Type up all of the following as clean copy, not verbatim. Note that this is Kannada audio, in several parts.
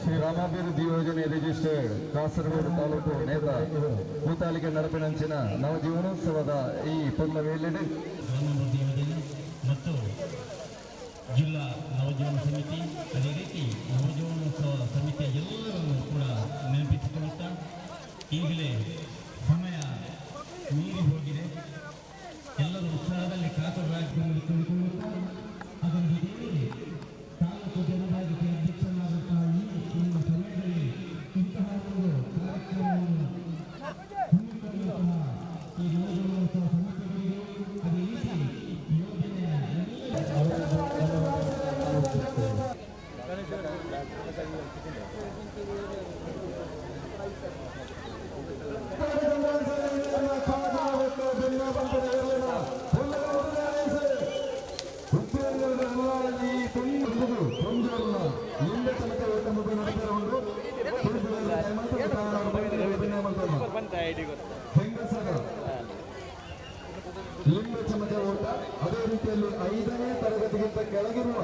ಶ್ರೀ ರಾಮಾಭಿವೃದ್ಧಿ ಯೋಜನೆ ರಿಜಿಸ್ಟರ್ಡ್ ಕಾಸರಗೋಡು ತಾಲೂಕು ನೇತ ಕೂತಾಲಿಕೆ ನಡಪಿನಂಚಿನ ನವಜೀವನೋತ್ಸವದ ಈ ಪೊರ್ಲ ವೇಳೆಡೆ ಗ್ರಾಮಾಭಿವೃದ್ಧಿ ಯೋಜನೆ ಮತ್ತು ಜಿಲ್ಲಾ ನವಜೀವನ ಸಮಿತಿ ಅದೇ ರೀತಿ ನವಜೀವನೋತ್ಸವ ಸಮಿತಿಯ ಎಲ್ಲರನ್ನು ಕೂಡ ನೆನಪಿಸಿಕೊಳ್ಳುತ್ತಾ ಈಗಲೇ ಸಮಯ ಮೀರಿ ಹೋಗಿದೆ. ಎಲ್ಲರೂ ಉತ್ಸಾಹದಲ್ಲಿ ಕಾತುರರಾಗಿ ತಿಳಿದುಕೊಳ್ಳುತ್ತಾ ಅದನ್ನು ಹೇಳಿ ತಾಲೂಕು ಜನಭಾಗ್ಯಕ್ಕೆ ಅಧ್ಯಕ್ಷರಾದಂತಹ ಈ ಒಂದು ಸಮಯದಲ್ಲಿ ಇಂತಹ ಒಂದು ಕಾರ್ಯಕ್ರಮವನ್ನು ಹಮ್ಮಿಕೊಳ್ಳುವಂತಹ ಈ ನವಜೀವನೋತ್ಸವ ಸಮಿತಿಗಳಿಗೆ ಅದೇ ರೀತಿ ಯೋಜನೆಯ ಲಿಂಗ ಚಮಚ ಓಟ, ಅದೇ ರೀತಿಯಲ್ಲಿ 5ನೇ ತರಗತಿಗಿಂತ ಕೆಳಗಿರುವ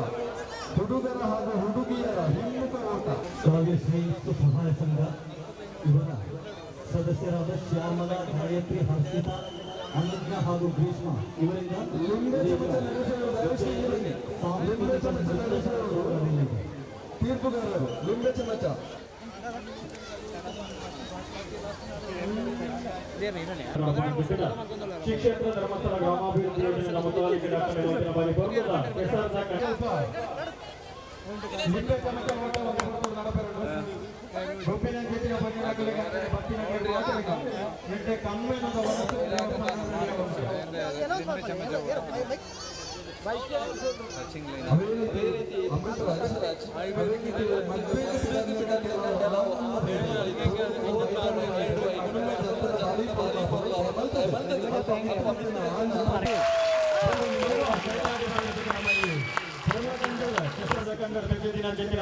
ಹುಡುಗರ ಹಾಗೂ ಹುಡುಗಿಯರ ಹಿಮ್ಮುಖ ಓಟ. ಶ್ರೇಷ್ಠ ಸಹಾಯ ಸಂಘ ಇವರ ಸದಸ್ಯರಾದ ಶ್ಯಾಮಲಾ, ಗಾಯತ್ರಿ, ಹರ್ಷಿತಾ, ಅನುಜ್ಞಾ ಹಾಗೂ ಗ್ರೀಷ್ಮ ಇವರಿಂದ ಲಿಂಗ ಚಮಚ ನಡೆಸುವುದು ತೀರ್ಪುಗಾರರು. ಲಿಂಗ ಚಮಚ ಶ್ರೀ ಕ್ಷೇತ್ರ ಧರ್ಮಸ್ಥಳ ಗ್ರಾಮಾಭಿವೃದ್ಧಿ ಯೋಜನೆ ನಮ್ಮ ತಾಲೂಕಿನ ಬಾರಿ ಬರುವುದ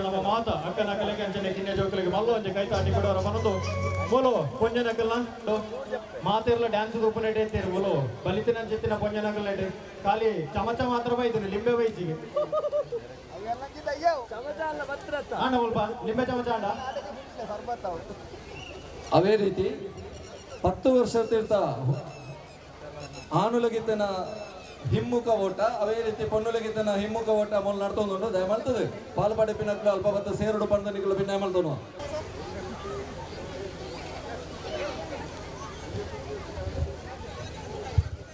ನಮ್ಮ ಮಾತ ಅಕ್ಕನ ಕಲೆಗೆ ಅಂಚನೆ ಕಿನ್ನೆ ಜೋಕಲಿಗೆ ಮಲ್ಲು ಅಂಚೆ ಕೈ ತಾಟಿ ಕೊಡೋರ ಮನದು ಬೋಲೋ ಪೊಂಜನಕಲ್ನ ಮಾತಿರ್ಲ ಡ್ಯಾನ್ಸ್ ಉಪನೇಟೆ ಅಂತೀರಿ ಬೋಲೋ ಬಲಿತಿನ ಅಂಚೆತ್ತಿನ ಪೊಂಜನಕಲ್ನೇಟೆ ಖಾಲಿ ಚಮಚ ಮಾತ್ರ ಬೈದ್ರು ಲಿಂಬೆ ಬೈಜಿಗೆ ಆಂಡ ಸ್ವಲ್ಪ ಲಿಂಬೆ ಚಮಚ ಆಂಡ. ಅವೇ ರೀತಿ 10 ವರ್ಷ ತೀರ್ಥ ಆನುಲಗಿತನ ಹಿಮ್ಮುಖ ಓಟ, ಅವೇ ರೀತಿ ಪೊನ್ನುಲಗಿತನ ಹಿಮ್ಮುಖ ಓಟ ಮೊಲ್ ನಡ್ತೊಂದುಂಡು ದಯ ಮಾಡ್ತದೆ ಪಾಲ್ಪಾಡಿ ಪಿನಕ್ಲು ಅಲ್ಪ ಬತ್ತ ಸೇರುಡು ಪಂದನಿಗಳು ಭಿನ್ನ ಮಾಡ್ತೋನು.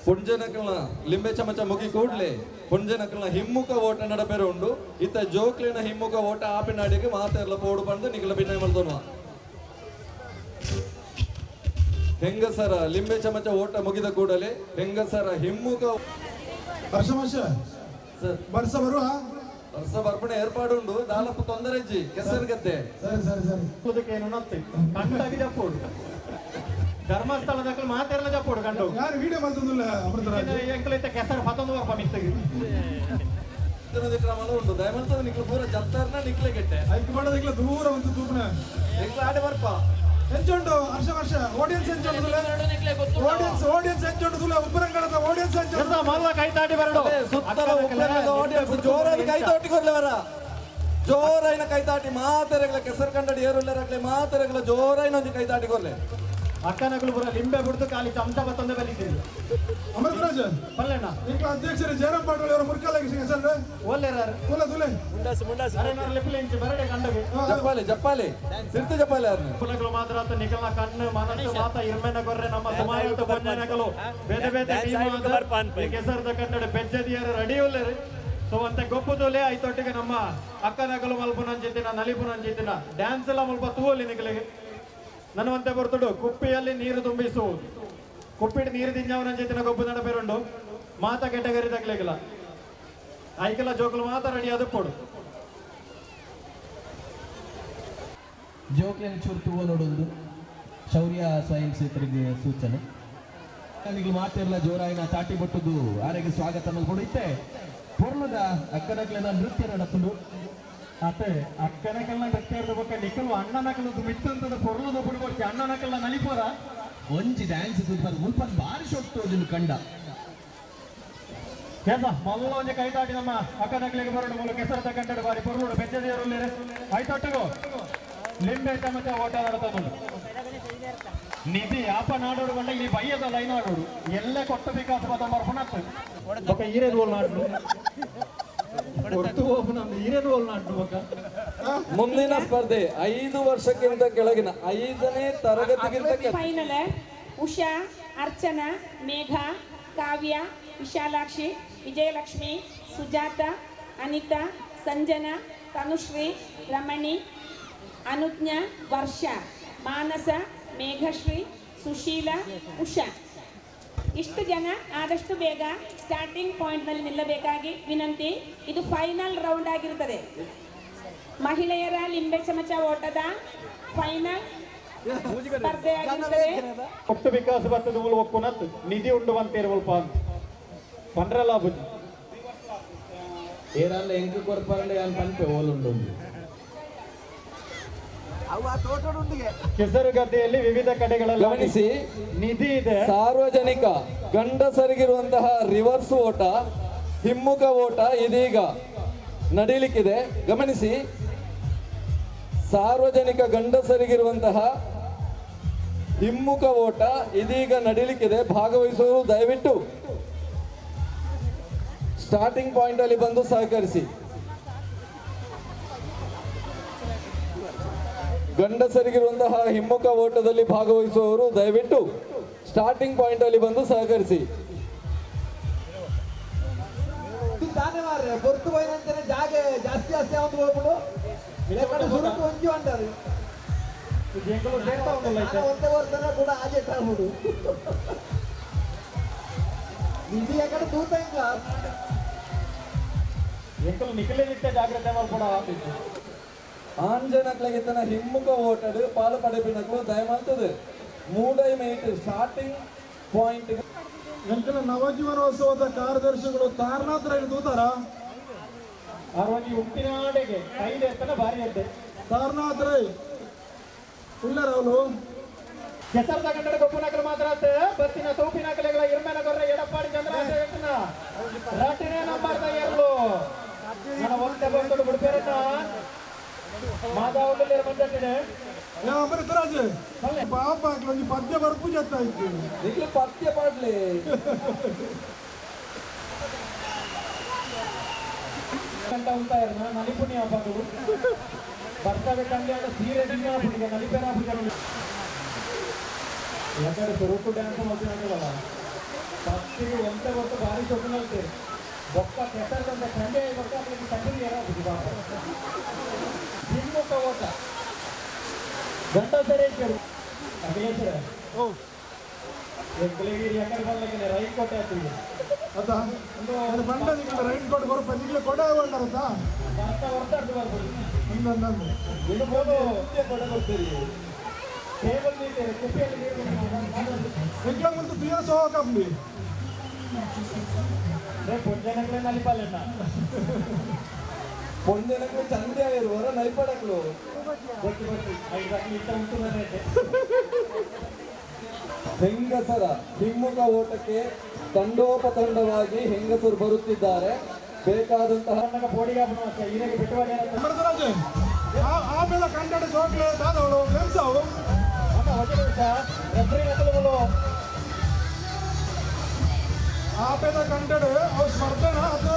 ಪುಂಜನಕಲ್ನ ಲಿಂಬೆ ಚಮಚ ಮುಗಿ ಕೂಡ್ಲೆ ಪುಂಜನಕಲ್ನ ಹಿಮ್ಮುಖ ಓಟ ನಡಪೆರ ಉಂಡು. ಇತ್ತ ಜೋಕ್ಲಿನ ಹಿಮ್ಮುಖ ಓಟ ಆಪಿನಾಡಿಗೆ ಮಾತೆರ್ಲ ಪೋಡು ಪಂದು ನಿಗಲ ಭಿನ್ನ ಮಾಡ್ತೋನು. ಹೆಂಗಸರ ಲಿಂಬೆ ಚಮಚ ಓಟ ಮುಗಿದ ಕೂಡಲೇ ಹೆಂಗಸರ ಹಿಮ್ಮುಖ ವರ್ಷ ಬರುವ ವರ್ಷ ಬರ್ಪಣೆ ಏರ್ಪಾಡುಂಡು. ದಾಲಪ್ಪ ತೊಂದರೆ ಇಜ್ಜಿ ಕೆಸರ್ಗತ್ತೆ ಧರ್ಮಸ್ಥಳದ ಮಾತೆಲ್ಲ ಜಪ್ಪೋಡು ಕಂಡು ಯಾರು ವಿಡಿಯೋ ಮಾಡ್ತಿಲ್ಲ ಎಂಕಲೈತೆ ಕೆಸರು 11 ವರ್ಷ ಮಿತ್ತಗೆ ಕ್ರಮ ಉಂಟು ದಯಮಂತದ ನಿಕ್ಲು ಪೂರ ಜತ್ತಾರ್ನ ನಿಕ್ಲೆ ಗೆಟ್ಟೆ ಐಕ್ ಮಾಡೋದಿಲ್ಲ ದೂರ ಒಂದು ತೂಪನ ನಿಕ್ಲು ಆಡೆ ಬರ್ಪ ಎಂಚುಂಡು ವರ್ಷ ಆಡಿಯನ್ಸ್ ಎಂಚುಂಡು ಆಡಿಯನ್ಸ್ ಎಂಚುಂಡು ತುಲ ಉಬ್ಬರಂಗಡದ ಆಡಿಯನ್ಸ್ ಎಂಚುಂಡು ಮಲ್ಲ ಕೈ ತಾಟಿ ಬರಡು ಸುತ್ತಲ ಉಬ್ಬರಂಗದ ಆಡಿಯನ್ಸ್ ಜೋರಾಗಿ ಕೈ ತಾಟಿ ಕೊರ್ಲೆವರ ಜೋರೈನ ಕೈ ತಾಟಿ ಮಾತೆರೆಗಳ ಕೆಸರು ಕಂಡಡಿ ಏರುಲ್ಲರಗ್ಲೆ ಮಾತೆರೆಗಳ ಜೋರೈನ ಒಂದು ಕೈ ತಾಟಿ ಕೊರ್ಲೆ ಅಕ್ಕನಗಳು ಬರ ಲಿಂಬೆ ಬಿಡ್ತು ಖಾಲಿ ಚಮಚ ಬತ್ತಂದೆ ಬಲಿದ್ದೀರಿ ಅಮೃತರಾಜ ಪಲ್ಲೆಣ್ಣ ಈಗ ಅಧ್ಯಕ್ಷರು ಜಯರಾಮ್ ಪಾಟೀಲ್ ಅವರ ಮುರ್ಕಲಾಗಿ ಹೆಸರು ಓಲ್ಲೇರಾರು ತುಲೆ ಅರೆನರ ಲಿಪ್ಪಿಲೆಂಚಿ ಬರಡೆ ಕಂಡಗೆ ಜಪ್ಪಾಲಿ ಸಿರ್ತಿ ಜಪ್ಪಾಲಿ ಅವ್ರನ್ನ ಪುನಗಳು ಮಾತ್ರ ಅಂತ ನಿಕಲ್ನ ಕಣ್ಣು ಮನಸ್ಸು ಮಾತ ಇರ್ಮೆನ ಕೊರ್ರೆ ನಮ್ಮ ಸಮಾಜದ ಪಂಜನಕಲು ಬೇತೆ ಬೇತೆ ಕೆಸರದ ಕನ್ನಡ ಬೆಜ್ಜದಿಯರು ರೆಡಿ ಉಳ್ಳೇರಿ ಸೊ ಅಂತ ಗೊಪ್ಪುದೋಲೆ ಐತೊಟ್ಟಿಗೆ ನಮ್ಮ ಅಕ್ಕನಕಲು ಮಲ್ಪುನಂಚಿತ್ತಿನ ನಲಿಪುನಂಚಿತ್ತಿನ ಡ್ಯಾನ್ಸ್ ಎಲ್ಲ ಮಲ್ಪ ತೂವಲ್ಲಿ ನಿಕಲಿಗೆ ನನ್ನವಂತೆ ಬರ್ತುಡು ಕುಪ್ಪಿಯಲ್ಲಿ ನೀರು ತುಂಬಿಸುವುದು ಕುಪ್ಪಿಟ್ಟು ನೀರು ತಿಂಜವನ ಜೊತೆ ಗೊಬ್ಬು ನಡಪೇರುಂಡು ಮಾತ ಕೆಟಗರಿ ತಗ್ಲಿಕ್ಕಿಲ್ಲ ಐಕೆಲ್ಲ ಜೋಕಲು ಮಾತ ರೆಡಿ ಅದು ಕೊಡು ಜೋಕ್ಲೆನ್ ಚೂರ್ತು ನೋಡೊಂದು ಶೌರ್ಯ ಸ್ವಯಂ ಸೇವಕರಿಗೆ ಸೂಚನೆ ನೀವು ಮಾತಿರಲ್ಲ ಜೋರಾಯಿನ ತಾಟಿ ಬಟ್ಟುದು ಆರೆಗೆ ಸ್ವಾಗತ ಕೊಡುತ್ತೆ ಪೊರ್ಲದ ಅಕ್ಕನಕ್ಲೆನ ನೃತ್ಯ ನಡಪುದು ಅತ್ತೆ ಅಕ್ಕನಕಲ್ನ ನೃತ್ಯ ಬಗ್ಗೆ ನಿಕ್ಕಲು ಅಣ್ಣನಕಲದು ಮಿತ್ತಂತದ ಪೊರ್ಲದ ಪುಡುಗೊಡ್ತಿ ಅಣ್ಣನಕಲ್ನ ನಲಿಪೋರ ಒಂಜಿ ಡ್ಯಾನ್ಸ್ ಮುಲ್ಪನ್ ಬಾರಿ ಶೊಟ್ಟು ಕಂಡ ಕೆಸ ಮಲ್ಲ ಒಂಜಿ ಕೈತಾಟಿ ನಮ್ಮ ಅಕ್ಕನಕ್ಲಿಗೆ ಬರೋಣ ಮೂಲ ಕೆಸರು ತಗೊಂಡು ಬಾರಿ ಪೊರ್ಲುಡು ಬೆಚ್ಚದಿಯರು ಆಯ್ತೊಟ್ಟಿಗೂ ಲಿಂಬೆ ಚಮಚ ಓಟ ನಡೆದನು ನಿಧಿ ಯಾಪ ನಾಡೋಡು ಬಂಡ ಈ ಬಯ್ಯದ ಲೈನ್ ಆಡೋಡು ಎಲ್ಲ ಕೊಟ್ಟು ವಿಕಾಸ ಪದ ಮರ್ಪಣತ್ತು ఒక ఈరే రోల్ నాడు ಈರೇ ರೋಲ್ ನಾಡು ಮುಂದಿನ ಸ್ಪರ್ಧೆ 5 ವರ್ಷಕ್ಕಿಂತ ಕೆಳಗಿನ 5ನೇ ತರಗತಿಗಿಂತ ಫೈನಲ್ ಉಷಾ, ಅರ್ಚನಾ, ಮೇಘ, ಕಾವ್ಯ, ವಿಶಾಲಾಕ್ಷಿ, ವಿಜಯಲಕ್ಷ್ಮಿ, ಸುಜಾತ, ಅನಿತಾ, ಸಂಜನಾ, ತನುಶ್ರೀ, ರಮಣಿ, ಅನುಜ್ಞಾ, ವರ್ಷ, ಮಾನಸ, ಮೇಘಶ್ರೀ, ಸುಶೀಲ, ಉಷಾ. ಇಷ್ಟು ಜನ ಆದಷ್ಟು ಬೇಗ ಸ್ಟಾರ್ಟಿಂಗ್ ಪಾಯಿಂಟ್ನಲ್ಲಿ ನಿಲ್ಲಬೇಕಾಗಿ ವಿನಂತಿ. ಇದು ಫೈನಲ್ ರೌಂಡ್ ಆಗಿರುತ್ತದೆ. ಮಹಿಳೆಯರ ಲಿಂಬೆ ಚಮಚ ಓಟದ ಫೈನಲ್ ಸ್ಪರ್ಧೆಯಾಗಿರುತ್ತದೆ. ಒಟ್ಟು ವಿಕಾಸ ಬರ್ತದ ಒಪ್ಪುನತ್ತು ನಿಧಿ ಉಂಡು ಬಂತೇರುವಲ್ಪ ಪಂಡ್ರಲ್ಲ ಬುಜಿ ಏರಲ್ಲ ಎಂಕು ಕೊರ್ಪರಲೆ ಅಂತ ಪಂಪೆ ಓಲುಂಡು ಕೆಸರುಗದ್ದೆಯಲ್ಲಿ ವಿವಿಧ ಕಡೆಗಳಲ್ಲಿ ಗಮನಿಸಿ, ನಿಧಿ ಇದೆ. ಸಾರ್ವಜನಿಕ ಗಂಡಸರಿಗಿರುವಂತಹ ರಿವರ್ಸ್ ಓಟ, ಹಿಮ್ಮುಖ ಓಟ ಇದೀಗ ನಡೀಲಿಕ್ಕಿದೆ. ಗಮನಿಸಿ, ಸಾರ್ವಜನಿಕ ಗಂಡಸರಿಗಿರುವಂತಹ ಹಿಮ್ಮುಖ ಓಟ ಇದೀಗ ನಡೀಲಿಕ್ಕಿದೆ. ಭಾಗವಹಿಸುವವರು ದಯವಿಟ್ಟು ಸ್ಟಾರ್ಟಿಂಗ್ ಪಾಯಿಂಟ್ ಅಲ್ಲಿ ಬಂದು ಸಹಕರಿಸಿ. ಗಂಡಸರಿಗಿರುವಂತಹ ಹಿಮ್ಮುಖ ಓಟದಲ್ಲಿ ಭಾಗವಹಿಸುವವರು ದಯವಿಟ್ಟು ಸ್ಟಾರ್ಟಿಂಗ್ ಪಾಯಿಂಟ್ ಅಲ್ಲಿ ಬಂದು ಸಹಕರಿಸಿ. పొరుతు పోయినంతనే జాగే జాస్తి జాస్తి అవుతుంది పోపుడు ఎక్కడ సురుకు ఉంచి అంటారు వంత కొడుతున్నా కూడా ఆజెట్టాముడు ఇది ఎక్కడ దూత ఇంకా ಎಂಕಲು ನಿಖಿಲಿನಿಟ್ಟೆ ಜಾಗ್ರತೆ ಮಾಡ್ಕೊಡ ಆಂಜನಕ್ಲೆಗೆ ತನ್ನ ಹಿಮ್ಮುಖ ಓಟಡು ಪಾಲು ಪಡೆಪಿನಕ್ಲು ದಯಮಾಡ್ತದೆ 3 ಮಿನಿಟ್ ಸ್ಟಾರ್ಟಿಂಗ್ ಪಾಯಿಂಟ್. ಎಂಕನ ನವಜೀವನೋತ್ಸವದ ಕಾರ್ಯದರ್ಶಿಗಳು ತಾರನಾಥ್ ರೈಲು ತೂತಾರ ಅರವತ್ತು ಉಪ್ಪಿನಾಡೆಗೆ 5 ಎತ್ತನ ಭಾರಿ ಅಡ್ಡೆ ತಾರನಾಥ್ ರೈ ಉಳ್ಳರ ಅವಳು ಕೆಸರದ ಕನ್ನಡ ಗೊಪ್ಪುನಕಲು ಮಾತ್ರ ಬತ್ತಿನ ತೂಪಿನ ಕಲೆಗಳ ಇರ್ಮೇನ ಗೊರ್ರೆ ಎಡಪ್ಪಾಡಿ ಚಂದ್ರಶೇಖರನ ರಾಟಿನೇ ನಂಬರ್ದ ಏರ್ಲು ನನ್ನ ಒಂದೇ ಬಂದು ಬಿಡ್ಬೇರನ್ನ ಮಾದಾವಲ್ಲಿ ಬಂದಿದೆ ಅಮೃತರಾಜ್ ಪಾಪ ಒಂದು ಪದ್ಯ ಬರ್ಪು ಜತ್ತ ಇತ್ತು ನಿಕ್ಲು ಪತ್ಯ ಪಾಡ್ಲಿ ಗಂಟ ಉಂಟಾ ಇರೋಣ ನಲಿಪುಣಿ ಹಬ್ಬಗಳು ಬರ್ತವೆ ಕಲ್ಯಾಣ ಸೀರೆ ಡಿಂಗಾಪುಟಿಗೆ ನಲಿಪೇರಾಪುಟಿಗೆ ಯಾಕಂದ್ರೆ ಸ್ವರೂಪ ಡ್ಯಾನ್ಸ್ ಮಾಡ್ತೀನಲ್ಲ ಫಸ್ಟಿಗೆ ಒಂದೇ ಹೊತ್ತು ಭಾರಿ ಚೊಕ್ಕನಲ್ತೀರಿ ಬೊಕ್ಕ ಕೆಸರದಂತ ಸಂಡೆ ಬೊಕ್ಕ ಅದಕ್ಕೆ ತಂಡಿಗೆ ಏರಾಗುದು ಬಾಪ ಹಿಮ್ಮುಖ ಓಟ ಗಂಟ ಸರಿ ಇಟ್ಟರು ಅಖಿಲೇಶ್ವರ ಬೆಳಗಿರಿ ಎಕಡೆ ಬರ್ಲಿಕ್ಕೆ ರೈನ್ ಕೋಟೆ ಆಗ್ತೀವಿ ಅದ ಅದು ಬಂಡ ನಿಮಗೆ ರೈನ್ ಕೋಟ್ ಬರಪ್ಪ ನಿಮಗೆ ಕೊಡ ಹೊರಟಾರತ್ತ ಬರ್ತಾ ಹೊರಟಾಡ್ದು ಬರ್ಬೋದು ನಂದು ಇಡ್ಬೋದು ಕೊಡ ಬರ್ತೀರಿ ಟೇಬಲ್ ನೀರು ಕುಪ್ಪಿಯಲ್ಲಿ ನೀರು ಎಗ್ಲ ಮುಂದೆ ಬಿಯರ್ ಸೋಕಂಬಿ ಪುಂಜನಗಳೇ ನಲಿಪಾಲಣ್ಣ ಪೊಂಜನಕ್ಲು ಚಂದೆ ಇರುವರ ನೈಪಡಕ್ಲು ಗೊತ್ತಿ ಗೊತ್ತಿ 5 ಲಕ್ಷ ಇಷ್ಟ ಉಂಟು ನನ್ನ ಹೆಂಗಸರ ಹಿಮ್ಮುಖ ಓಟಕ್ಕೆ ತಂಡೋಪತಂಡವಾಗಿ ಹೆಂಗಸರು ಬರುತ್ತಿದ್ದಾರೆ. ಬೇಕಾದಂತಹ ಬೋಡಿಗೆ ಹಿರಿಯ ಬಿಟ್ಟುವಾಗ ಅಮೃತರಾಜ್ ಆ ಬೆಲ್ಲ ಕಂಡಡ ಜೋಕ್ಲೆ ದಾದವಳು ಫ್ರೆಂಡ್ಸ್ ಅವಳು ಆ ಬೆಲ್ಲ ಕಂಡಡ ಅವ್ರು ಸ್ಪರ್ಧೆನ ಅದು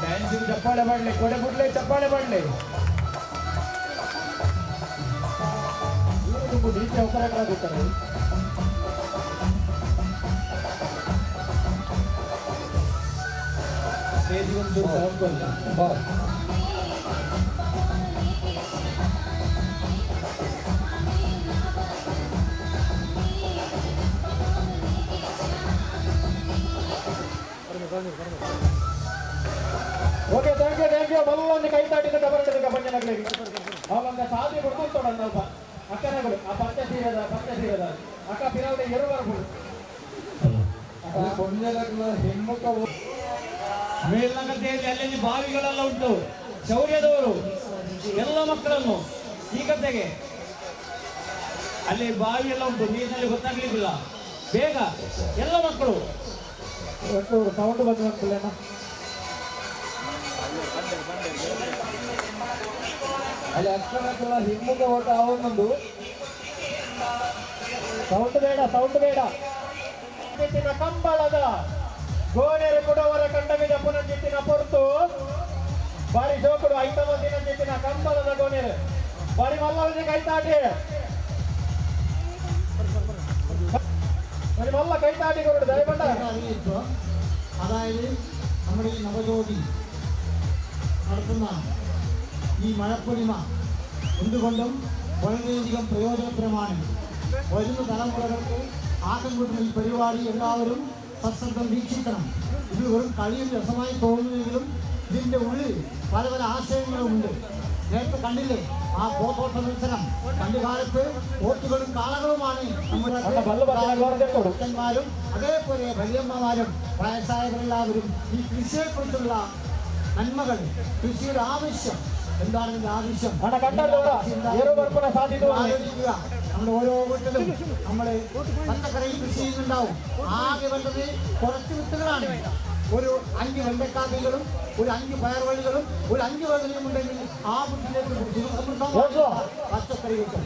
ಡ್ಯಾನ್ಸಿಂಗ್ ಚಪ್ಪಾಳೆ ಮಾಡಲಿ ಕೊಡೆ ಬಿಡ್ಲೆ ಚಪ್ಪಾಳೆ ಮಾಡಲಿ ತುಂಬ ರೀತಿ ಅವಕಾಶಗಳಾಗುತ್ತಾರೆ ಸ್ಟೇಜ್ಗೊಂದು ಸೌಂಡ್ ಬರಲ್ಲ ಓಕೆ ಥ್ಯಾಂಕ್ ಯು ಮಲ್ಲೊಂದು ಕೈ ತಾಟಿದ ಕಬರಡಿದ ಕಬಂಜನಗಳಿಗೆ ಅವಂಗ ಸಾಧಿ ಬಿಡ್ಕೊಂತೋಡನ್ನ ಅಲ್ಪ ಅಕ್ಕನಗಳು ಆ ಪತ್ತೆ ಸೀರದ ಅಕ್ಕ ಪಿರಾವಡೆ ಎರಡು ಬರ್ಬೋದು ಪೊಂಜನಕ್ಲ ಹಿಮ್ಮುಖ ಮೇಲ್ನಗದ್ದೆಯಲ್ಲಿ ಅಲ್ಲಲ್ಲಿ ಬಾವಿಗಳೆಲ್ಲ ಉಂಟು. ಶೌರ್ಯದವರು ಎಲ್ಲ ಮಕ್ಕಳನ್ನು ಈ ಗದ್ದೆಗೆ ಅಲ್ಲಿ ಬಾವಿ ಎಲ್ಲ ಉಂಟು, ನೀರಿನಲ್ಲಿ ಗೊತ್ತಾಗ್ಲಿಕ್ಕಿಲ್ಲ. ಬೇಗ ಎಲ್ಲ ಮಕ್ಕಳು ಸೌಂಡ್ ಬಂದ ಅಲ್ಲಿ ಅಕ್ಕನಕ್ಕಳ ಹಿಮ್ಮುಖ ಓಟ ಅವನೊಂದು ಸೌಂಡ್ ಬೇಡ ಜಿತ್ತಿನ ಕಂಬಳದ ಗೋಡೆರು ಕೊಡವರ ಕಂಡವಿದ ಪುನರ್ಜಿತ್ತಿನ ಪೊರ್ತು ಬಾರಿ ಜೋಕುಡು ಐತಮ ದಿನ ಜಿತ್ತಿನ ಕಂಬಳದ ಗೋಡೆರು ಬಾರಿ ಮಲ್ಲವರಿಗೆ ಕೈತಾಟಿ మరి మళ్ళా కైతాటి కొడు దయపడ్డ അതായത് നമ്മുടെ ഈ നവജ്യോതി നടത്തുന്ന ഈ മഴപ്പൊലിമ എന്തുകൊണ്ടും വളരെയധികം പ്രയോജനപ്രദമാണ്. വരുന്ന തലമുറകൾക്ക് ആക്കം കൂട്ടുന്ന ഈ പരിപാടി എല്ലാവരും സശ്രദ്ധം വീക്ഷിക്കണം. ഇത് വെറും കളിയും രസമായി തോന്നുമെങ്കിലും ഇതിൻ്റെ ഉള്ളിൽ പല പല ആശയങ്ങളുമുണ്ട്. നേരത്തെ കണ്ടില്ലേ ആ പോത്തോട്ട മത്സരം? പണ്ട് കാലത്ത് പോത്തുകളും കാളകളുമാണ് നമ്മുടെ ഭക്തന്മാരും അതേപോലെ വലിയമ്മമാരും വയസ്സായവരെല്ലാവരും ഈ കൃഷിയെക്കുറിച്ചുള്ള നന്മകൾ, കൃഷിയുടെ ആവശ്യം എന്താണെന്ന് ആവശ്യം ആലോചിക്കുക. നമ്മുടെ ഓരോ വീട്ടിലും നമ്മൾ പച്ചക്കറി കൃഷി ചെയ്യുന്നുണ്ടാവും. ആകെ വേണ്ടത് കുറച്ച് വിത്തുകളാണ്. ഒരു 5 വെണ്ടക്കാത്തകളും ഒരു 5 പയർവള്ളികളും ഒരു 5 വകയും ഉണ്ടെങ്കിൽ ആ വീട്ടിലേക്ക് പച്ചക്കറി കിട്ടും.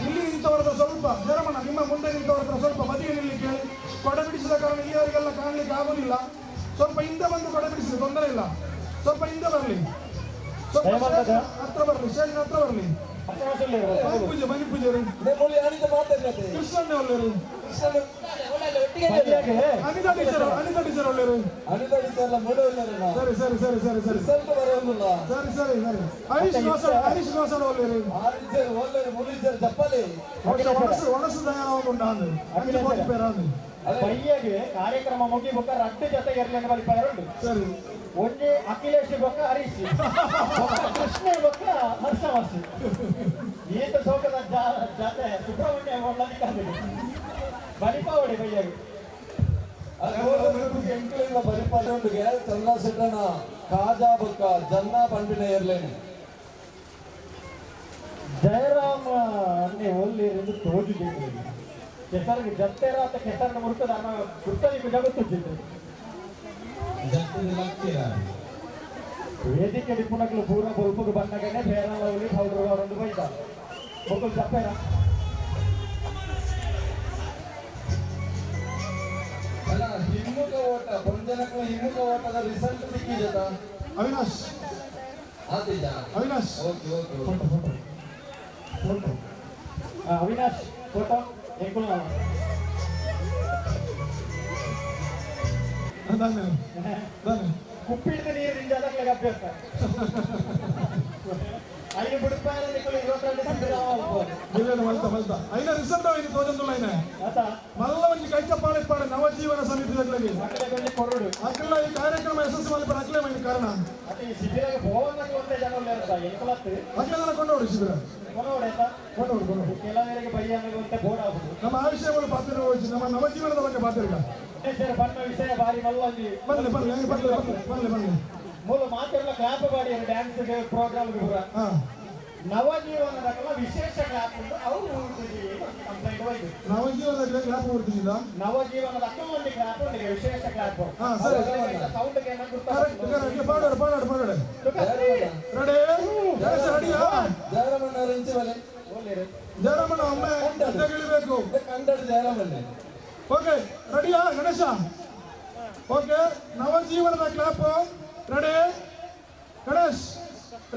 ಇಲ್ಲಿ ನಿಂತವರತ್ರ ಸ್ವಲ್ಪ ಜರಮಣ, ನಿಮ್ಮ ಮುಂದೆ ನಿಂತವರತ್ರ ಸ್ವಲ್ಪ ಬದಿಗೆ ನಿಲ್ಲಿಕ್ಕೆ ಹೇಳಿ. ಕೊಡ ಬಿಡಿಸಿದ ಕಾರಣ ಇಲ್ಲಿಯವರಿಗೆಲ್ಲ ಕಾಣಲಿಕ್ಕೆ ಆಗೋದಿಲ್ಲ. ಸ್ವಲ್ಪ ಹಿಂದೆ ಬಂದು ಕೊಡ ಬಿಡಿಸಲಿ, ತೊಂದರೆ ಇಲ್ಲ. ಸ್ವಲ್ಪ ಹಿಂದೆ ಬರಲಿ, ಸ್ವಲ್ಪ ಹತ್ರ ಬರಲಿ, ಸ್ಟೇಜಿನ ಹತ್ರ ಬರಲಿ. ಪೂಜೆ ಬನ್ನಿ ಪೂಜೆ ಕೃಷ್ಣನ್ನೇ ಒಳ್ಳೆಯರು, ಅನಿತಾ ಟೀಚರ್ ಒಳ್ಳೆಯರು. ಸರಿ ಸರಿ ಸರಿ ಸರಿ ಸರಿ ಸರಿ ಸರಿ ಸರಿ ಹರೀಶ್ ಗೋಸಾಡ್ ಒಳ್ಳೆಯರು. ಒಣಸು ತಯಾರಾಗುಂಟಾಂದು ಪೇರಾಂದು ಪಯ್ಯಗೆ ಕಾರ್ಯಕ್ರಮ ಮುಗಿಬೇಕ ರಟ್ಟು ಜೊತೆಗೆ ಇರಲಿ ಬಳಿ ಪಯರುಂಟು. ಸರಿ ಒಂದೇ ಅಖಿಲೇಶ್ ಬೊಕ್ಕ ಹರೀಶ್, ಕೃಷ್ಣ ಬೊಕ್ಕ ಹರ್ಷ ವರ್ಷ ಈತ ಸೋಕದ ಜಾತೆ ಸುಬ್ರಹ್ಮಣ್ಯ ಬಲಿಪಾವಡಿ ಪಯ್ಯಗೆ ಬಲಿಪಾಡುಗೆ ಚಂದ್ರಶೇಖರನ ಕಾಜಾ ಬೊಕ್ಕ ಜನ್ನ ಪಂಪಿನ ಇರ್ಲೇನೆ ಜಯರಾಮ ಅನ್ನೆ ಒಳ್ಳೆಯದು ತೋಜಿದ್ದು ಕೆಸರಿಗೆ ಜತ್ತೆರ ಅಂತ ಕೆಸರನ್ನ ಮುರುಕದ ಗುರ್ತಲಿಕ್ಕೆ ಜಗತ್ತುತ್ತಿದ್ದು ವೇದಿಕೆ ಡಿಪ್ಪುನಗಳು ಪೂರ ಬಲ್ಪುಗೆ ಬಂದಾಗನೆ ಬೇರವಲ್ಲಿ ಹೌದ್ರು ಅವರೊಂದು ಬೈದ ಮಕ್ಕಳು ಜಪ್ಪೆರ ಅಲ್ಲ ಹಿಮ್ಮುಖ ಓಟ ಪಂಜನಕ್ಕೂ ಹಿಮ್ಮುಖ ಓಟದ ರಿಸಲ್ಟ್ ಸಿಕ್ಕಿದ ಅವಿನಾಶ್ ಅವಿನಾಶ್ ಅವಿನಾಶ್ ಫೋಟೋ ಎಂಕುಲ್ ಕುಪ್ಪಿಡಿದ ನೀರು ನಿಂದ ಅದಕ್ಕೆ ಅಭ್ಯಾಸ ಐದು ಬಿಡುತ್ತಾರೆ ಮಲ್ತ ಐನ ರಿಸಲ್ಟ್ ಆಗಿ ತೋಜಂದುಲ್ಲ ಐನ ಮಲ್ಲ ಒಂದು ಕೈಚಪ್ಪಾಳಿಪ್ಪಾಡ ನವಜೀವನ ಸಮಿತಿಗಳಿಗೆ ಕೊರಡು ಅಕ್ಕೆಲ್ಲ ಈ ಕಾರ್ಯಕ್ರಮ ಯಶಸ್ಸು ಮಾಡಿಬಿಡ ಅಕ್ಲೆ ಮೈನ ಕಾರಣ ಈ ಶಿಬಿರಕ್ಕೆ ಹೋಗಕ್ಕೆ ಒಂದೇ ಜನ ಎಂಕಲತ್ತು ಅಕ್ಲೆ ಜನ ಕೊಂಡೋಡು ಶಿಬಿರ ಕೊಂಡೋಡು ಕೆಲವರಿಗೆ ಬೈಯಾಗುತ್ತೆ ಬೋರ್ಡ್ ಆಗುದು. ನಮ್ಮ ಆವಿಷ್ಯಗಳು ಪಾತ್ರ ನಮ್ಮ ನವಜೀವನದ ಬಗ್ಗೆ ಪಾತ್ರ ಬಣ್ಣ ವಿಷಯ ಬಾರಿ ಮಲ್ಲಂದಿ ಬನ್ನಿ ಮೂಲ ಮಾತೆಲ್ಲ ಕ್ಲಾಪ್ ಮಾಡಿ ಡ್ಯಾನ್ಸ್ಗೆ ಪ್ರೋಗ್ರಾಮ್ಗೆ ಪೂರ ನವಜೀವನದ ವಿಶೇಷ ಕ್ಲಾಪ್ ಉಂಟು ಅವರು ಕಂಪ್ಲೇಂಟ್ ಹೋಯ್ತು. ನವಜೀವನದ ಕ್ಲಾಪ್ ಹೊಡ್ತಿದ್ದ ನವಜೀವನದ ಅಕ್ಕಲ್ಲಿ ಕ್ಲಾಪ್ ಉಂಟು ವಿಶೇಷ ಕ್ಲಾಪ್ ಸೌಂಡ್ಗೆ ಜಯರಾಮಣ್ಣ ಒಮ್ಮೆ ಇಳಿಬೇಕು. ಓಕೆ ರೆಡಿಯಾ ಗಣೇಶ? ಓಕೆ ನವಜೀವನದ ಕ್ಲಾಪ್ ರೆಡಿ ಗಣೇಶ್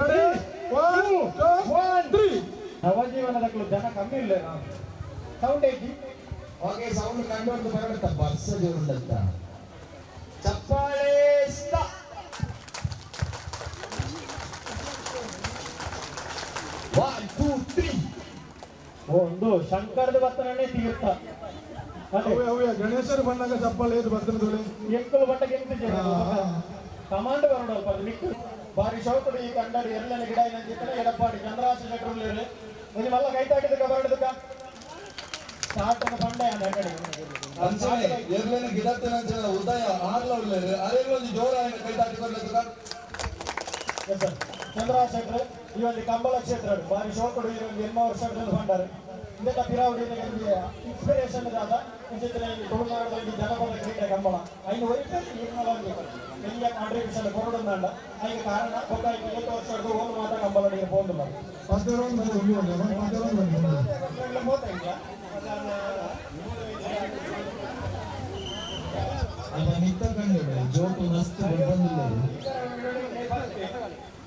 ರೆಡಿ 1 2 3 ನವಜೀವನದ ಜನ ಕಮ್ಮಿ ಇಲ್ಲ ಸೌಂಡ್ ಐತಿ. ಓಕೆ ಸೌಂಡ್ ಕಂಡು ಬರಡುತ್ತ ಬರ್ಸ ಜೋರುಂಡಂತ ಚಪ್ಪಾಳೆ One, two, three. ಒಂದು ಶಂಕರದ ಬತ್ತನೇ ತೀರ್ಥ ಗಣೇಶರು ಬಂದಾಗ ಚಪ್ಪಾಳೆ ಏದು ಬರ್ತದೆ ಎಂಕಲು ಬಟ್ಟಗೆ ಕಮಾಂಡ್ ಬರೋಡಲ್ಪ ಮಿಕ್ಕು ಬಾರಿ ಶೌಕಡು ಈ ಕಂಡಾಡಿ ಎಲ್ಲ ಗಿಡ ನಂಜಿತ್ತನೆ ಎಡಪ್ಪಾಡಿ ಚಂದ್ರಾಶ ಶೆಟ್ರುಳ್ಳೇರು ಇದು ಮಲ್ಲ ಕೈತಾಕಿದಕ್ಕ ಬರಡುದಕ್ಕ ಸ್ಟಾರ್ಟ್ ಬಂಡೆ ಅಂಚನೆ ಎರ್ಲೇನೆ ಗಿಡತ್ತಿನ ಅಂಚನೆ ಉದಯ ಆರ್ಲ ಉಳ್ಳೇರು ಅರೆಗೊಂದು ಜೋರ ಕೈತಾಕಿ ಬರ್ಲಕ್ಕ. ಚಂದ್ರಶೇಖರ್ ಈ ಒಂದು ಕಂಬಳ ಕ್ಷೇತ್ರ ಬಾರಿ ಶೋಕಡು ಈ ಒಂದು 2 ವರ್ಷಗಳಲ್ಲಿ ಬಂಡಾರೆ ಇದೆಲ್ಲ ಪಿರಾವಡಿಗೆ ಇನ್ಸ್ಪಿರೇಷನ್ ಆದ ಇಂಚಿನ ತುಳುನಾಡದಲ್ಲಿ ಜನಪದ ಕ್ರೀಡೆ ಕಂಬಳ ಐನು ವರಿಪೇರು വലിയ ಕಾಂಟ್ರಿಬ್ಯೂಷನ್ ಕೊರಡುಂಡ ಅದಕ್ಕೆ ಕಾರಣ ಒಬ್ಬರಿಗೆ 8 ವರ್ಷದ ಒಂದು ಮಾತ್ರ ಕಂಬಳಡಿಗೆ ಹೋಗಿಲ್ಲ ಜೋಟು ಮಸ್ತ್ ಬಂದಿಲ್ಲ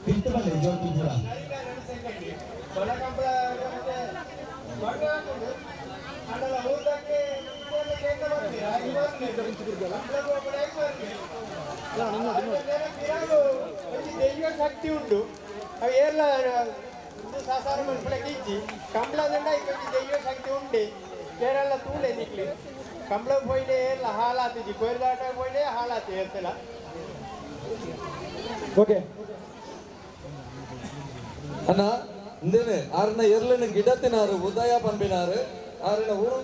ಕಿತ್ತಬಲ್ಲೆ ಜೋಟು ಕೂಡ ದೈವ ಶಕ್ತಿ ಉಂಟು ಅವು ಎಲ್ಲ ಸಾಸಾರ ಮನುಷ್ಯಕ್ಕೆ ಇಚ್ಚಿ ಕಂಬಳದಂಡ ದೈವ ಶಕ್ತಿ ಉಂಟು ಬೇರೆಲ್ಲ ತೂಳೆ ನಿಕ್ಲಿ ಕಂಬಳ ಪೋಯ್ಲೆ ಎಲ್ಲ ಹಾಳಾತಿಜಿ ಕೊಯ್ದಾಟ ಪೋಯ್ಲೆ ಹಾಳಾತಿ ಹೇಳ್ತಿಲ್ಲ ಓಕೆ ಅಣ್ಣ ಇಂದೇನೆ ಆರನ ಎರ್ಲಿನ ಗಿಡ ತಿನ್ನಾರು ಉದಯ ಪಂಪಿನಾರು ಆರಿನ ಊರು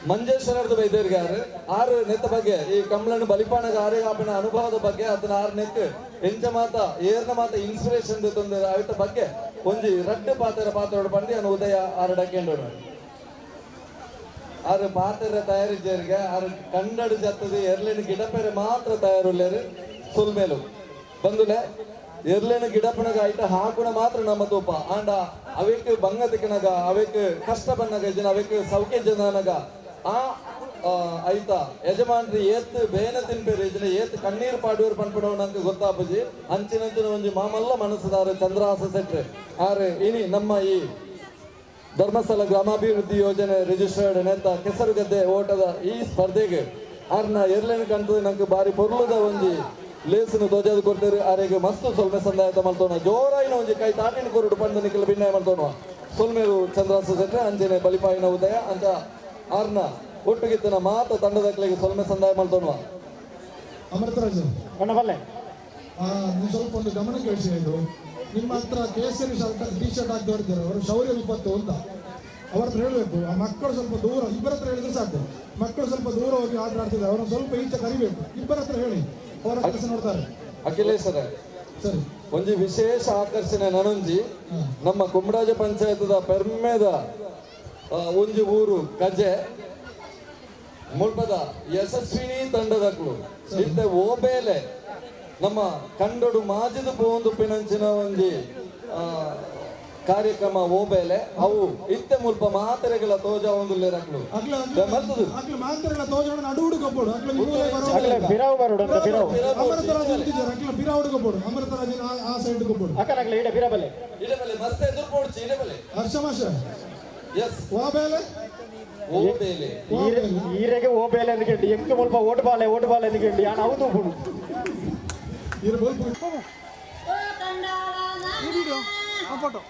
ಮಂಜೇಶ್ವರದ್ದು ಬೈದೇರ್ಗಾರು ಆರು ನೆತ್ತ ಬಗ್ಗೆ ಈ ಕಂಬಳನ ಬಲಿಪಾಣಗ ಆರಿಗಾಪಿನ ಅನುಭವದ ಬಗ್ಗೆ ಅದನ್ನ ಆರು ನೆಕ್ ಎಂಚ ಮಾತ ಏರ್ನ ಮಾತ ಇನ್ಸ್ಪಿರೇಷನ್ ತಂದ ಆಯ್ತ ಬಗ್ಗೆ ಒಂಜಿ ರಡ್ಡು ಪಾತ್ರ ಬಂದು ಅನ್ನು ಉದಯ ಆರು ಡಕ್ಕೆಂಡೋಡು ಆರು ಪಾತ್ರ ತಯಾರಿದ್ದೇರ್ಗೆ ಆರು ಕಂಡಡು ಜತ್ತದ ಎರ್ಲಿನ ಗಿಡಪೆರೆ ಮಾತ್ರ ತಯಾರುಲ್ಲೇರು ಸುಲ್ಮೇಲು ಬಂದುಲೆ ಎರ್ಲಿನ ಗಿಡಪನಗ ಐಟ ಹಾಕುಣ ಮಾತ್ರ ನಮ್ಮ ತೂಪ ಆಂಡ ಅವಕ್ಕೆ ಬಂಗ ತಿಕ್ಕನಗ ಅವಕ್ಕೆ ಕಷ್ಟ ಬನ್ನಗ ಜನ ಅವಕ್ಕೆ ಸೌಖ್ಯ ಜನನಗ ಆ ಐತ ಯಜಮಾನ್ರಿ ಏತ್ ಬೇನ ತಿನ್ಪೇರು ಇದನ್ನ ಏತ್ ಕಣ್ಣೀರ್ ಪಾಡುವರು ಪನ್ಪಡೋ ನಂಗೆ ಗೊತ್ತಾಪಜಿ ಅಂಚಿನಂಚಿನ ಒಂಜಿ ಮಾಮಲ್ಲ ಮನಸ್ಸದಾರು ಚಂದ್ರಹಾಸ ಸೆಟ್ರೆ ಆರೆ ಇನಿ ನಮ್ಮ ಈ ಧರ್ಮಸ್ಥಳ ಗ್ರಾಮಾಭಿವೃದ್ಧಿ ಯೋಜನೆ ರಿಜಿಸ್ಟರ್ಡ್ ನೆತ್ತ ಕೆಸರುಗದ್ದೆ ಓಟದ ಈ ಸ್ಪರ್ಧೆಗೆ ಆರ್ನ ಎರ್ಲಿನ ಕಂತದ ನಂಗೆ ಬಾರಿ ಪೊರ್ಲುದ ಒಂಜಿ ಲೇಸನ್ನು ಧ್ವಜದ ಕೊಡ್ತಾರೆ ಆರೆಗೆ ಮಸ್ತ್ ಸೊಲ್ಮೆ ಸಂದಾಯತ ಮಲ್ತೋಣ ಜೋರಾಯಿನ ಒಂಜಿ ಕೈ ತಾಟಿನ ಕೊರಡು ಪಂಡ ನಿಖಿಲ ಭಿನ್ನಾಯ ಮಲ್ತೋಣ ಸೊಲ್ಮೇರು ಚಂದ್ರಾಸ ಸೆಟ್ರೆ ಅಂಜನೆ ಬಲಿಪಾಯಿನ ಉದಯ ಅಂಚ ಆರ್ನ ಒಟ್ಟುಗಿತ್ತನ ಮಾತ ತಂಡದಕ್ಲಿಗೆ ಸೊಲ್ಮೆ ಸಂದಾಯ ಮಲ್ತೋಣ ಅಮೃತರಾಜ್ ಬಣ್ಣಬಲ್ಲೆ ನೀವು ಸ್ವಲ್ಪ ಒಂದು ಗಮನಕ್ಕೆ ವಿಷಯ ಇದು ನಿಮ್ಮ ಹತ್ರ ಕೇಸರಿ ಶರ್ಟ್ ಟಿ ಶರ್ಟ್ ಹಾಕಿ ಹೊರಡ್ತಾರೆ ಅವರು ಶೌರ್ಯ ವಿಪತ್ತು ಅಂತ ಅವ್ರ ಹತ್ರ ಹೇಳಬೇಕು ಆ ಮಕ್ಕಳು ಸ್ವಲ್ಪ ದೂರ ಇಬ್ಬರ ಹತ್ರ ಹೇಳಿದ್ರೆ ಸಾಕು ಮಕ್ಕಳು ಸ್ವಲ್ಪ ದೂರ ಹೋಗಿ ಆಟ ಆಡ್ತಿದ್ದಾರೆ ಅವ್ರನ್ನ ಸ್ವಲ್ಪ ಈಚೆ ಕರಿಬೇಕು ಇಬ್ಬರ ಹತ್ರ ಹೇಳಿ ಅವರ ಕೆಲಸ ನೋಡ್ತಾರೆ ಅಖಿಲೇಶರ ಸರಿ ಒಂಜಿ ವಿಶೇಷ ಆಕರ್ಷಣೆ ನನೊಂಜಿ ನಮ್ಮ ಕುಮರಾಜ ಪಂಚಾಯತದ ಪೆರ್ಮೆದ ಒಂಜಿ ಊರು ಕಜೆ ಮುಳ್ಪದ ಯಶಸ್ವಿನಿ ತಂಡದಕ್ಲು ಇತ್ತೆ ಓಬೇಲೆ ನಮ್ಮ ಕಂಡೊಡು ಮಾಜಿದ ಪೋಂದು ಪಿನಂಚಿನ ಒಂಜಿ ಕಾರ್ಯಕ್ರಮ ಓಬೇಲೆ ಅವು ಇತ್ತೆ ಮುಲ್ಪ ಮಾತ್ರೆಗಳ ತೋಜ ಒಂದು ಲೇರಕ್ಲು ಮಲ್ತದು ಅಕ್ಲು ಮಾತ್ರೆಗಳ ತೋಜ ನಡುಡು ಕೊಪ್ಪಡು ಅಕ್ಲೆ ಬಿರಾವ್ ಬರೋಡು ಅಂತ ಬಿರಾವ್ ಅಮೃತರಾಜ್ ಅಂತಿದ್ದಾರೆ ಅಕ್ಲು ಬಿರಾವುಡು ಕೊಪ್ಪಡು ಅಮೃತರಾಜಿನ ಆ ಸೈಡ್ ಕೊಪ್ಪಡು ಅಕ್ಕನಕ್ಲೆ ಇಡೆ ಬಿರಾಬಲ್ಲೆ ಇಡಬಲೆ ಮಸ್ತ್ ಎದುರು ಪೋಡ್ಚಿ ಇಡಬಲೆ ಹರ್ಷಮಾಶ ಎಸ್ ಓಬೇಲೆ ಓಬೇಲೆ ಈರೆಗೆ ಓಬೇಲೆ ಎಂದು ಕೇಳಿ ಎಂಕು ಮುಲ್ಪ ಓಟ್ ಬಾಲೆ ಎಂದು ಕೇಳಿ ಯಾನು ಹೌದು ಬಿಡು ಇರ್ಬೋದು ಫೋಟೋ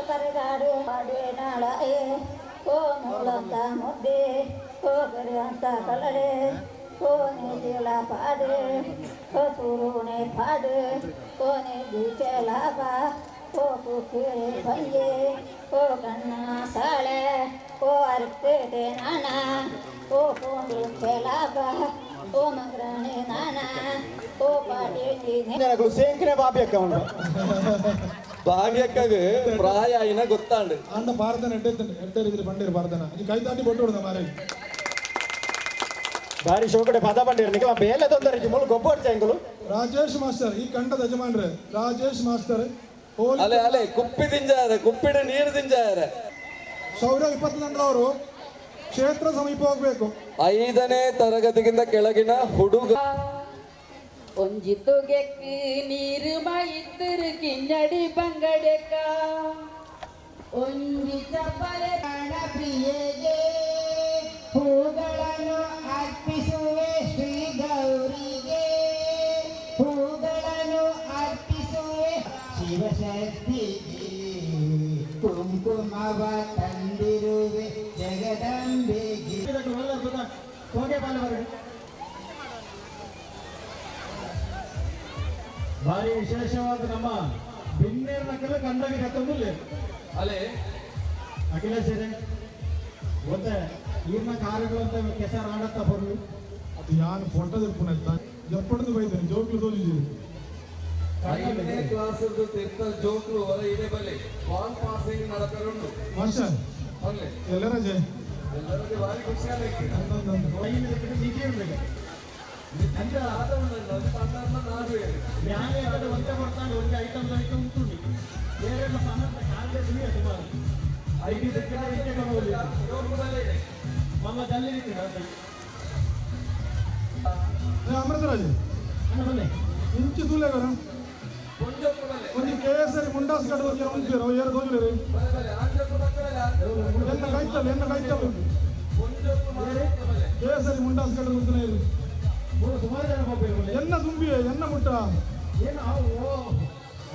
ಕರೆಗಾಡು ಹಾಡುವೆ ನಾಳಾಯೆ ಓ ಮೂಲಂತ ಮುದ್ದೆ ಓ ಕರೆಯಂತ ಕಲ್ಲಡೆ ಓ ನೀಲ ಪಾಡು ಓ ಸುರುಣೆ ಪಾಡು ಓ ನೀಕೆ ಲಾಭ ಓ ಕುಕ್ಕಿರೆ ಬಂಜೆ ಓ ಕಣ್ಣ ಸಾಳೆ ಓ ಅರ್ಕತೆ ನಾಣ ಓ ಪೂಂಡು ಲಾಭ ಓ ಮಗ್ರಣೆ ನಾಣ ಓ ಪಾಟಿ ಸೇಂಕ್ರೆ ಬಾಬ್ಯಕ್ಕ ಉಂಟು ಭಾಗ್ಯಕ್ಕೆ ಪ್ರಾಯ ಇನ್ನ ಗೊತ್ತಾಂಡು ಅಂಡ ಭಾರತನ ಎಡ್ಡೆರಿದ್ರೆ ಬಂಡೇರು ಭಾರತನ ಈ ಕೈ ತಾಟಿ ಬೊಟ್ಟು ಮಾರ ಬಾರಿ ಶೋಕಡೆ ಪದ ಬಂದಿರ ನಿಖಲ ಬೇಲೆ ತೊಂದರೆ ಮೂಲ ಗೊಬ್ಬ ಎಂಕಲು ರಾಜೇಶ್ ಮಾಸ್ಟರ್ ಈ ಕಂಡದ ಯಜಮಾನ್ರೆ ರಾಜೇಶ್ ಮಾಸ್ಟರ್ ಅಲೆ ಅಲೆ ಕುಪ್ಪಿ ತಿಂಜಾರೆ ಕುಪ್ಪಿಡ ನೀರು ತಿಂಜಾರೆ ಶೌರ್ಯ 20 ಅವರು ಕ್ಷೇತ್ರ ಸಮೀಪ ಹೋಗ್ಬೇಕು 5ನೇ ತರಗತಿಗಿಂತ ಕೆಳಗಿನ ಹುಡುಗ ಒಂಜಿತುಗೆಕ್ಕೆ ನೀರು ಮಾಯಿತ್ತರು ಕಿನ್ನಡಿ ಬಂಗಡೆಕ ಒಂಜಿ ಚಪ್ಪರೆ ಪ್ರಿಯೆಗೆ ಹೂಗಳನ್ನು ಅರ್ಪಿಸುವೆ ಶ್ರೀ ಗೌರಿಗೆ ಹೂಗಳನ್ನು ಅರ್ಪಿಸುವೆ ಶಿವಶಕ್ತಿಗೆ ಕುಂಕುಮವ ತಂದಿರುವೆ ಜಗದಂಬೆಗೆ ಭಾರಿ ವಿಶೇಷವಾದ ನಮ್ಮ ಬಿನ್ನೇರ್ ನಕಲು ಕಂಡಾಗಿ ಕತ್ತೊಂದಿಲ್ಲ ಅಲೆ ಅಖಿಲೇಶರೇ ಗೊತ್ತೆ ಈರ್ನ ಕಾರ್ಯಗಳಂತ ಕೆಸರ ಆಡತ್ತ ಬರ್ಲು ಅದು ಯಾರು ಫೋಟೋ ತೆಪ್ಪುನ ಎಪ್ಪಡದು ಬೈತಾನೆ ಜೋಕ್ಲು ತೋರಿಸಿದ್ರು 5ನೇ ಕ್ಲಾಸದ್ದು ತಿರ್ತ ಜೋಕ್ರು ಹೊರ ಇದೆ ಬಲೆ ಬಾಲ್ ಪಾಸಿಂಗ್ ನಡಪರುಂಡು ಮಾಸ್ಟರ್ ಅಲ್ಲೇ ಎಲ್ಲ ರಜೆ ಎಲ್ಲರಿಗೆ ಭಾರಿ ಖುಷಿ ಆಗಲಿಕ್ಕೆ ನಿಧಿ ಇರ್ಬೇಕು ಅಂದ್ರೆ ಆದವನಲ್ಲ ಅದು ಪಂಡರ್ನ ನಾಡು ಹೇಳಿ ನ್ಯಾಯ ಅದು ಒಂದೇ ಬರ್ತಾನೆ ಒಂದು ಐಟಮ್ ಉಂಟು ಬೇರೆ ಸಮರ್ಥ ಕಾರ್ಯ ಸುಮಾರು ಐದು ಮಮ್ಮ ಜಲ್ಲಿ ಅಮೃತರಾಜ್ ಇಂಚು ತೂಲೆಗರ ಒಂದು ಕೇಸರಿ ಮುಂಡಾಸ್ ಕಡೆ ಹೋಗಿ ಮುಂಚೆ ಯಾರು ಹೋಗಿರಿ ಎನ್ನ ಕಾಯ್ತಲ್ಲ ಕೇಸರಿ ಮುಂಡಾಸ್ ಕಡೆ ಮುಂದೆ ಸುಮಾರು ಜನ ಹೋಗ್ಬೇಕು ಎನ್ನ ತುಂಬಿ ಎನ್ನ ಮುಟ್ಟ ಏನು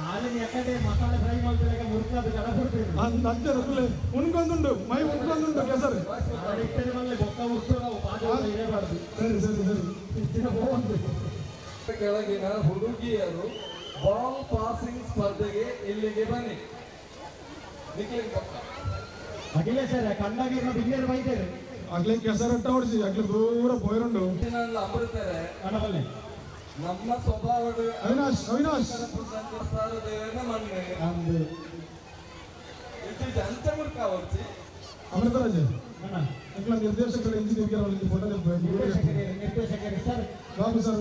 ಹಾಲಿನ ಎಕ್ಕಡೆ ಮಸಾಲೆ ಫ್ರೈ ಮಾಡ್ತಾರೆ ಮುರುಕಾದ ಜನ ಕೊಡ್ತೀವಿ ಅಂಜರ ತುಲೆ ಉಣ್ಕೊಂದುಂಡು ಮೈ ಉಣ್ಕೊಂದುಂಡು ಕೆಸರು ಇಟ್ಟರೆ ಮನೆ ಬೊಕ್ಕ ಉಟ್ಟು ನಾವು ಪಾದ ಇರಬಾರ್ದು ಸರಿ ಸರಿ ಸರಿ ದಿನ ಹೋಗುವಂತೆ ಕೆಳಗಿನ ಹುಡುಗಿಯರು ಬಾಲ್ ಪಾಸಿಂಗ್ ಸ್ಪರ್ಧೆಗೆ ಇಲ್ಲಿಗೆ ಬನ್ನಿ ಅಖಿಲೇಶ್ ಕಂಡಾಗಿರೋ ಬಿನ್ನೇರು ಬೈತಾರೆ ಆಗ್ಲೇ ಕೆಸರಟ್ಟ ಹೊಡಿಸಿ ಆಗ್ಲೇ ದೂರ ಪೋಯರುಂಡು ಅಮೃತಾರೆ ಅಣ್ಣಬಲ್ಲೆ ನಮ್ಮ ಸ್ವಭಾವದ ಅವಿನಾಶ್ ಅವಿನಾಶ್ ಮಣ್ಣೆ ನಮ್ದು ಇದು ಅಂಚ ಮುರ್ಕ వచ్చి ಅಮೃತರಾಜ್ ಅಣ್ಣ ಇಂಗ್ಲ ನಿರ್ದೇಶಕರು ಇಂಜಿನಿಯರ್ ಫೋಟೋ ನಿರ್ದೇಶಕರು ಸರ್ ಬಾಬು ಸರ್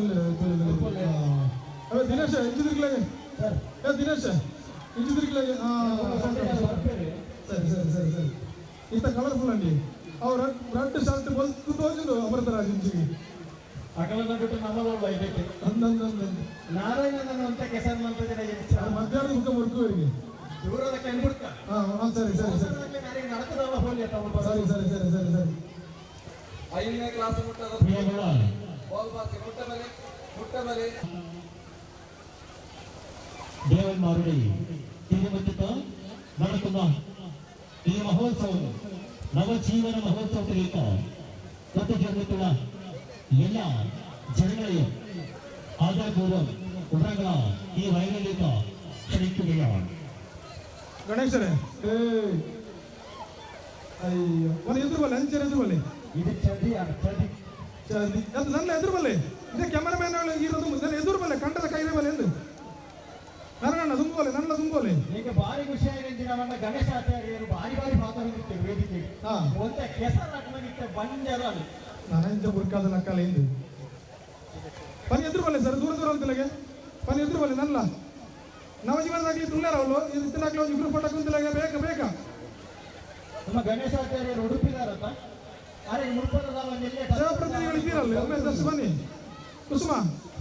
ದಿನೇಶ್ ಇಂಜಿನಿಯರ್ಗೆ ಸರ್ ದಿನೇಶ್ ಇಂಜಿನಿಯರ್ಗೆ ಸರಿ ಸರಿ ಸರಿ ಸರಿ ಇಂಥ ಕಲರ್ಫುಲ್ ಅಂడి ಅವ್ರ ರೆಡ್ ಶರ್ಟ್ ಬಲ್ತು ತೋಜಿದು ಅಮೃತರಾಜ್ ಇಂಜಿಗೆ ಅಕಲನ್ನ ಬಿಟ್ಟು ನಮ್ಮದೊಳ ಬೈಬೇಕು ನಾರಾಯಣನ ಅಂತ ಕೆಸರು ಅಂತ ಜನ ಮಧ್ಯಾಹ್ನ ಮುಖ ಮುರುಕುವರಿಗೆ ದೂರದ ಕಣ್ಬಿಡ್ತ ಸರಿ ಸರಿ ಸರಿ நடக்குதா ಹೋಲಿ ಅಂತ ಸರಿ ಸರಿ ಸರಿ ಸರಿ ಸರಿ 5ನೇ ಕ್ಲಾಸ್ ಮುಟ್ಟದ ಬಾಲ್ ಪಾಸಿಂಗ್ ಮುಟ್ಟ ಮೇಲೆ ದೇವನ್ಮಾರುಡಿ ತಿರುಮುತ್ತ നടക്കുന്ന ഈ മഹോത്സവം നവജീവന മഹോത്സവത്തിലേക്ക് ഒത്തുചേർന്നിട്ടുള്ള എല്ലാ ജനങ്ങളെയും ആദരപൂർവ്വം ഉടനಗಳ ഈ വയലിലേക്ക് ക്ഷണിക്കുകയാണ്. ಗಣೇಶರೇ ಅಯ್ಯೋ ಒಂದು ಎದುರು ಬಲ್ಲೆ ಅಂಚೆ ಎದುರು ಬಲ್ಲೆ ಇದು ಚದಿയാണ് ಚದಿ ಅದು ನನ್ನ ಎದುರು ಬಲ್ಲೆ ಇದೇ ಕ್ಯಾಮರಾಮ್ಯಾನ್ ಇರೋದು ನನ್ನ ಎದುರು ಬಲ್ಲೆ ಕಂಡದ ಕೈರೇ ಬಲ್ಲೆ ಎಂದು ನನ್ನ ತುಂಬೋಲೆ ನನ್ನ ತುಂಬೋಲೆ ಈಗ ಭಾರಿ ಖುಷಿಯಾಗಿ ನಮ್ಮ ಗಣೇಶಾಚಾರ್ಯರು ಭಾರಿ ಭಾರಿ ಮಾತಾಡಿರ್ತೀವಿ ವೇದಿಕೆಗೆ ಒಂದೇ ಕೆಸರು ಹಾಕಲಾಗಿತ್ತೆ ಬಂಜರ ನಾನು ಇಂಚ ಬುರ್ಕಾದ ನಕ್ಕಲ್ಲ ಎಂದು ಪನಿ ಎದುರು ಬಲ್ಲೆ ಸರ್ ದೂರ ದೂರ ಅಂತಲಗೆ ಪನಿ ಎದುರು ಬಲ್ಲೆ ನನ್ನ ನವಜೀವನದಾಗಲಿ ತುಳ್ಳಾರ ಅವಳು ಇದಕ್ಕಾಗಲಿ ಒಂದು ಇಬ್ರು ಫೋಟೋ ಕುಂತಲಾಗ ಬೇಕಾ ನಮ್ಮ ಗಣೇಶಾಚಾರ್ಯರು ಉಡುಪಿದಾರತ್ತ ಅರೆ ಮುಲ್ಪದ ಪ್ರತಿನಿಧಿಗಳು ಇದ್ದೀರಲ್ಲ ಒಮ್ಮೆ ದರ್ಶನ ಬನ್ನಿ ಕುಸುಮ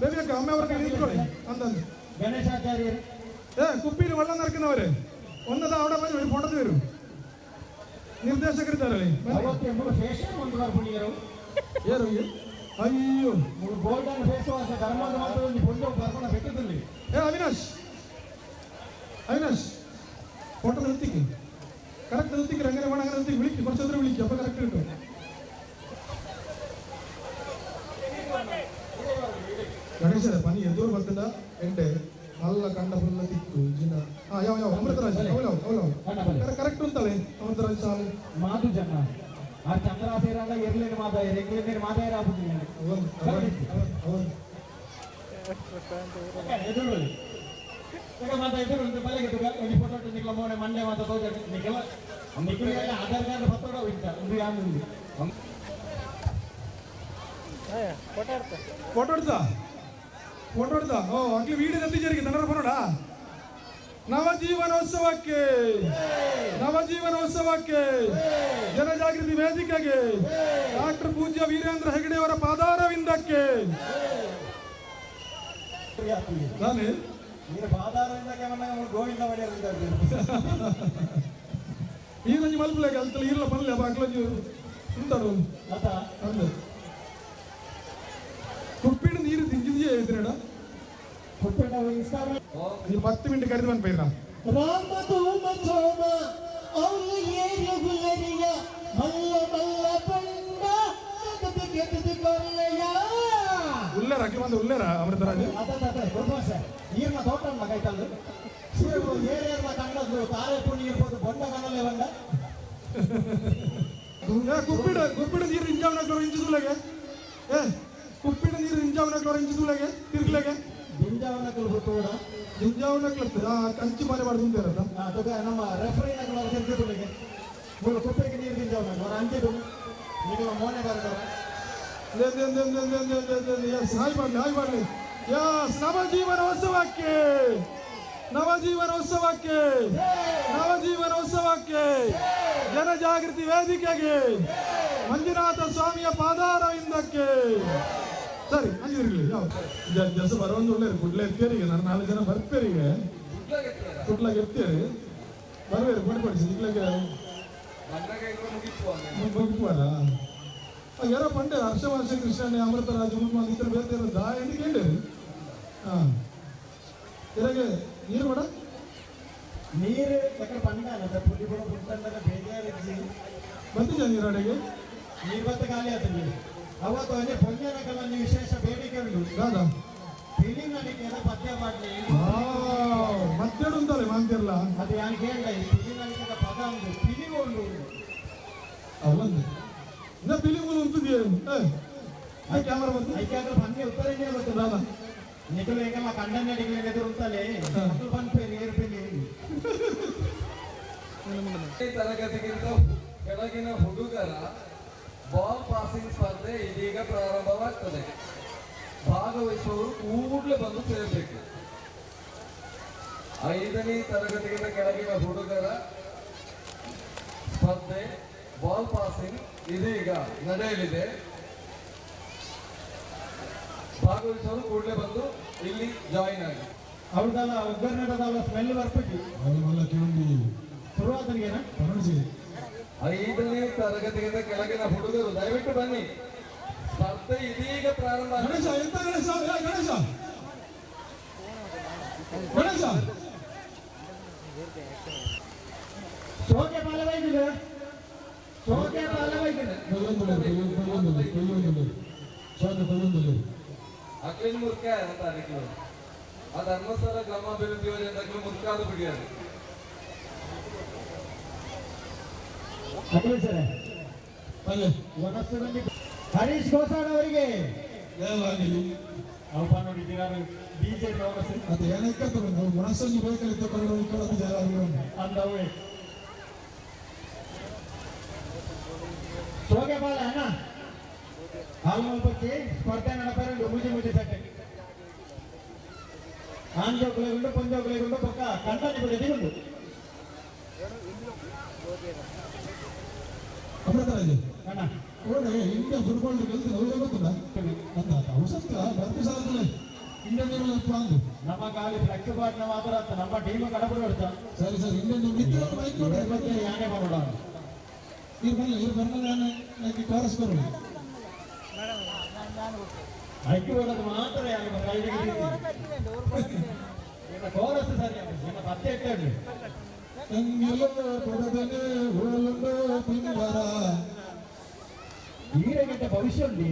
ಬೇಬೇಕ ಒಮ್ಮೆ ಅವ್ರ ಕೈ ನಿಂತ್ಕೊಳ್ಳಿ ಅಂತಂದು ಗಣೇಶಾಚಾರ್ಯರು ಕುಪ್ಪಿಲಿ ಒಳ್ಳ ನರಕಿನವರೇ ಒಂದದ ಅವಡ ಬಂದು ಫೋಟೋದ ಬೇರು ನಿರ್ದೇಶಕರಿದ್ದಾರಲ್ಲಿ ಯಾರು ಅಯ್ಯೋ ಗೋಲ್ಡನ್ ಫೇಸ್ ವಾಶ್ ಧರ್ಮದ ಮಾತ್ರ ಒಂದು ಪುಣ್ಯ ಬರ್ಕೊಂಡ ಬೆಟ್ಟದಲ್ಲಿ ಅವಿನಾಶ್ ಫೋಟೋದ ನಿಂತಿಕ್ಕೆ ಕರೆಕ್ಟ್ ನಿಂತಿಕ್ಕೆ ರಂಗನೆ ಮಾಡಂಗ ನಿಂತಿಕ್ಕೆ ವಿಳಿಕ್ಕಿ ಕೊಡ್ಸೋದ್ರೆ ವಿಳಿಕ್ಕಿ ಅಪ್ಪ ಕರೆಕ್ಟ್ ಇಟ್ಟು ಗಣೇಶರ ಪನಿ ಎದುರು ಬರ್ತದ ಎಂಟೆ ಮಲ್ಲ ಕಂಡ ಫುಲ್ಲ ತಿಕ್ಕು ಜಿನ ಯಾವ ಅಮೃತರಾಜ್ ಅವಲವ್ ಕರೆಕ್ಟ್ ಉಂತಲೆ ಅಮೃತರಾಜ್ ಸಾಲು ಮಾದು ಜನ ಆ ಚಂದ್ರಾಸೇರಾಗ ಇರ್ಲೇನು ಮಾತಾಯ ರೆಗ್ಯುಲೇಟರ್ ಮಾತಾಯ ಆಗುದಿಲ್ಲ ಎದುರು ಈಗ ಮಾತಾಯಿದ್ರು ಒಂದು ಬಲೆಗೆ ಒಂದು ಫೋಟೋ ನಿಖಲ ಮೋನೆ ಮಂಡೆ ಮಾತಾ ತೋಜ ನಿಖಲ ಆಧಾರ್ ಕಾರ್ಡ್ ಫೋಟೋ ಇತ್ತ ಒಂದು ಯಾನು ಫೋಟೋ ಹೊಡ್ದ ಓ ಅಗ್ಲಿ ವೀಡಿಯೋ ಎತ್ತಿಜರಿಗೆ ಜನರ ಬರೋಣ. ನವಜೀವನೋತ್ಸವಕ್ಕೆ ಜನಜಾಗೃತಿ ವೇದಿಕೆಗೆ ಡಾಕ್ಟರ್ ಪೂಜ್ಯ ವೀರೇಂದ್ರ ಹೆಗಡೆಯವರ ಪಾದಾರವಿಂದಕ್ಕೆ ನಾನು ಈ ನಂಜಿ ಮಲ್ಪಲೆ ಕಲ್ತಲ್ಲ ಇಲ್ಲ ಬರಲ್ಲ ಬಾಗ್ಲಂಜು ಉಂಟು ಕುಪ್ಪಿನ ನೀರು ತಿಂಗಿದೆಯೇ ಹೇಳ್ತೀರಡ ನೀವು 10 ಮಿನಿಟ್ ಕರೆದು ಬಂದ್ಪೈರ ಉಳ್ಳರ ಅಕ್ಕಿ ಬಂದು ಉಳ್ಳರ ಅಮೃತರಾಜ್ ನೀರಿನ ತೋಟ ಕೈತಲ್ಲು ಏರಿಯರ್ನ ಕಂಡದ್ದು ತಾರೆ ಪುಣ್ಯ ಇರ್ಬೋದು ಬೊಂಡ ಕಣ್ಣಲ್ಲೇ ಬಂದ ಕುಪ್ಪಿಡ ನೀರು ಇಂಜಾವನಕ್ಲೋರ ಇಂಚುದುಲೆಗೆ ಕುಪ್ಪಿಡ ನೀರು ಇಂಜಾವನಕ್ಲೋರ ಇಂಚುದುಲೆಗೆ ತಿರ್ಗ್ಲೆಗೆ ದಿಂಜಾವನಕ್ಲತ್ತು ಕಂಚು ಮನೆ ಮಾಡಿ ತುಂಬಿರತ್ತ ನಮ್ಮ ರೆಫ್ರಿನಕ್ಲೋರ ತಿರ್ಗುದುಲೆಗೆ ಮೂರು ಕುಪ್ಪಿಗೆ ನೀರು ದಿಂಜಾವನಕ್ಲೋರ ಅಂಚಿದು ನೀವು ಮೋನೆ ಬರ್ತಾರೆ ಹಾಯ್ ಮಾಡ್ಲಿ ಯಸ್ ನವಜೀವನೋತ್ಸವಕ್ಕೆ ಜನಜಾಗೃತಿ ವೇದಿಕೆಗೆ ಮಂಜುನಾಥ ಸ್ವಾಮಿಯ ಪಾದಾರವಿಂದಕ್ಕೆ ಸರಿ ಅಂಜಿರ್ಲಿ ಜಸ ಬರೋದು ಒಳ್ಳೆ ಕುಡ್ಲೆ ಎತ್ತೇರಿಗೆ ನಾನು 4 ಜನ ಬರ್ತೀರಿಗೆ ಕುಡ್ಲಾಗ ಎತ್ತೇರಿ ಬರ್ಬೇರಿ ಕೊಡ್ಕೊಡಿಸಿ ಈಗಲಾಗೆ ಮುಗಿಪುವಲ್ಲ ಯಾರೋ ಪಂಡೆ ಹರ್ಷವಾಸ ಕೃಷ್ಣನೇ ಅಮೃತರಾಜ್ ಇತರ ಬೇರೆ ದಾಯಂದು ಕೇಳಿರಿ ಹಾಂ ಇರಾಗೆ ನೀರು ಬೇಡ ನೀರು ಯಾಕಂದ್ರೆ ಪಂಡ ಪುಡಿ ಕೂಡ ಪುಟ್ಟಂದಾಗ ಬೇಜಾರಿಸಿ ಬಂದಿದ್ಯಾ ನೀರು ಅಡೆಗೆ ನೀರು ಬತ್ತ ಖಾಲಿ ಆಗ್ತದೆ ಅವತ್ತು ಅದೇ ಪೊಂಜನಕಲ್ಲ ವಿಶೇಷ ಬೇಡಿಕೆ ಉಂಟು ದಾದಾ ಫಿಲಿಂ ನಡಿಕೆ ಎಲ್ಲ ಪದ್ಯ ಮಾಡಲಿ ಮತ್ತೇಡು ಉಂಟಲ್ಲ ಮಾಂತಿರಲ್ಲ ಅದು ಯಾರು ಕೇಳ ಫಿಲಿಂ ನಡಿಕೆ ಪದ ಉಂಟು ಫಿಲಿಂ ಉಂಟು ಅವೊಂದು ಇನ್ನ ಫಿಲಿಂ ಉಂಟುದಿಯೇ ಕ್ಯಾಮರಾ ಬಂತು ಐಕ್ಯಾದ್ರೆ ಪಂದ್ಯ ಉತ್ತರನೇ ಗೊತ್ತು ದಾದಾ ನಿಖಲು ಹೇಗಮ್ಮ ಕಂಡನ್ನ ಅಡಿಗೆ ಎದುರುತ್ತಲೇ ಮಕ್ಕಳು ಬಂದ್ಪೇರಿ ಏರ್ಪೇರಿ ತರಗತಿಗಿಂತ ಕೆಳಗಿನ ಹುಡುಗರ ಬಾಲ್ ಪಾಸಿಂಗ್ ಸ್ಪರ್ಧೆ ಇದೀಗ ಪ್ರಾರಂಭವಾಗ್ತದೆ. ಭಾಗವಹಿಸುವವರು ಕೂಡಲೇ ಬಂದು ಸೇರಬೇಕು. 5ನೇ ತರಗತಿಗಿಂತ ಕೆಳಗಿನ ಹುಡುಗರ ಸ್ಪರ್ಧೆ ಬಾಲ್ ಪಾಸಿಂಗ್ ಇದೀಗ ನಡೆಯಲಿದೆ. ಭಾಗವಹಿಸೋರು ಕೂಡಲೇ ಬಂದು ಇಲ್ಲಿ ಜಾಯಿನ್ ಆಗಿ. ಅವ್ರದಲ್ಲ ಒಗ್ಗರಣೆದಲ್ಲ ಸ್ಮೆಲ್ ಬರ್ಬೇಕು ಶುರುವಾತನಿಗೆನ 5ನೇ ತರಗತಿಗಿಂತ ಕೆಳಗಿನ ಹುಡುಗರು ದಯವಿಟ್ಟು ಬನ್ನಿ. ಸ್ಪರ್ಧೆ ಇದೀಗ ಪ್ರಾರಂಭ. ಸೋಕೆ ಬಾಲವೈದ್ಯ ಅಕ್ಲಿನ ಮುರ್ಕ ಅಂತ ಅದಕ್ಕೆ ಆ ಧರ್ಮಸ್ಥಳ ಗ್ರಾಮಾಭಿವೃದ್ಧಿ ಯೋಜನೆ ಮುರ್ಕಾದ ಬಿಡಿಯಾರು ಹರೀಶ್ ಗೋಸಾಡ್ ಅವರಿಗೆ ಬಿಜೆಪಿ ಅದು ಏನಕ್ಕೆ ಮನಸ್ಸನ್ನು ಬೇಕಲ್ಲಿ ತಗೊಂಡು ಅಂದವೇ ಸೋಗೆ ಬಾಳ ಅಣ್ಣ ಹಾಲು ಬಗ್ಗೆ ಸ್ಪರ್ಧೆ ನಡಪಾರು ಮುಜಿ ಸಟ್ಟೆ ಆಂಜೋಗುಲೆಗುಂಡು ಪಂಜೋಗುಲೆಗುಂಡು ಪಕ್ಕ ಕಂಟನಿ ಬಿಡಿ ಎದಿಗುಂಡು ಅಮೃತರಾಜ್ ಅಣ್ಣ ಓಡೆ ಇಂಡಿಯಾ ಫುಟ್ಬಾಲ್ ಗೆಲ್ತು ಅವರೇ ಗೊತ್ತಲ್ಲ ಅಂತ ಅವಸರ ಬರ್ತಿ ಸಾಲದಲ್ಲ ಇಂಡಿಯನ್ ಟೀಮ್ ಪ್ಲಾನ್ ನಮ್ಮ ಕಾಲಿ ಫ್ಲೆಕ್ಸ್ ಬಾಟ್ನ ಮಾತ್ರ ನಮ್ಮ ಟೀಮ್ ಕಡಪುರ ಹೊಡ್ತಾ ಸರಿ ಇಂಡಿಯನ್ ಟೀಮ್ ಮಿತ್ರ ಬೈಕ್ ನೋಡಿ ಬಗ್ಗೆ ಯಾನೇ ಮಾಡೋಣ ಇವ್ರು ಬಂದ ನಾನು ಕೋರಸ್ ಬರೋಣ ಐಕ್ಯ ಹೋಗೋದು ಮಾತ್ರ ಯಾರು ಕೋರಸ್ ಸರಿ ನಿಮ್ಮ ಪತ್ತೆ ಇಟ್ಟಾಡ್ರಿ ಈರಗಂಟೆ ಭವಿಷ್ಯ ಉಂಡಿ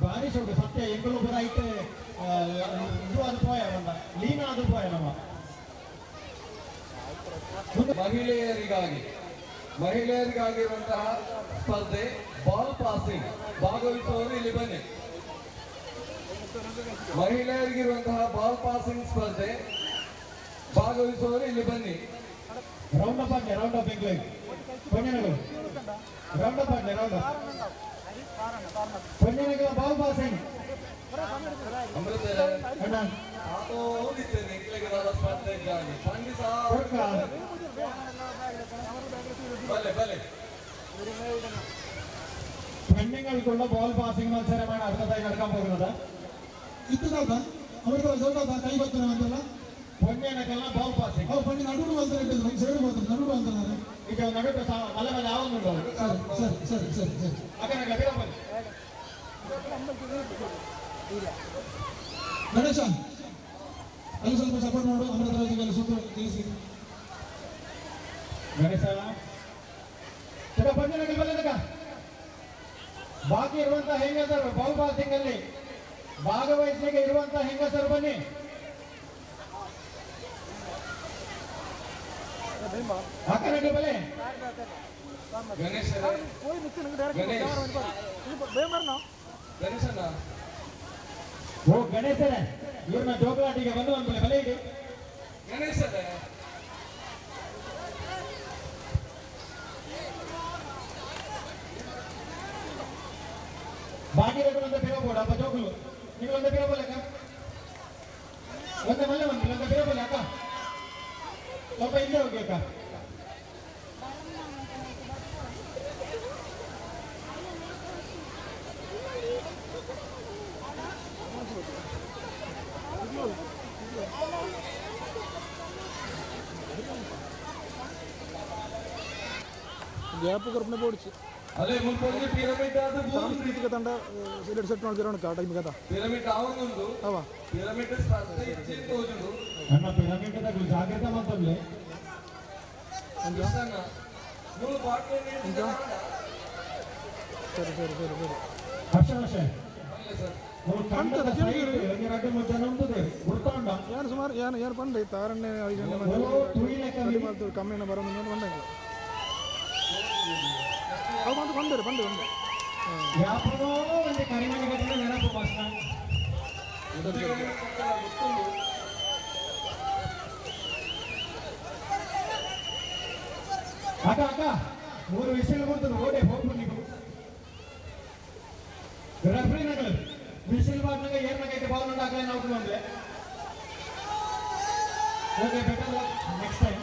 ಭಾರಿ ಸೊಂಡು ಸತ್ಯ ಎಂಗಳು ಬರ ಐತೆ ಇದು ಅದು ಪೋಯ ಬಂದ ಲೀನ ಅದು ಪೋಯ ನಮ್ಮ ಮಹಿಳೆಯರಿಗಾಗಿ ಮಹಿಳೆಯರಿಗಾಗಿರುವಂತಹ ಸ್ಪರ್ಧೆ ಬಾಲ್ ಪಾಸಿಂಗ್. ಭಾಗವಹಿಸುವವರು ಇಲ್ಲಿ ಬನ್ನಿ. ಮಹಿಳೆಯರಿಗಿರುವಂತಹ ಬಾಲ್ ಪಾಸಿಂಗ್ ಸ್ಪರ್ಧೆ, ಭಾಗವಹಿಸುವವರು ಇಲ್ಲಿ ಬನ್ನಿ. ರೌಂಡ್ ಅಪ್ ಆಗಿ ರೌಂಡ್ ಅಪ್ ಎಂಗ್ಲೈಕ್ ಪಂಜನಗಳು ರೌಂಡ್ ಅಪ್ ಆಗಿ ರೌಂಡ್ ಅಪ್ ಪಂಜನಗಳ ಬಾಲ್ ಪಾಸಿಂಗ್ പെണ്ണുങ്ങൾക്കുള്ള ബോൾ പാസിംഗ് മത്സരമാണ് അടുത്തതായി നടക്കാൻ പോകുന്നത്. ഇത്തതാ അവരുടെ കൈ പത്തനമല്ല പൊന്നേനക്കെಲ್ಲ ಬಾಲ್ ಪಾಸಿಂಗ್ ಪಣ್ಣಿ ನಡುಡು ಬಂದ್ರೆ ಸೈಡ್ ಬಂದ್ರೆ ನಡುಡು ಬಂದ್ರೆ ಈಗ ನಡುವೆ ಮಲೆ ಮಲೆ ಆവുന്നുണ്ടോ? ಸರಿ അങ്ങനെ ഗതിരപ്പൻ ಗಣೇಶ ಅಲ್ಲಿ ಸ್ವಲ್ಪ ಸಪೋರ್ಟ್ ಮಾಡು. ಅಮೃತರಾಜಿಗೆ ಸೂತ್ರ ತಿಳಿಸಿ. ಗಣೇಶ ಪಂಜನಕ್ಕೆ ಬಲ್ಲದಕ್ಕ ಬಾಕಿ ಇರುವಂತಹ ಹೆಂಗಸರು ಬಾಲ್ ಪಾಸಿಂಗ್ ಅಲ್ಲಿ ಭಾಗವಹಿಸಲಿಕ್ಕೆ ಇರುವಂತಹ ಹೆಂಗಸರು ಬನ್ನಿ. ಹಾಕನಕ್ಕೆ ಬಲೆ ಓ ಗಣೇಶರೇ ಇವ್ರನ್ನ ಜೋಕಲಾಟಿಗೆ ಬಂದು ಒಂದು ಬಲೆ ಇಡಿ. ಗಣೇಶರೇ ഭാഗ്യരേഖ പിറപ്പോട് അപ്പൊ ചോക്കുള്ളൂ നിങ്ങൾ എന്താ പിറപ്പോലെ ಒಂದೇ ಮನೆ ಬಂದಿಲ್ಲ ಅಂತ ಬಿರಬಲ್ಲ ಅಕ್ಕ ಸ್ವಲ್ಪ ಇಲ್ಲೇ ಹೋಗಿ ಅಕ್ಕ. ಗ್ಯಾಪ್ ಕರ್ಪಣೆ ಬೋಡ್ಚು ಅಲ್ಲೇ ಮುಲ್ಪಲ್ಲಿ ಪಿರಮಿಡ್ ಅದು ಸಾಂಸ್ಕೃತಿಕ ತಂಡ ಸೆಟ್ ಮಾಡ್ತಿರೋಣ ಟೈಮ್ ಕಥಾ ಪಿರಮಿಡ್ ಆವೊಂದುಂಡು ಅವ ಪಿರಮಿಡ್ ಸ್ಪರ್ಧೆ ಇಚ್ಚೆ ತೋಜುಂಡು ನನ್ನ ಪಿರಮಿಡ್ ದಾಗ ಜಾಗ್ರತೆ ಮಾಡ್ತಂದ್ರೆ ಅಂಜಾನ ಮೂಲ ಬಾಟ್ಲೆ ನೀಡಿದ ಸರಿ ಹರ್ಷ ಅಲ್ಲೇ ಸರ್ ಕಂಡದ ಸೈಡ್ ಎರಡು ಮೂರು ಜನ ಉಂಟದೆ ಗುರ್ತಾಂಡ ಯಾರು ಸುಮಾರು ಯಾರು ಪಂಡೆ ತಾರಣ್ಣೆ 5 ಗಂಟೆ ಮಾಡಿ ಕಮ್ಮಿನ ಬರೋದು ಬಂದೆ ಅವು ಬಂದು ಬಂದೆ ಯಾಪನೋ ಒಂದು ಕರಿಮಣಿ ಕಟ್ಟಿನ ನೆನಪು ಮಾಸ್ತ ಅಕ್ಕ 3 ವಿಷಯ ಕೊಡ್ತದೆ ಓಡೆ ಹೋಗ್ಬಿಟ್ಟು ನೀವು ರೆಫ್ರಿ ನಗಲು ವಿಷಲ್ ಬಾಟ್ನಾಗ ಏರ್ನಾಗೈತೆ ಬಾಲ್ ಉಂಟು ಹಾಕಲೇ ನಾವು ಬಂದ್ರೆ okay better next time.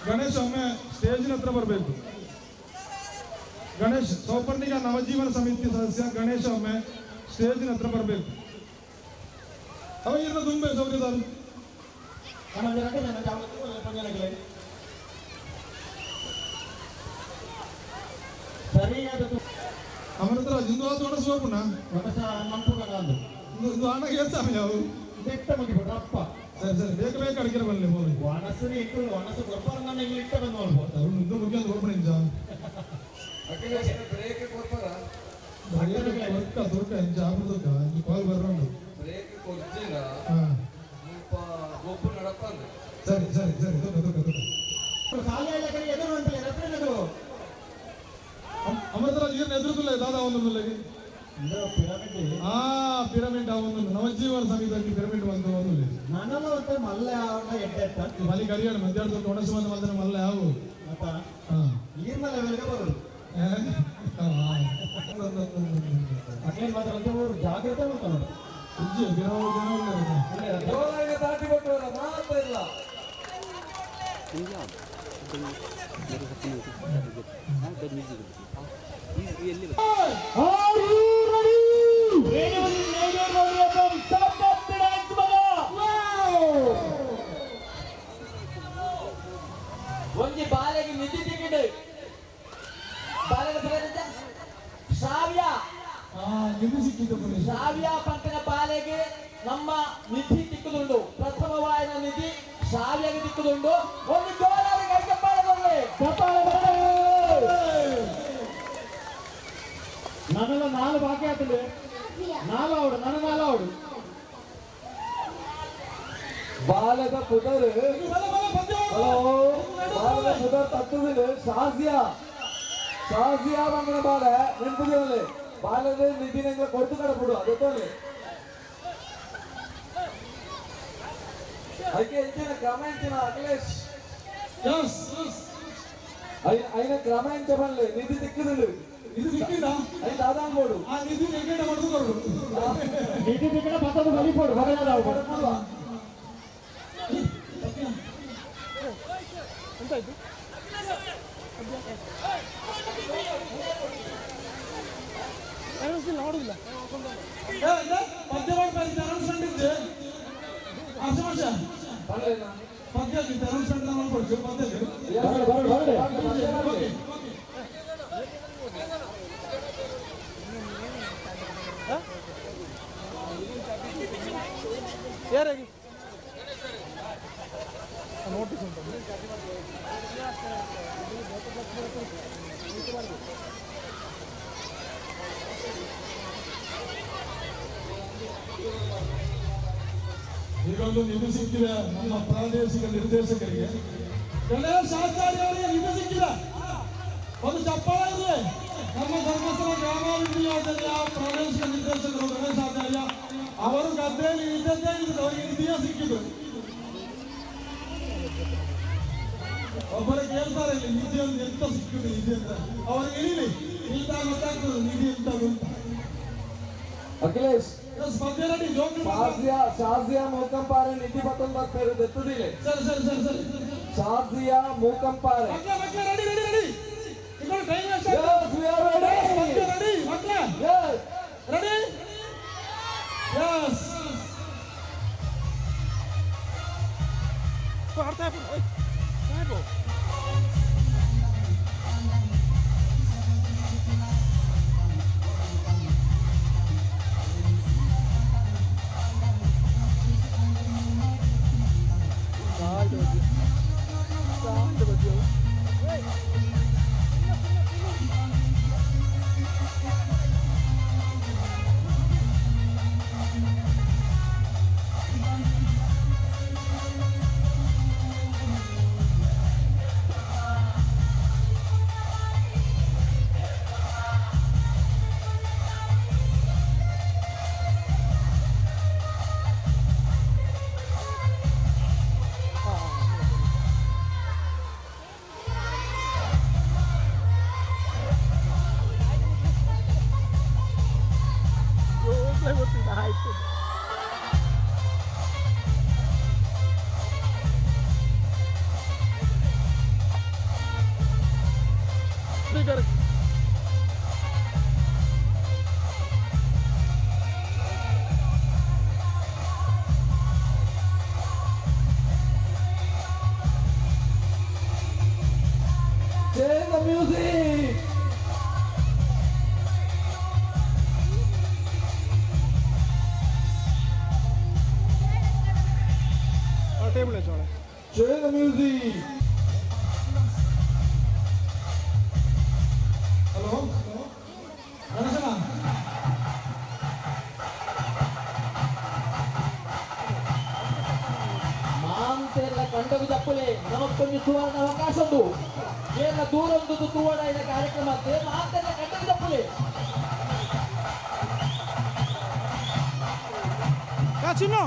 Ganesh ಒಮ್ಮೆ ಸ್ಟೇಜಿನ ಹತ್ರ ಬರಬೇಕು. ಗಣೇಶ್ ಸೌಪರ್ಣಿಗ ನವಜೀವನ ಸಮಿತಿ ಸದಸ್ಯ ಗಣೇಶ ಒಮ್ಮೆ ಸ್ಟೇಜಿನ ಹತ್ರ ಬರಬೇಕು. ಅವ ಇರೋ ತುಂಬೆ ಸೌಕರ್ಯದಾರು ಸರಿಯಾದ ಅಮೃತರಾಜ್ ಇಂದು ಆದ ಒಣಸು ಹೋಗೋಣ ಇದು ಹಣ ಹೇಳ್ತಾವೆ ಯಾವ ಬೆಟ್ಟ ಮುಗಿಬಿಟ್ರು ಅಪ್ಪ ಸರಿ ಬೇಗ ಅಡಿಕೆ ಬರಲಿ ಹೋಗಿ ಒಣಸರಿ ಇಟ್ಟು ಒಣಸು ಗೊಬ್ಬರ ಇಟ್ಟ ಬಂದು ನೋಡ್ಬೋದು ಇದು ಮುಗಿಯೊಂದು ಹೋಗ್ಬಿಡಿ ನಿಜ ಬ್ರೇಕ್ ಕೊಡ್ತಾರ ದೊಡ್ಡ ಜಾಬ್ ಕಾಲ್ ಬರೋಣ ಬ್ರೇಕ್ ಕೊಡ್ತಿಲ್ಲ ಸ್ವಲ್ಪ ಗೊಬ್ಬ ನಡಪ್ಪಂದ್ರೆ ಸರಿ ಖಾಲಿ ಎಲ್ಲ ಕಡೆ ಎದುರು ಅಂತಲೇ ರತ್ನಗಳು ಅಮೃತರಾಜ್ ಏನು ಎದುರುದಿಲ್ಲ ದಾದ ಒಂದು ಪಿರಮಿಡ್ ಒಂದು ನವಜೀವನ ಸಮಿತಿ ಪಿರಮಿಡ್ ಒಂದು ನನಗೆ ಮಲ್ಲ ಎಡ್ಡೆಟ್ಟ ಮಲ್ಲಿ ಕರಿಯಾಣ ಮಧ್ಯಾಹ್ನದ ಒಣಸು ಬಂದು ಮಾತ್ರ ಮಲ್ಲ ಯಾವ ಈರ್ನ ಲೆವೆಲ್ಗೆ ಬರೋದು ಅಟ್ಲೇನ್ ಮಾತ್ರ ಜಾಗ್ರತೆ ಮಾಡ್ತಾರೆ ದಾಟಿ ಕೊಟ್ಟವರ ಮಾತ್ರ ಇಲ್ಲ. ಒಂಜಿ ಬಾಲೆಗೆ ನಿಧಿ ಟಿಕೆಟ್ ಶ್ರಾವ್ಯ ಪಂತನ ಬಾಲೆಗೆ ನಮ್ಮ ನಿಧಿ ತಿಕ್ಕುದುಂಡು ಪ್ರಥಮವಾದ ನಿಧಿ ಶ್ರಾವ್ಯಗೆ ತಿಕ್ಕುದುಂಡು ಒಂದು ಜೋರಾಗಿ ಕೈಗೆ ನನ್ನೆಲ್ಲ 4 ಬಾಕಿ ಆಗ್ತದೆ 4 ಔಟ್ ನನ್ನ 4 ಔಟ್ ಬಾಲದ ಪುದರ್ ಹಲೋ ಬಾಲದ ಪುದರ್ ತತ್ತದಿಲ್ಲ ಶಾಜಿಯಾ ಬಂಗಡ ಬಾಲ ನೆನಪಿದೆ ಬಾಲದ ನಿಧಿನ ಕೊಡ್ತು ಕಡೆ ಬಿಡು ಗೊತ್ತಲ್ಲಿ ಅದಕ್ಕೆ ಹೆಚ್ಚಿನ ಕ್ರಮ ಹೆಚ್ಚಿನ ಅಖಿಲೇಶ್ అయిన క్రమ ఎంత పనిలే నిధి దిక్కుదులు నిధి దిక్కిందా అది దాదాపు పోడు ఆ నిధి ఎక్కడ పడుకోడు నిధి దిక్కడ పక్కకు వెళ్ళిపోడు బరగాదావు ఎంత ఇది ಏನೋ ಆಡುದಿಲ್ಲ ಪದ್ಯವಾಡ ಅನೌನ್ಸ್ಮೆಂಟ್ ಇದೆ ಆಸಮಾಶ పర్లేనా ಪದ್ಯಕ್ಕೆ ಅನೌನ್ಸ್ಮೆಂಟ್ ಮಾಡ್ಕೊಡ್ತೀವಿ ಪದ್ಯಕ್ಕೆ ಯಾರಾಗಿ ನೋಟಿಸ್ ಉಂಟು ಈಗೊಂದು ನಿಧಿ ಸಿಕ್ಕಿದೆ ನಮ್ಮ ಪ್ರಾದೇಶಿಕ ನಿರ್ದೇಶಕರಿಗೆ ಗಣೇಶ್ ಆಚಾರ್ಯ ಅವರಿಗೆ ನಿಧಿ ಸಿಕ್ಕಿದೆ ಒಂದು ಚಪ್ಪಾಳ ಇದೆ ನಮ್ಮ ಧರ್ಮಸ್ಥಳ ಗ್ರಾಮಾಭಿವೃದ್ಧಿ ಯೋಜನೆಯ ಪ್ರಾದೇಶಿಕ ನಿರ್ದೇಶಕರು ಗಣೇಶ್ ಆಚಾರ್ಯ ಅವರು ಗದ್ದೆಯಲ್ಲಿ ಇದ್ದದ್ದೇ ಇಲ್ಲದೆ ಅವರಿಗೆ ನಿಧಿಯೇ ಸಿಕ್ಕಿದ್ರು ಒಬ್ಬರು ಕೇಳ್ತಾರೆ ಇಲ್ಲಿ ನಿಧಿ ಒಂದು ಎಂತ ಸಿಕ್ಕಿದೆ ನಿಧಿ ಅಂತ ಅವರಿಗೆ ಇಳಿಲಿ ಇಲ್ದಾಗ ಗೊತ್ತಾಗ್ತದೆ ನಿಧಿ ಎಂತದು ಅಂತ ಅಖಿಲೇಶ್ ಶಾಜಿಯಾ ಮೂಕಂಪಾರೆ ನಿಧಿ ಪತ್ತೊಂದು ಬರ್ತಾರೆ ಎತ್ತದಿಲ್ಲ ಶಾಜಿಯಾ ಮೂಕಂಪಾರೆ ರೆಡಿ ರೆಡಿ ರೆಡಿ ಈಗ ಟೈಮ್ ವೇಸ್ಟ್ ರೆಡಿ ಮಕ್ಕಳ ರೆಡಿ ಯಸ್ ಕೊಡ್ತಾ ಇರು ಸಾಕು Share the music. ಹಲೋ ಗಣೇಶನ ಮಾಂತೆಲ್ಲ ಕಂಡವು ತಪ್ಪಲೆ ನಮಕ್ಕೊಂದು ಸುವರ್ಣ ಅವಕಾಶ ಉಂಟು ಏನ ದೂರೊಂದು ತೂವಡ ಇದ ಕಾರ್ಯಕ್ರಮ ಮಾಂತೆಲ್ಲ ಕಂಡವು ತಪ್ಪಲೆ ಚಿನ್ನ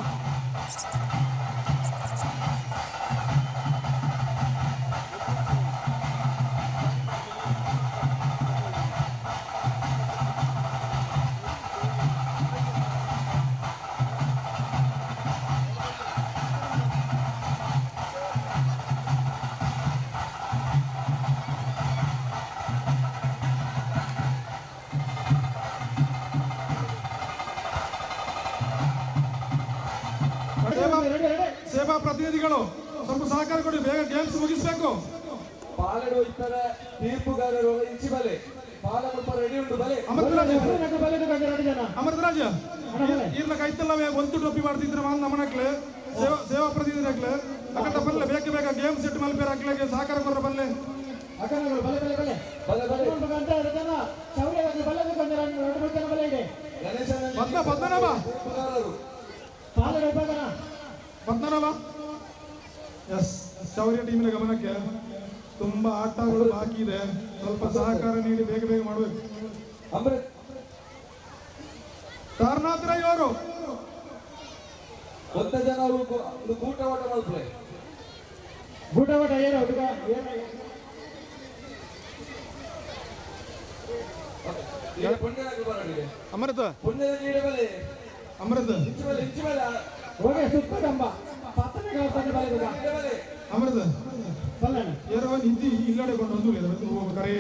ಸೇವಾ ಪ್ರತಿನಿಧಿಗಳು ಸ್ವಲ್ಪ ಸಹಕಾರ ಕೊಡಿ ಬೇಗ ಗೇಮ್ಸ್ ಮುಗಿಸಬೇಕು ಪಾಲಡು ಇತರ ತೀರ್ಪುಗಾರರು ಇಂಚಿ ಬಲೆ ಪಾಲಕ ರೆಡಿ ಉಂಟು ಬಲೆ ಅಮೃತರಾಜ ಇರ್ಲ ಕೈತಲ್ಲವೇ ಒಂದು ಟೋಪಿ ಮಾಡ್ತಿದ್ರೆ ನಮ್ಮನಕ್ಲೆ ಸೇವಾ ಪ್ರತಿನಿಧಿ ಹಾಕ್ಲೆ ಅಕ್ಕ ಬಲ್ಲೆ ಬೇಕೆ ಬೇಗ ಗೇಮ್ ಸೆಟ್ ಮಲ್ಪೇರ್ ಹಾಕ್ಲಿಕ್ಕೆ ಸಹಕಾರ ಕೊಡ್ರ ಬಲ್ಲೆ ಅಕ್ಕನಗಳು ಬಲೆ ಬಲೆ ಬಲೆ ಬಲೆ ಬಲೆ ಅಂತ ಜನ ಶೌರ್ಯವಾಗಿ ಬಲ್ಲಬೇಕು ಅಂದ್ರೆ 2 ಜನ ಬಲೆ ಇದೆ. ಪದ್ಮನಾಭ ಪಾಲನೆ ಉಪಗಣ ಪದ್ಮನಾಭ ಎಸ್ ಶೌರ್ಯ ಟೀಮಿನ ಗಮನಕ್ಕೆ ತುಂಬಾ ಆಟಗಳು ಬಾಕಿ ಇದೆ, ಸ್ವಲ್ಪ ಸಹಕಾರ ನೀಡಿ ಬೇಗ ಬೇಗ ಮಾಡಬೇಕು. ಅಮೃತ್ ತಾರನಾಥ್ ರೈ ಅವರು ಒಂದ ಜನ ಒಂದು ಗೂಟ ಓಟ ಮಾಡ್ತಾರೆ. ಗೂಟ ಓಟ ಏನು ಹುಡುಗ ಅಮೃತ ಅಮೃತ ಹೋಗಿ ಸುತ್ತ ಕಂಬ ಪತ್ತನೆಗಳ ತಂಡ ಬಲೆ ಅಮೃತ ಬಲ್ಲಣ ಯಾರೋ ನಿಧಿ ಇಲ್ಲಡೆ ಕೊಂಡು ಒಂದು ಕರೆ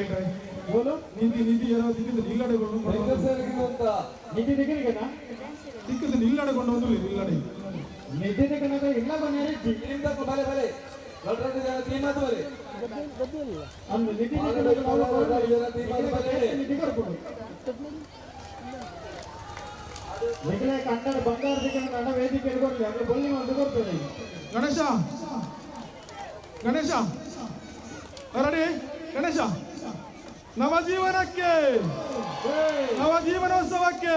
ಬೋಲು ನಿಧಿ ಯಾರೋ ದಿಕ್ಕಿದ್ದು ಇಲ್ಲಡೆ ಕೊಂಡು ನಿಧಿ ದಿಗಿರಿಗೆನಾ ದಿಕ್ಕಿದ್ದು ಇಲ್ಲಡೆ ಕೊಂಡು ಒಂದು ಇಲ್ಲಡೆ ನಿಧಿ ದಿಗನದ ಇಲ್ಲ ಬನ್ನೇರಿ ಇಲ್ಲಿಂದ ಬಲೆ ಬಲೆ ಲಡ್ರಡಿ ಜನ ಟೀಮ್ ಅದು ಬಲೆ ಅಂದು ನಿಧಿ ದಿಗನದ ನಿಧಿ ಕೊಡು ನಿಖಿಲೆ ಕನ್ನಡ ಬಂಗಾರ ದಿಗನ ನನ್ನ ವೇದಿಕೆ ಇಟ್ಕೊಡ್ಲಿ ಅಂದ್ರೆ ಬೊಲ್ಲಿ ಒಂದು ಕೊಡ್ತೇನೆ. ಗಣೇಶ ಗಣೇಶ ರೆಡಿ ಗಣೇಶ ನವಜೀವನಕ್ಕೆ ನವಜೀವನೋತ್ಸವಕ್ಕೆ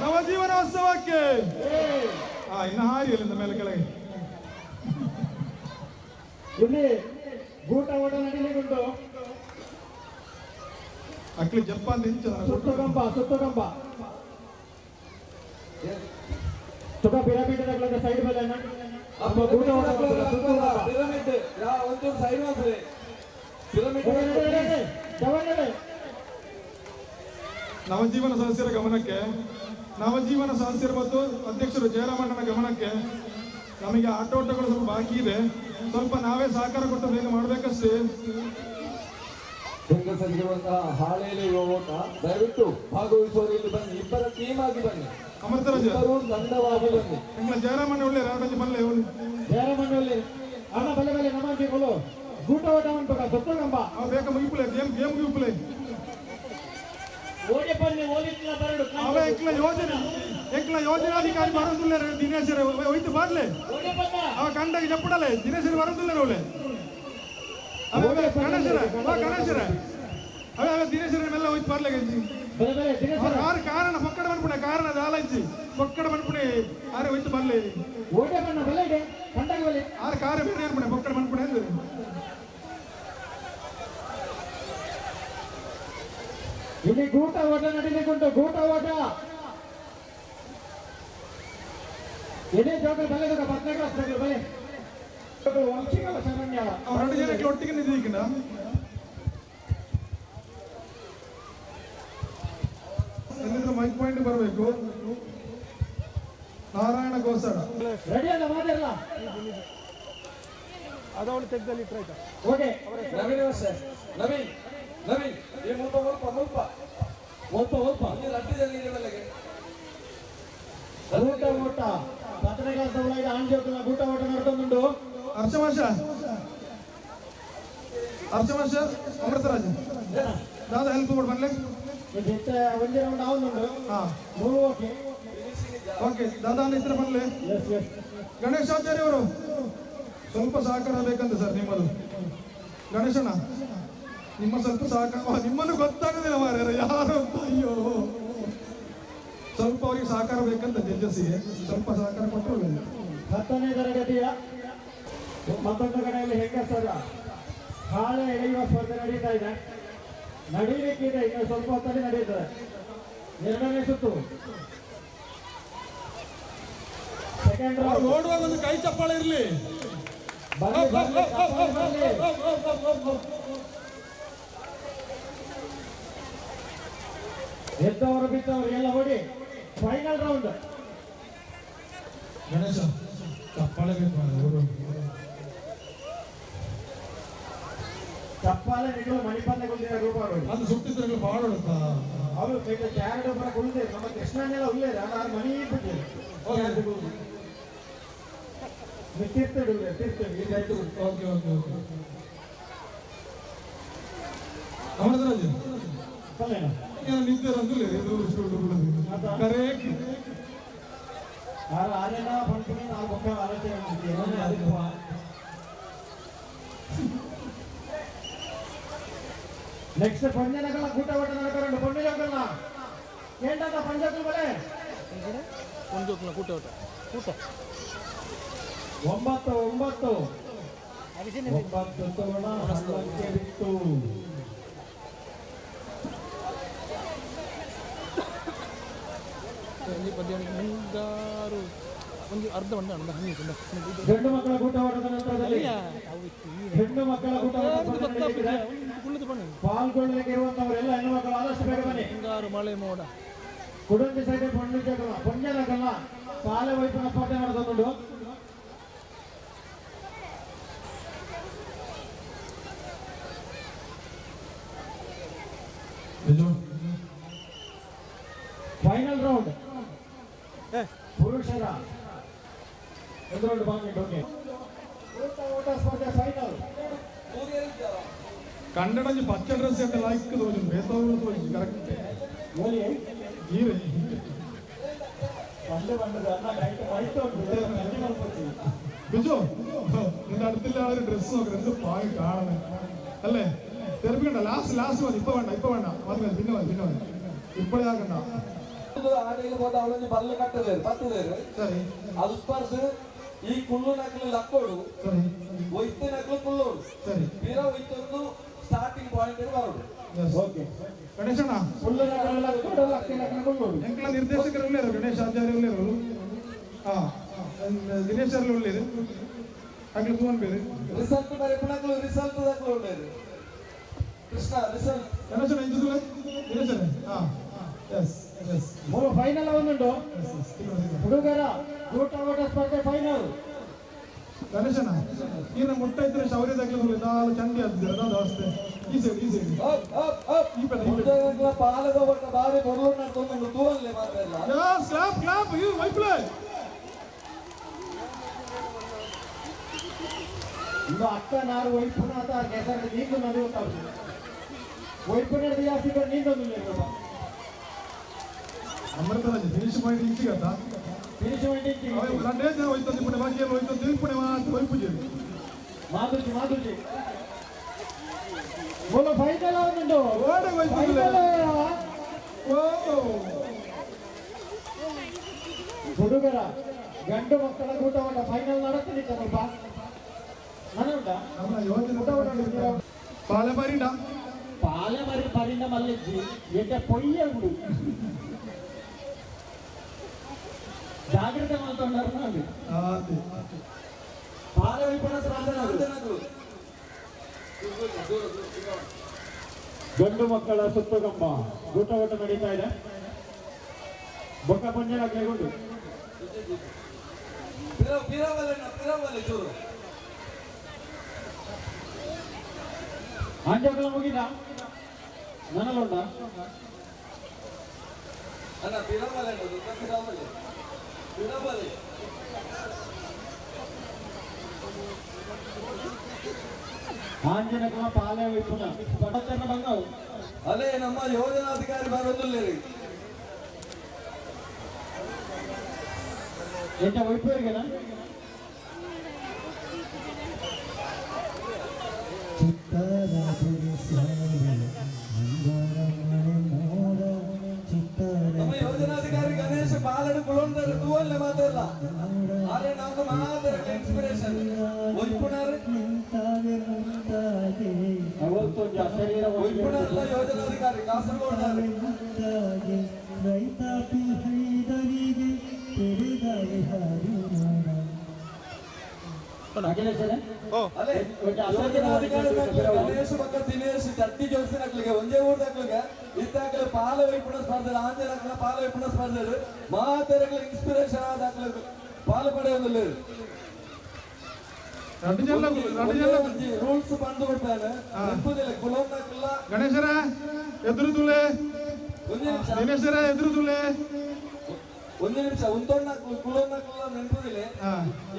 ನವಜೀವನೋತ್ಸವಕ್ಕೆ ಇನ್ನು ಹಾರಿ ಅಲ್ಲಿಂದ ಮೇಲೆ ಕೆಳಗೆ ಇಲ್ಲಿ ಗೂಟ ಓಟ ನಡೀಲಿಕ್ಕುಂಟು. ಅಕ್ಲಿ ಜಪಾನ್ ಸುತ್ತುಗಂಬ ತುಕ ಪಿರಮಿಡ್ ಸೈಡ್ ಮೇಲೆ ಗೂಟ ಓಟ ಪಿರಮಿಡ್ ಒಂದು ಸೈಡ್ ಮಾಡ್ತಾರೆ. ಪಿರಮಿಡ್ ನವಜೀವನ ಸದಸ್ಯರ ಗಮನಕ್ಕೆ, ನವಜೀವನ ಸದಸ್ಯರು ಮತ್ತು ಅಧ್ಯಕ್ಷರು ಜಯರಾಮಣ್ಣನ ಗಮನಕ್ಕೆ, ನಮಗೆ ಆಟೋಟಗಳು ಸ್ವಲ್ಪ ಬಾಕಿ ಇದೆ, ಸ್ವಲ್ಪ ನಾವೇ ಸಹಕಾರ ಕೊಟ್ಟು ಬೇಗ ಮಾಡಬೇಕಷ್ಟೇ. ಹೆಂಗಸರಿರುವಂತಹ ಹಾಳೆಯಲ್ಲಿ ಓಟ ದಯವಿಟ್ಟು ಭಾಗವಹಿಸುವವರು ಇಲ್ಲಿ ಬನ್ನಿ, ಇಬ್ಬರ ಟೀಮ್ ಆಗಿ ಬನ್ನಿ, ಅಮೃತರಾಜ ತಂಡವಾಗಿ ಬನ್ನಿ. ಎಂಗ್ಲ ಜಯರಾಮಣ್ಣ ಒಳ್ಳೆ ರಾಜ ಬಲ್ಲೆ ಜಯರಾಮಣ್ಣ ಒಳ್ಳೆ ಅಣ್ಣ ಬಲೆ ಬಲೆ ನಮಗೆ ಗೂಟ ಓಟ ಉಂಟು ಸುತ್ತಗಂಬ ಅವ ಬೇಗ ಮುಗಿಪುಲೆ ಗೇಮ್ ಮುಗಿಪುಲೆ ಅವ ಎಂಕ್ಲ ಯೋಜನಾಧಿಕಾರಿ ಬರೋದಿಲ್ಲ ದಿನೇಶ್ ಹೋಯ್ತು ಬಾರ್ಲೆ ಅವ ಕಂಡಾಗಿ ಜಪ್ಪಡಲೆ ದಿನೇಶ್ ಬರೋದಿಲ್ಲ ಅವಳೆ ಗಣೇಶರ ಅವೇ ದಿನೇಶರ ಮೇಲೆ ಹೋಯ್ತು ಬಾರ್ಲೆ ಕಾರಣ ಪಕ್ಕಡ ಮನ್ಪುಣೆ ಕಾರಣ ದಾಲಂಚಿ ಪಕ್ಕಡ ಮನ್ಪುಣೆ ಆರೆ ಹೋಯ್ತು ಬಾರ್ಲೆ ಆರೆ ಕಾರ ಬೇರೆ ಏನ್ಪುಣೆ ಪಕ್ಕಡ ಮನ್ಪುಣೆ ಅಂದ್ರೆ ಇಲ್ಲಿ ಗೂಟ ಓಟ ನಡೀಲಿಕ್ಕುಂಟು. ಗೂಟ ಓಟ ಇದೇ ಜೋಗ ಬಲೆ ಬಲೆ ವಂಶಿಗಳ ಶರಣ್ಯ 2 ಜನಕ್ಕೆ ಒಟ್ಟಿಗೆ ನಿಂತಿದ್ದ ಎಲ್ಲಿಂದ ಮೈಕ್ ಪಾಯಿಂಟ್ ಬರಬೇಕು. ನಾರಾಯಣ ಗೋಸಾಡ ರೆಡಿ ಅಲ್ಲ ಮಾತಾಡಲ್ಲ ಅದವಳು ತೆಗ್ದಲ್ಲಿ ಇಟ್ರೆ ಆಯ್ತಾ. ಓಕೆ ನವೀನ್ ಈ ಮುಲ್ಪ ಇಲ್ಲಿ ಲಡ್ಡಿದಲ್ಲಿ ಇದೆ ಬಲೆಗೆ ಗೂಟ ಓಟ ಪತ್ರಗಳ ಸೌಲಭ್ಯ ಆಂಜೋಕನ ಗೂಟ ಓಟ ನಡ್ಕೊಂಡುಂಟು. ಹರ್ಷಮಾಷ ಅಮೃತರಾಜ್ ದಾದಾ ಹೆಲ್ಪ್ ಕೊಡು ಬನ್ಲೆ ಒಂದೇ ರೌಂಡ್ ಆവുന്നുണ്ട്. ಮೂರು ಓಕೆ ದಾದಾ ಇದ್ರೆ ಬನ್ಲೆ. ಗಣೇಶಾಚಾರ್ಯ ಅವರು ಸ್ವಲ್ಪ ಸಹಕಾರ ಬೇಕಂತ ಸರ್ ನಿಮ್ಮದು. ಗಣೇಶಣ್ಣ ನಿಮ್ಮ ಸ್ವಲ್ಪ ಸಹಕಾರ ನಿಮ್ಮನ್ನು ಗೊತ್ತಾಗೋದಿಲ್ಲ ಮಾರ್ಯಾರ ಯಾರು ಅಂತ. ಅಯ್ಯೋ ಸ್ವಲ್ಪ ಅವರಿಗೆ ಸಹಕಾರ ಬೇಕಂತ ಜಡ್ಜಸ್ಸಿಗೆ ಸ್ವಲ್ಪ ಸಹಕಾರ ಕೊಟ್ಟರು. 10ನೇ ತರಗತಿಯ ಮತ್ತೊಂದು ಕಡೆಯಲ್ಲಿ ಹೆಂಗಸರ ಹಾಳೆ ಎಳೆಯುವ ಸ್ಪರ್ಧೆ ನಡೀತಾ ಇದೆ. ನಡೀಲಿಕ್ಕಿದೆ, ಇನ್ನು ಸ್ವಲ್ಪ ಹೊತ್ತಲ್ಲಿ ನಡೆಯುತ್ತದೆ. 2ನೇ ಸುತ್ತು ಸೆಕೆಂಡ್ ರೌಂಡ್. ನೋಡುವಾಗ ಒಂದು ಕೈ ಚಪ್ಪಾಳೆ ಇರಲಿ. ಎದ್ದವರು ಬಿದ್ದವರು ಎಲ್ಲ ಓಡಿ ಫೈನಲ್ ರೌಂಡ್. ಗಣೇಶ ಚಪ್ಪಾಳೆ ಚಪ್ಪಾಳೆ ನಿಗಳು ಮಣಿಪಂದಗುಳ್ಳಿನ ರೂಪಾಯಿ ಅದು ಸುಟ್ಟಿದ್ರೆ ಬಾಡೋಡುತ್ತಾ ಅವರು ಕ್ಯಾರೆಟ್ ಒಬ್ಬರ ಕುಳಿತೆ ನಮ್ಮ ಕೃಷ್ಣನೆಲ್ಲ ಉಳ್ಳೇರ ನಾನು ಮನಿ ಬಿಟ್ಟಿಲ್ಲ ತೀರ್ಥಡು ಓಕೆ ಅಮೃತರಾಜ್ ನಿಂತಿರಂದ್ರೆ ಕರೆಕ್ಟ್ ಆರೇನ ಪಂಪಣಿ ನಾವು ಮಕ್ಕಳ ಆಲೋಚನೆ ಮಾಡ್ತೀವಿ. ನೆಕ್ಸ್ಟ್ ಪಂಜನಗಲ ಕೂಟ ಓಟ ನಡ್ಕೊಂಡು ಪಂಜನಗಲ ఏంటంట పంజాబ్ ಬಲೆ ಪಂಜಾಬ್ನ ಕೂಟ ಓಟ ಕೂಟ 9 ತೋರಣ ಹಳ್ಳಕ್ಕೆ ಬಿತ್ತು ಪದ್ಯಾಣಿಗೆ ಮುಂಗಾರು ಒಂದು ಅರ್ಧ ಮಂಡ ಗಂಡು ಮಕ್ಕಳ ಕೂಟ ಓಟದ ನಂತರದಲ್ಲಿ ಹೆಣ್ಣು ಮಕ್ಕಳ ಕೂಟ ಪಾಲ್ಗೊಳ್ಳಲಿಕ್ಕೆ ಇರುವಂತವರೆಲ್ಲ ಹೆಣ್ಣು ಮಕ್ಕಳು ಆದಷ್ಟು ಬೇಗ ಬನ್ನಿ. ಮುಂಗಾರು ಮಳೆ ಮೋಡ ಕುಡುಂಬಿ ಸೈಡ್ ಪೊಂಜನಗಲ್ಲ ಶಾಲೆ ವೈಪನ ಸ್ಪರ್ಧೆ ನಡೆದುಕೊಂಡು ಫೈನಲ್ ರೌಂಡ್ ಪುರುಷರ ಎದುರು ಬಾಂಗ್ ಓಕೆ ಓಟ ಸ್ಪರ್ಧೆ ಫೈನಲ್ കണ്ടട പച്ച ഡ്രസ് ഒക്കെ ലൈക്ക് തോന്നും ബേത്തോട് തോന്നി കറക്റ്റ് ഈരെ ബിജു നിന്റെ അടുത്തുള്ള ആ ഒരു ഡ്രസ് നോക്കണം എന്ത് പാകം കാണുന്നത് അല്ലേ തെരപ്പിക്കണ്ട ലാസ്റ്റ് മതി ഇപ്പൊ വേണ്ട മതി പിന്നെ മതി ഇപ്പോഴേ ആക്കണ്ട ಆಡಿಗೆ ಹೋದ ಅವಳೊಂದು ಬಲ್ಲು ಕಟ್ಟದೇರು ಬರ್ತದೇರು ಸರಿ ಅದು ಸ್ಪರ್ಧೆ ಈ ಕುಳ್ಳು ನಕಲು ಲಕ್ಕೋಡು ಸರಿ ಒಯ್ತೆ ನಕಲು ಕುಳ್ಳೋಡು ಸರಿ ಬೀರ ಒಯ್ತೊಂದು ಸ್ಟಾರ್ಟಿಂಗ್ ಪಾಯಿಂಟ್ ಬರೋಡು ಓಕೆ ಗಣೇಶಣ್ಣ ಕುಳ್ಳು ನಕಲು ಲಕ್ಕೋಡು ಲಕ್ಕೆ ನಕಲು ಕುಳ್ಳೋಡು ಎಂಕಲ ನಿರ್ದೇಶಕರು ಉಳ್ಳೇರು ಗಣೇಶ್ ಆಚಾರ್ಯ ಉಳ್ಳೇರು ದಿನೇಶ್ ಅರ್ಲಿ ಉಳ್ಳೇರು ಆಗ್ಲಿ ತೂವನ್ ಬೇರೆ ರಿಸಲ್ಟ್ ಬರೆಪಣಗಳು ರಿಸಲ್ಟ್ ದಕ್ಕಲು ಉಳ್ಳೇರು ಕೃಷ್ಣ ರಿಸಲ್ಟ್ ಗಣೇಶಣ್ಣ ಇಂದು ದಿನೇಶ್ ಎಸ್ ಮೂರು ಫೈನಲ್ ಒಂದುಂಟು ಹುಡುಗರ ಕೂಟ ಓಟ ಸ್ಪರ್ಧೆ ಫೈನಲ್ ಗಣೇಶಣ್ಣ ಈಗ ಮುಟ್ಟ ಇದ್ರೆ ಶೌರ್ಯ ತಗ್ಲಿಲ್ಲ ನಾಲ್ ಚಂಡಿ ಆದ್ರೆ ಅವಸ್ಥೆ ಈ ಸೈಡ್ ಹುಡುಗರ ಪಾಲದ ಒಟ್ಟ ಬಾರಿ ಬರುವು ನಡ್ಕೊಂಡು ತೂವಲ್ಲೇ ಮಾತ್ರ ಕ್ಲಾಪ್ ಯು ವೈಪ್ಲೇ ಇನ್ನು ಅಕ್ಕ ನಾರು ವೈಪುನಾಥ ಕೆಸರ ನೀಂದು ನದಿ ಗೊತ್ತಾಗ್ತದೆ ವೈಪುನ ಜಾಸ್ತಿ ನೀಂದೊಂದು ಅಮೃತ ಫಿನಿಶ್ ಪಾಯಿಂಟ್ ಇಂಚಿಗತ್ತ ಫಿನಿಶ್ ಪಾಯಿಂಟ್ ರಂಡೇ ಜನ ಹೋಯ್ತಂದು ಪುಣೆ ಬಾಕಿಯಲ್ಲಿ ಹೋಯ್ತಂದು ತಿರುಪುಣೆ ಮಾತು ಹೋಯ್ಪುಜೆ ಮಾಧುಜಿ ಬೋಲೋ ಫೈನಲ್ ಅವನುಂಟು ಓಡೆ ಹೋಯ್ತು ಹುಡುಗರ ಗಂಡು ಮಕ್ಕಳ ಕೂಟವನ್ನು ಫೈನಲ್ ನಡೆಸ್ತೀನಿ ಸ್ವಲ್ಪ ನನಗುಂಟ ನಮ್ಮ ಯೋಜನೆ ಪಾಲೆ ಮರಿ ಪರಿಂದ ಮಲ್ಲಿಜ್ಜಿ ಎಡ್ಡೆ ಪೊಯ್ಯ ಹುಡು ಜಾಗ್ರತೆ ಮಾಡ್ಕೊಂಡಾರ ನೋಡಿ ಪಾಲೆ ವೈಪಣ ಗಂಡು ಮಕ್ಕಳ ಸುತ್ತುಗಂಬ ಗೂಟ ಓಟ ನಡೀತಾ ಇದೆ ಬೊಕ್ಕ ಪಂಜರ ಕೈಗೊಂಡು ಆಂಜಗಳ ಮುಗಿದ ನನಗೊಂಡ ಆಂಜನಗಳ ಪಾಲೆ ವೈಪುನ ಪಡತನ ಬಂದವು ಅಲ್ಲೇ ನಮ್ಮ ಯೋಜನಾಧಿಕಾರಿ ಬರೋದಿಲ್ಲ ಎಂತ ವೈಪುರಿಗೆನಾ ನಮ್ಮ ಯೋಜನಾಧಿಕಾರಿ ಗಣೇಶ ಬಾಲಡು ಕುಳೊಂದರ ತೂವಲ್ಲೇ ಮಾತಾಡಲ್ಲ ಆದ್ರೆ ನಾವು ಮಾತ್ರ ಇನ್ಸ್ಪಿರೇಷನ್ ಒಯ್ಪುಣರ್ ಒಯ್ಪುಣರ್ಲ ಯೋಜನಾಧಿಕಾರಿ ಕಾಸರಗೋಡು ಗಣೇಶ ಪಕ್ಕ ದಿನೇಶ್ ಚಟ್ಟಿ ಜೋಡಿಸಿ ನಕ್ಲಿಗೆ ಒಂದೇ ಊರ್ದಾಕ್ಲಿಗೆ ಇತ್ತಾಗಲೇ ಪಾಲ ವೈಪುಣ ಸ್ಪರ್ಧೆ ಆಂಜನಕ್ಲ ಪಾಲ ವೈಪುಣ ಸ್ಪರ್ಧೆ ಮಾತೆರಗಳ ಇನ್ಸ್ಪಿರೇಷನ್ ಆದಾಕ್ಲ ಪಾಲು ಪಡೆಯೋದಿಲ್ಲ ರೂಲ್ಸ್ ಬಂದು ಬಿಡ್ತಾನೆ ನೆನಪುದಿಲ್ಲ ಕುಲೋನ್ನಕ್ಲ ಗಣೇಶರ ಎದುರು ತುಳೆ ದಿನೇಶರ ಎದುರು ತುಳೆ ಒಂದು ನಿಮಿಷ ಒಂದೊಂದು ಕುಲೋನ್ನಕ್ಲ ನೆನಪುದಿಲ್ಲ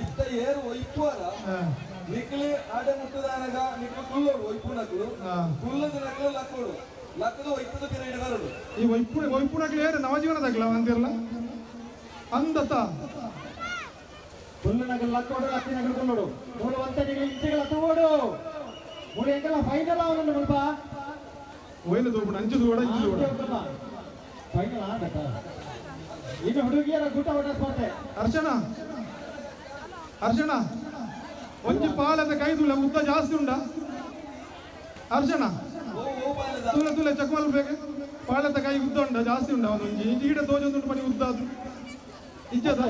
ಇತ್ತ ಏರು ಒಯ್ಪುವರ ನಿಕ್ಲಿ ಆಟ ಮುಟ್ಟದಾನಗ ನಿಕ್ಲು ಕುಲ್ಲೋಡು ಒಯ್ಪುನಕ್ಲು ಕುಲ್ಲದ ನಕ್ಲು ಲಕ್ಕೋಡು ಲಕ್ಕದು ಒಯ್ಪುದ ಪಿರಿಯಡ್ ಬರೋದು ಈ ಒಯ್ಪುನಕ್ಲು ಏರು ನವಜೀವನದಾಗ್ಲ ಅಂದಿರಲ್ಲ ಅಂದತ್ತ ಹುಲ್ಲುನಗಲ್ ಲಕ್ಕೋಡು ಲಕ್ಕಿನಗಲ್ ಕುಲ್ಲೋಡು ಮೂರು ಒಂತನಿಗೆ ಇಂಚಿಗಳ ತೂಗೋಡು ಮೂರು ಎಂಕಲ ಫೈನಲ್ ಅವನನ್ನು ಮುಲ್ಪ ಹೋಯ್ನ ತೋಪುಣ ಅಂಚು ದೂಡ ಇಂಚು ದೂಡ ಫೈನಲ್ ಆಟ ಈಗ ಹುಡುಗಿಯರ ಗೂಟ ಓಟ ಸ್ಪರ್ಧೆ. ಅರ್ಶನ ಒಂಜಿ ಪಾಲದ ಕೈ ತುಳ ಉದ್ದ ಜಾಸ್ತಿ ಉಂಡ ಅರ್ಶನ ತುಲೆ ಚೆಕ್ ಮಾಡ್ಬೇಕು. ಪಾಲದ ಕೈ ಉದ್ದ ಉಂಡ ಜಾಸ್ತಿ ಉಂಡ ಒಂದೊಂಜಿ ಈಡ ತೋಜೊಂದು ಪನಿ ಉದ್ದ ಅದು ಇಜ್ಜದ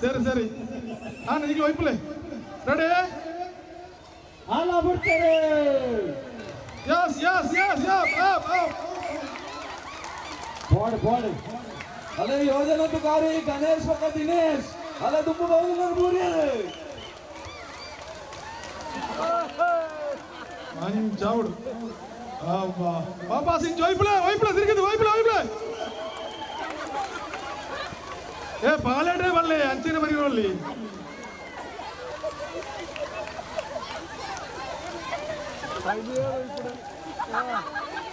ಸರಿ ಸರಿ ನಾನು ಈಗ ಒಯ್ಪಲೆ ರೆಡಿ ಹಾಲ ಬಿಡ್ತಾರೆ. Yes yes yes yes board ಅಲೆ ಯೋಜನೋಪಕಾರಿ ಗಣೇಶ್ ಪಕ್ಕ ದಿನೇಶ್ ಅಲೆ ದುಪ್ಪು ಬಹು ಮೂರಿಯರು ಮಂಚಾವುಡು ಪಾಪಾ ಸಿಂಗ್ ಒಯ್ಪಲೆ ತಿರುಗಿದು ಒಯ್ಪಲೆ ಏ ಪಾಲೇಡ್ರೆ ಬರಲಿ ಅಂಚಿನ ಬರೀರಲ್ಲಿ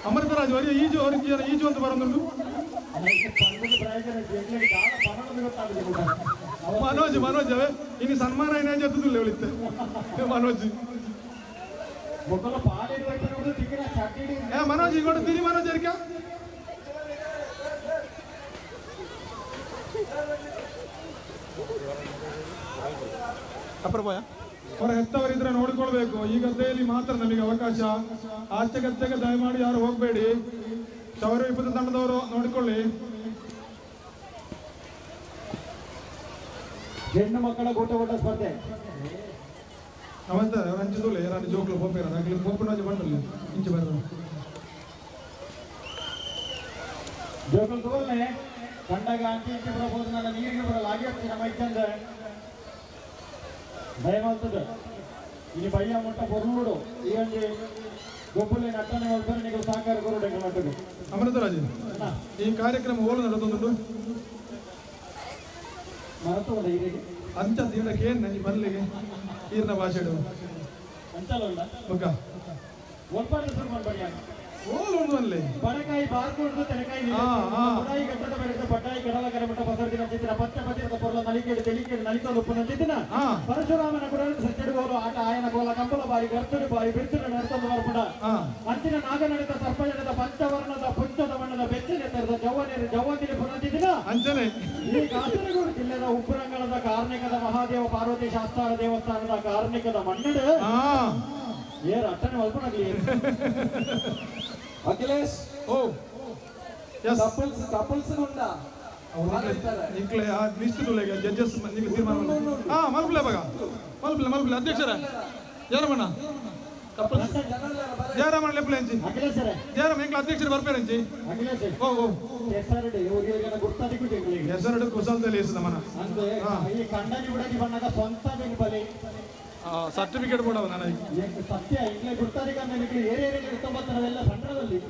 ಅಮೃತರಾಜ್ ವರಿ ಈಜು ಈಜು ಅಂತ ಬರೋದು മനോജ് ഇനി സന്മാനം അതിനെ ചെത്തുന്നില്ല വിളിത്ത് മനോജ് മനോജ് ഇങ്ങോട്ട് തിരി മനോജ് ആയിരിക്കാം ಅಪ್ರ ಅವರ ಹೆತ್ತವರಿದ್ರೆ ನೋಡಿಕೊಳ್ಬೇಕು. ಈ ಗದ್ದೆಯಲ್ಲಿ ಮಾತ್ರ ನಮಗೆ ಅವಕಾಶ. ಆಚೆ ಗದ್ದೆಗೆ ದಯಮಾಡಿ ಯಾರು ಹೋಗಬೇಡಿ. ಶೌರ್ಯ ವಿಪತ್ತು ತಂಡದವರು ನೋಡಿಕೊಳ್ಳಿ. ಹೆಣ್ಣು ಮಕ್ಕಳ ಗೂಟ ಸ್ಪರ್ಧೆ ಅವಂತ ಹಂಚಿದೋಲೆ ನಾನು ಜೋಕ್ಲು ಹೋಗ್ಬೇಡ ಆಗ್ಲಿ ಹೋಗ್ಕೊಂಡು ಬಂಡಲ್ಲ ಇಂಚೆ ಬರೋದು ಜೋಕಲ್ ತಗೊಳ್ಳೆ ಕಂಡಾಗ ಅಂಚೆ ಇಂಚೆ ಬರಬಹುದು. ನನ್ನ ನೀರಿಗೆ ಬರಲ್ಲ ಆಗಿ ನಮ್ಮ ಇಚ್ಚಂದ ದಯಮಾಡ್ತದೆ ಇനി ಬಯ್ಯ ಮೊಟ್ಟ ಬರುಡು ಈ ಒಂದು ಗೊಬ್ಬಲೆ ನಟ್ಟನೆ ಒಬ್ಬರು ನೀವು ಸಹಕಾರ ಕೊರಡೆ ಮಟ್ಟದು. ಅಮೃತರಾಜ್ ಈ ಕಾರ್ಯಕ್ರಮ ಓಲು ನಡೆದೊಂದು ಮರತೋಡ ಇದಕ್ಕೆ ಅಂಚ ದಿನಕ್ಕೆ ಏನು ಈ ಮಲ್ಲಿಗೆ ಈರ್ನ ಭಾಷೆ ಅಂಚಲ್ಲ ಮುಖ ಒಬ್ಬರು ಶುರು ಮಾಡ್ಬೇಡಿ. ಓಲು ಒಂದು ಅಲ್ಲಿ ಬಡಕಾಯಿ ಬಾರ್ಕೊಂಡು ತೆನಕಾಯಿ ಬಡಾಯಿ ಗಟ್ಟದ ಬೆಳೆದ ಬಡ್ಡಾಯಿ ಕಡಲ ಕರಮಟ್ಟ ಬಸರ್ದಿನ ಚಿತ್ರ ಪಚ್ಚ ಪತ್ತಿರದ ಪೊರ್ಲ ನಲಿಕೇಡು ತೆಲಿಕೇಡು ನಲಿತೋದು ಉಪ್ಪನಂತಿದ್ದಿನ ಪರಶುರಾಮನ ಕೂಡ ಸೆಟ್ಟೆಡುವವರು ಆಟ ಆಯನ ಗೋಲ ಕಂಬಲ ಬಾರಿ ಗರ್ತಡು ಬಾರಿ ಬಿರ್ತಡು ನಡ್ತೊಂದು ಬರ್ಪುಡ ಅಂಚಿನ ನಾಗ ನಡೆದ ಸರ್ಪ ನಡೆದ ಪಂಚವರ್ಣದ ಪುಂಚದ ಬಣ್ಣದ ಬೆಚ್ಚನೆ ತೆರೆದ ಜವ್ವಂತಿನ ಪುನಂತಿದ್ದಿನ ಅಂಚನೆ ಈ ಕಾಸರಗೋಡು ಜಿಲ್ಲೆದ ಉಪ್ಪುರಂಗಣದ ಕಾರ್ಣಿಕದ ಮಹಾದೇವ ಪಾರ್ವತಿ ಶಾಸ್ತಾರ ದೇವಸ್ಥಾನದ ಕಾರ್ಣಿಕದ ಮಣ್ಣಡು ಏರ್ ಅಟ್ಟನೆ ಒಲ್ಪನಾಗ್ಲಿ ಅಖಿಲೇಶ್ ಓ ಯಸ್ ಕಪಲ್ಸ್ ಉಂಟಾ ನಿಕ್ಲೆ ಆ ಲಿಸ್ಟ್ ತುಲೆಗೆ ಜಡ್ಜಸ್ ನಿಕ್ಲೆ ತೀರ್ಮಾನ ಮಲ್ಪಲೆ ಬಗ ಮಲ್ಪಲೆ ಅಧ್ಯಕ್ಷರ ಯಾರಮಣ್ಣ ಕಪಲ್ಸ್ ಯಾರಮಣ್ಣ ಲೆಪ್ಲೆ ಅಂಚಿ ಯಾರಮ್ಮ ಎಂಕ್ಲ ಅಧ್ಯಕ್ಷರು ಬರ್ಪೇರಂಚಿ ಓ ಓ ಹೆಸರಡು ಕುಶಲದಲ್ಲಿ ಹೆಸರಮ್ಮನ ಸರ್ಟಿಫಿಕೇಟ್ ಕೊಡವ ನನಗೆ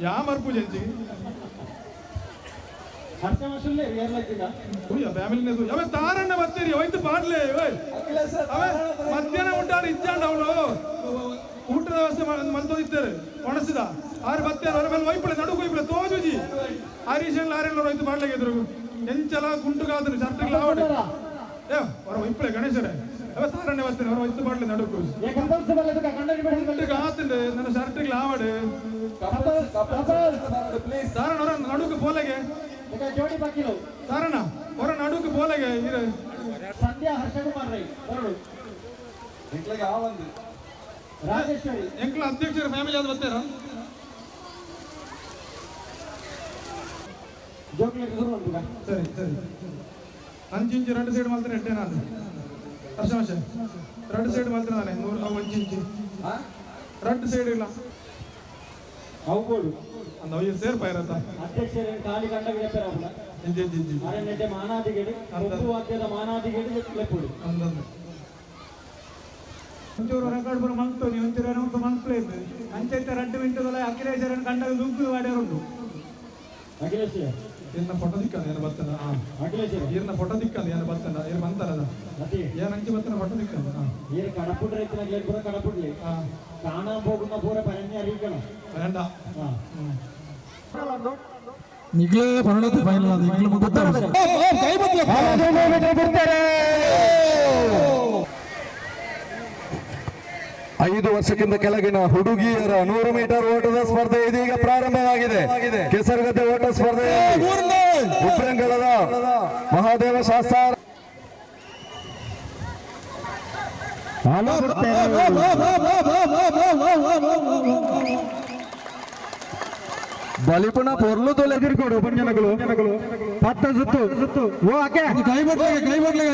ಯಾ ಮರ್ಪೂಜೆ ಅಂಚಿ ಫ್ಯಾಮಿಲಿ ಅವೇ ತಾರಣ್ಣ ಬರ್ತೀರಿ ಹೋಯ್ತು ಪಾಡ್ಲೆ ಅವೇ ಮಧ್ಯಾಹ್ನ ಉಂಟಾಡು ಇಚ್ಚಾಂಡ ಅವಳು ಊಟದ ವ್ಯವಸ್ಥೆ ಮಂತೋದಿದ್ದಾರೆ ಒಣಸಿದ ಆರು ಬತ್ತೇರು ಅವರ ಮೇಲೆ ಒಯ್ಪಳೆ ನಡುಕು ಒಯ್ಪಳೆ ತೋಜುಜಿ ಹರೀಶನ್ ಲಾರೆಲ್ಲ ಹೋಯ್ತು ಪಾಡ್ಲೆಗೆದ್ರು ಎಂಚಲ ಗುಂಟುಗಾದ್ರು ಶರ್ಟಿಗೆ ಆವಡೆ ಏ ಅವರ ಒಯ್ಪಳೆ ಗಣೇಶರೇ ಅವೇ ತಾರಣ್ಣ ಬರ್ತೀನಿ ಅವರ ಒಯ್ತು ಪಾಡ್ಲೆ ನಡುಕು ಆತಂಡೆ ನನ್ನ ಶರ್ಟಿಗೆ ಆವಡೆ ತಾರಣ್ಣ ಅವರ ನಡುಕು ಪೋಲೆಗೆ ಜೋಡಿ ಬಾಕಿಲು ತಾರಣ್ಣ ಅವರ ನಡುಕು ಪೋಲೆಗೆ ಸಂಧ್ಯಾ ಹರ್ಷಕುಮಾರ್ ರೈ ಬರಡು ಎಂಕ್ಲೆಗೆ ಆವಂದು ರಾಜೇಶ್ವರಿ ಎಂಕ್ಲ ಅಧ್ಯಕ್ಷರ ಫ್ಯಾಮಿಲಿ ಅದು ಬರ್ತಾರ ಜೋಕ್ಲೆ ಸರಿ ಸರಿ ಅಂಚಿಂಚು ಎರಡು ಸೈಡ್ ಮಾಡ್ತಾರೆ ಎಟ್ಟೆ ನಾನು ಹರ್ಷ ಎರಡು ಸೈಡ್ ಮಾಡ್ತಾರೆ ನಾನೇ 100 ಅಂಚಿಂಚು ಎರಡು ಸೈಡ್ ಇಲ್ಲ ಅವಗೋಡು ಅಂದ ಅಯ್ಯ ಸೇರ್ಪಾಯಿರತ್ತ ಅಧ್ಯಕ್ಷರ ಖಾಲಿ ಕಂಡ ವ್ಯಾಪಾರ ಇಂಜಿ ಇಂಜಿ ಅರಣ್ಯತೆ ಮಾನಾದಿಗೇಡಿ ಒಬ್ಬು ವಾದ್ಯದ ಮಾನಾದಿಗೇಡಿ ಲೆಪ್ಪುಡು ಅಂದಂದು ಒಂಚೂರು ರೆಕಾರ್ಡ್ ಬರೋ ಮಂಕ್ತೋನಿ ಒಂಚೂರು ಏನೋ ಮಂಕ್ಲೇ ಅಂಚೈತೆ 2 ಮಿನಿಟ್ಗಳ ಅಖಿಲೇಶ್ವರನ್ ಕಂಡಾಗ ದುಂಕು ವಾಡ್ಯಾರುಂಟು ಅಖಿಲೇಶ್ ಇರ್ನ ಫೋಟೋ ದಿಕ್ಕಂದ ಏನು ಬರ್ತದ ಅಖಿಲೇಶ್ ಇರ್ನ ಫೋಟೋ ದಿಕ್ಕಂದ ಏನು ಬರ್ತದ ಏನು ಬಂತಲ್ಲ ಅತಿ ಏನು ಅಂಚಿ ಬರ್ತನ ಫೋಟೋ ದಿಕ್ಕಂದ ಏರ್ ಕಡಪುಡ್ರೆ ಇತ್ತಿನ ಲೇಪುರ ಕಡಪುಡ್ಲಿ കാണാൻ പോകുന്ന പൂര പരഞ്ഞ അറിയിക്കണം വേണ്ട നിങ്ങളെ പണത്ത് ഫൈനലാണ് നിങ്ങൾ മുമ്പത്തെ 5 ವರ್ಷಕ್ಕಿಂತ ಕೆಳಗಿನ ಹುಡುಗಿಯರ 100 ಮೀಟರ್ ಓಟದ ಸ್ಪರ್ಧೆ ಇದೀಗ ಪ್ರಾರಂಭವಾಗಿದೆ. ಕೆಸರುಗದ್ದೆ ಓಟ ಸ್ಪರ್ಧೆ ಉಪ್ರಂಗಳದ ಮಹಾದೇವ ಶಾಸ್ತ್ರ ಬಲಿಪುಣ ಪೊರ್ಲು ತೊಲೆದಿರ್ಕೊಡು ಪಂಜನಗಳು 10 ಸುತ್ತು ಓ ಅಕ್ಕೆ ಕೈ ಬಡ್ಲೆ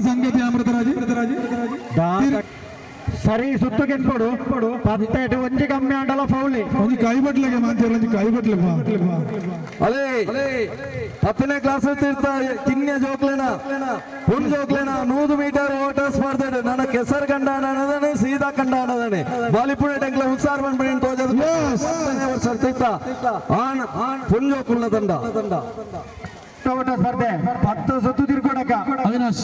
ಸಂಗತಿ ಅಮೃತರಾಜಿ ಸರಿ ಸುತ್ತು ಗೆನ್ಕೊಡು 18 ಒಂಜಿ ಕಮ್ಮಿ ಆಂಡಲ ಫೌಲಿ ಒಂಜಿ ಕೈ ಬಟ್ಲೆಗೆ ಮಾಂತಿರೊಂಜಿ ಕೈ ಬಟ್ಲೆ ಅಲೇ 10ನೇ ಕ್ಲಾಸ್ ತೀರ್ಥ ಕಿನ್ಯ ಜೋಕ್ಲೆನ ಪುನ್ ಜೋಕ್ಲೆನ 100 ಮೀಟರ್ ಓಟ ಸ್ಪರ್ಧೆ ನನ್ನ ಕೆಸರ್ ಕಂಡ ಅನ್ನದನೆ ಸೀದಾ ಕಂಡ ಅನ್ನದನೆ ಬಾಲಿಪುಣೆ ಟೆಂಕ್ಲ ಉತ್ಸಾರ ಬಂದ್ಬಿಟ್ಟು ತೋಜದ 10ನೇ ವರ್ಷ ತೀರ್ಥ ಆನ್ ಪುನ್ ಜೋಕ್ಲನ ತಂಡ ಓಟ ಸ್ಪರ್ಧೆ 10 ಸುತ್ತು ತಿರ್ಕೊಡಕ ಅವಿನಾಶ್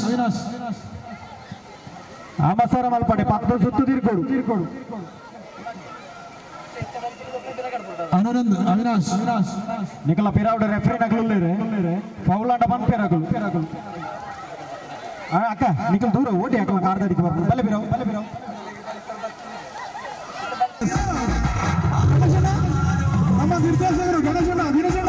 ಆಮಸರ ಮಲ್ಪಡೆ 10 ಸುತ್ತು ತಿರ್ಕೊಡು ಅನುನಂದ್ ಅವಿನಾಶ್ ನಿಕಲ ಪಿರಾವಡೆ ರೆಫ್ರಿ ನಗಲುಲ್ಲೇರೆ ಫೌಲಾಂಡ ಪನ್ ಪೇರಗಲು ಅಕ್ಕ ನಿಕಲ್ ದೂರ ಓಡಿ ಅಕಲ ಕಾರ್ದಾಡಿಗೆ ಬರ್ಬೋದು ಬಲೆ ಪಿರಾವ್ ನಮ್ಮ ನಿರ್ದೇಶಕರು ಗಣೇಶಣ್ಣ ಎಲ್ಲಿದ್ದೀರಿ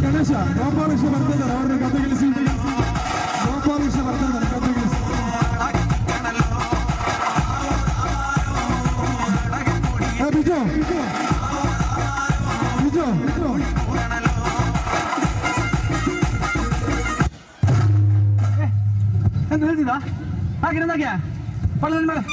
ಗಣೇಶ ಗೋಪಾಲಕೃಷ್ಣ ಬರ್ತಿದ್ದಾರೆ ಅವ್ರನ್ನ ಕತೆ ಗೆಲ್ಲಿಸಿ ಗೋಪಾಲಕೃಷ್ಣ ಬರ್ತಿದ್ದಾರೆ ಕತೆ ಗೆಲ್ಲಿಸಿ ಬಿಜು ಅಂತ ಹೇಳ್ತಿದ್ದ ಹಾಗೆ ಪಡೆದ ಮೇಲೆ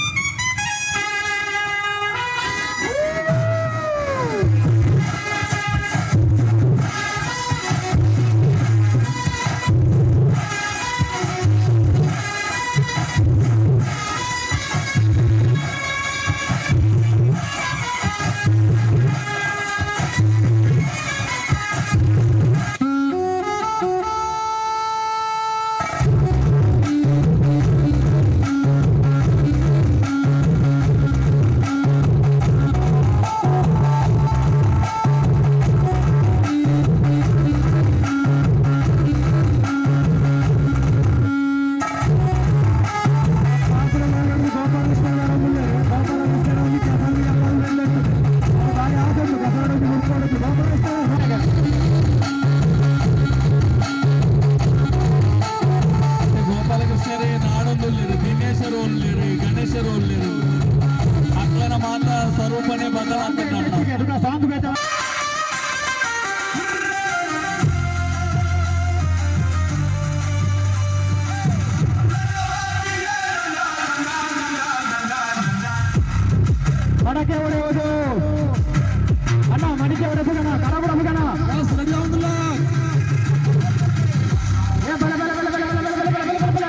ಮಡಕೆ ಹೊಡೆಯುವುದು ಅಣ್ಣ ಮಡಿಕೆ ಹೊಡೆಸೋಣ ಕರಾಬುರ ಮುಗಣ ರೆಡಿ ಆಗುದಿಲ್ಲ ಏ ಬಲೆ ಬಲೆ ಬಲೆ ಬಲೆ ಬಲೆ ಬಲೆ ಬಲೆ ಬಲೆ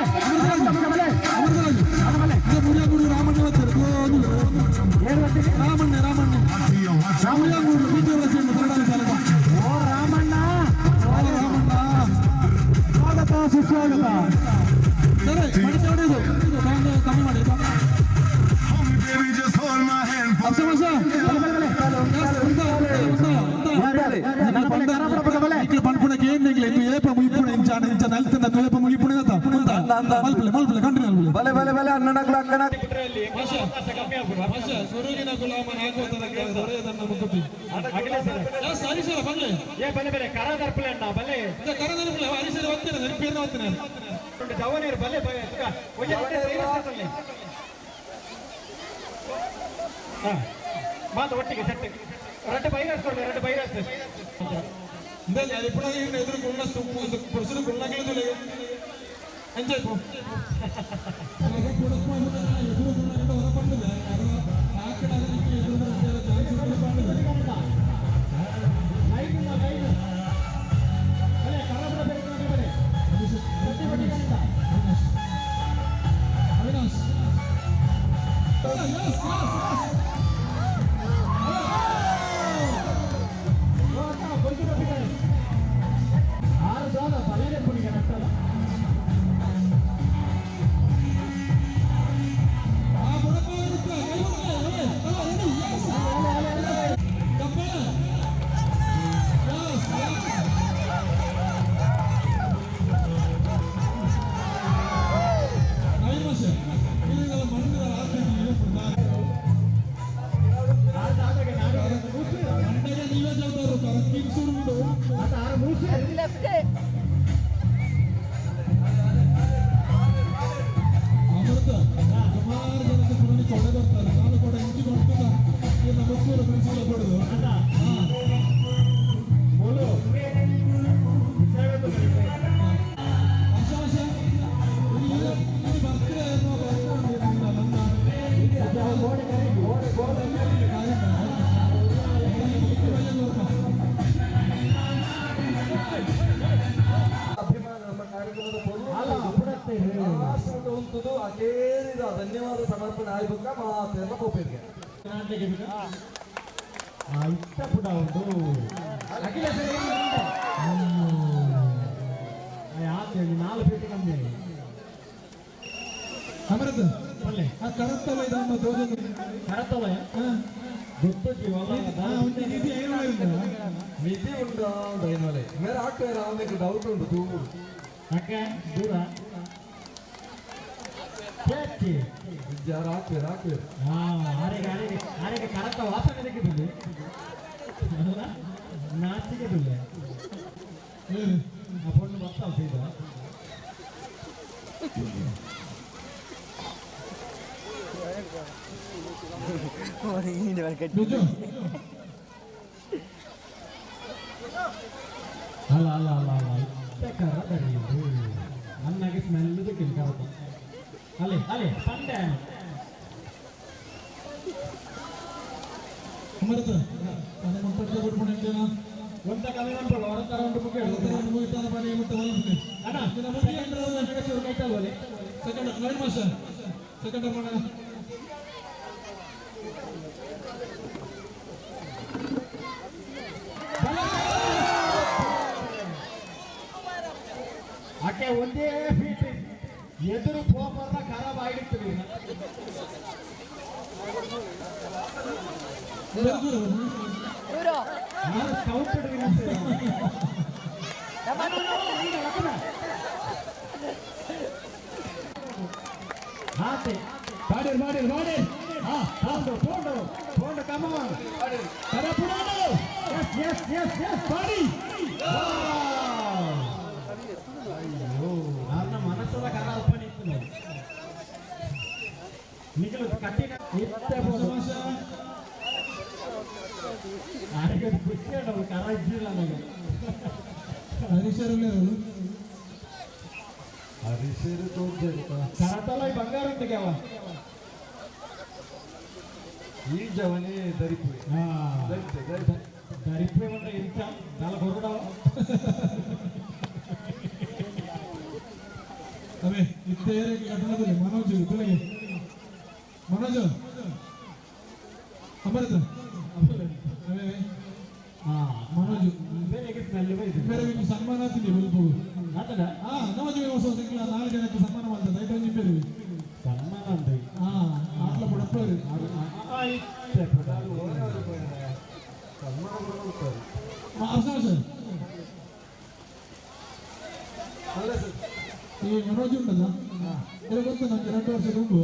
ಬಲೆ ಬಲೆ ಮುರಿಯಾಗುಡು ರಾಮಣ್ಣ ಬರ್ತಾರೆ ಏನು ಬರ್ತೀವಿ ರಾಮಣ್ಣ ಮುರಿಯಾಗುಡು ಬಿಜು ರಚನೆ ಕನ್ನಡ ಶಾಲೆಗೆ ಓ ರಾಮಣ್ಣ ಸ್ವಾಗತ ಸುಸ್ವಾಗತ ಸರಿ ಮಡಿಕೆ ಹೊಡೆಯುವುದು ಕಮ್ಮಿ ಮಾಡಿ ಮಾತು ಒಟ್ಟಿಗೆ ಸೆಟ್ 2 ಬೈರಸ್ ಕೊಡಿ 2 ಬೈರಸ್ ಇಂದಲ್ಲ ಎಪ್ಪಣ ಎದುರು ಗುಣ ಪುರುಷರು ಗುಣಗಳಿದೆ ಎಂಜಾಯ್ ಪೋ ಎದುರು ಗುಣ ಹೊರ ಬಂದಿದೆ ಧನ್ಯವಾದ ಸಮರ್ಪಣೆ ಆಗ್ಬೇಕ ಮಾತೆಲ್ಲ ಹೋಗ್ಬೇಕು ಇಷ್ಟಪುಟ ಉಂಟು ನಾಲ್ಕು ಪೇಟೆ ಕಮ್ಮಿ ಅಮೃತ ಆ ಕರತ್ತಲ ಇದನ್ನು ತೋಜೊಂದು ಕರತ್ತಲ ಗೊತ್ತು ಮಿತಿ ಉಂಟು ದೈನವಲೆ ಬೇರೆ ಆಗ್ತಾರೆ ಆಮೇಲೆ ಡೌಟ್ ಉಂಟು ದೂರ ಅಕ್ಕೆ ದೂರ ಯಾರು ಹಾಕ್ಬೇರು ಹಾಕ್ಬೇರು ಆರೆಗೆ ಕರತ್ತ ವಾಸನೆ ತೆಗೆದಿಲ್ಲ ನಾಚಿಗೆದಿಲ್ಲ ಆ ಪೊಣ್ಣು ಬರ್ತಾವ ಸೀದಾ ಅಲ್ಲ ಅಲ್ಲ ಅಲ್ಲ ಅಲ್ಲ ಕರ ಬರೆಯುದು ಅನ್ನಗೆ ಸ್ಮೆಲ್ ತೆಗಿಲ್ಲ ಕರತ್ತ ಅಲೆ ಅಲೆ ಸಂಡೆ ಅಮೃತ ಅದನ್ನು ಪಡೆದು ಬಿಡ್ಕೊಂಡಿದ್ದೇನಾ ಒಂದ ಕಮ್ಮಿ ಮಾಡ್ಕೊಳ್ಳೋ ಹೊರತರ ಉಂಟು ಮುಗಿದು ಮುಗಿತಾನ ಬನ್ನಿ ಮತ್ತೆ ಹೊರಗೆ ಅಣ್ಣ ಸೆಕೆಂಡ್ ರೌಂಡ್ ಶುರು ಕೈತಲ್ವಲೆ ಸೆಕೆಂಡ್ ನೋಡಿ ಮಾಸ್ಟರ್ ಸೆಕೆಂಡ್ ಮಾಡೋಣ ಆಕೆ ಒಂದೇ ಫೀಟ್ ಎದುರು ಪೋಪರ್ನ ಖರಾಬ್ ಆಗಿರ್ತದೆ ಬಾಡಿ ಬಾಡಿ ಬಾಡಿ ನನ್ನ ಮನಸ್ಸದ ಕರ ಅಲ್ಪನೆ ಇತ್ತು ನೋಡಿ ನಿಖಿಲ್ ಕಟ್ಟಿನ ಆರಿಗೆ ಖುಷಿ ನಾವು ಕರ ಇದ್ದಿಲ್ಲ ನನಗೆ ಹರಿಸೇರು ತೋರ್ಸೇರು ಕರತಲ್ಲ ಈ ಬಂಗಾರ ಉಂಟಿಗೆ ಅವ ಈ ಜವನೇ ದರಿಪು ದರಿಪು ಉಂಟ ಇಂಚ ನಾಲ್ಕು ಹೊರಡವ ಅವೇ ಇತ್ತೇರೆ ಘಟನದಲ್ಲಿ ಮನೋಜ್ ಬೆಳಗ್ಗೆ ಮನೋಜ್ ಅಮೃತ ಅವೇ ಮನೋಜ್ ಬೇರೆ ಸ್ಮೆಲ್ ಬೈದು ಬೇರೆ ಸನ್ಮಾನ ಆಗ್ತಿದೆ ಬಲ್ಪು ಆತದ ನಮಗೆ ಹೊಸ ಸಿಂಗ್ಲ 4 ಜನಕ್ಕೆ ಸನ್ಮಾನ ಮಾಡ್ತದೆ ಐಟು ಒಂಜಿ ಬೇರೆ ಸನ್ಮಾನ ಅಂದ್ರೆ ಆಟ್ಲ ಬಿಡಪ್ಪರು ಈ ಮನೋಜ್ ಉಂಟಲ್ಲ ಇದು ಗೊತ್ತು ನಮ್ಗೆ 2 ವರ್ಷದ ಉಂಟು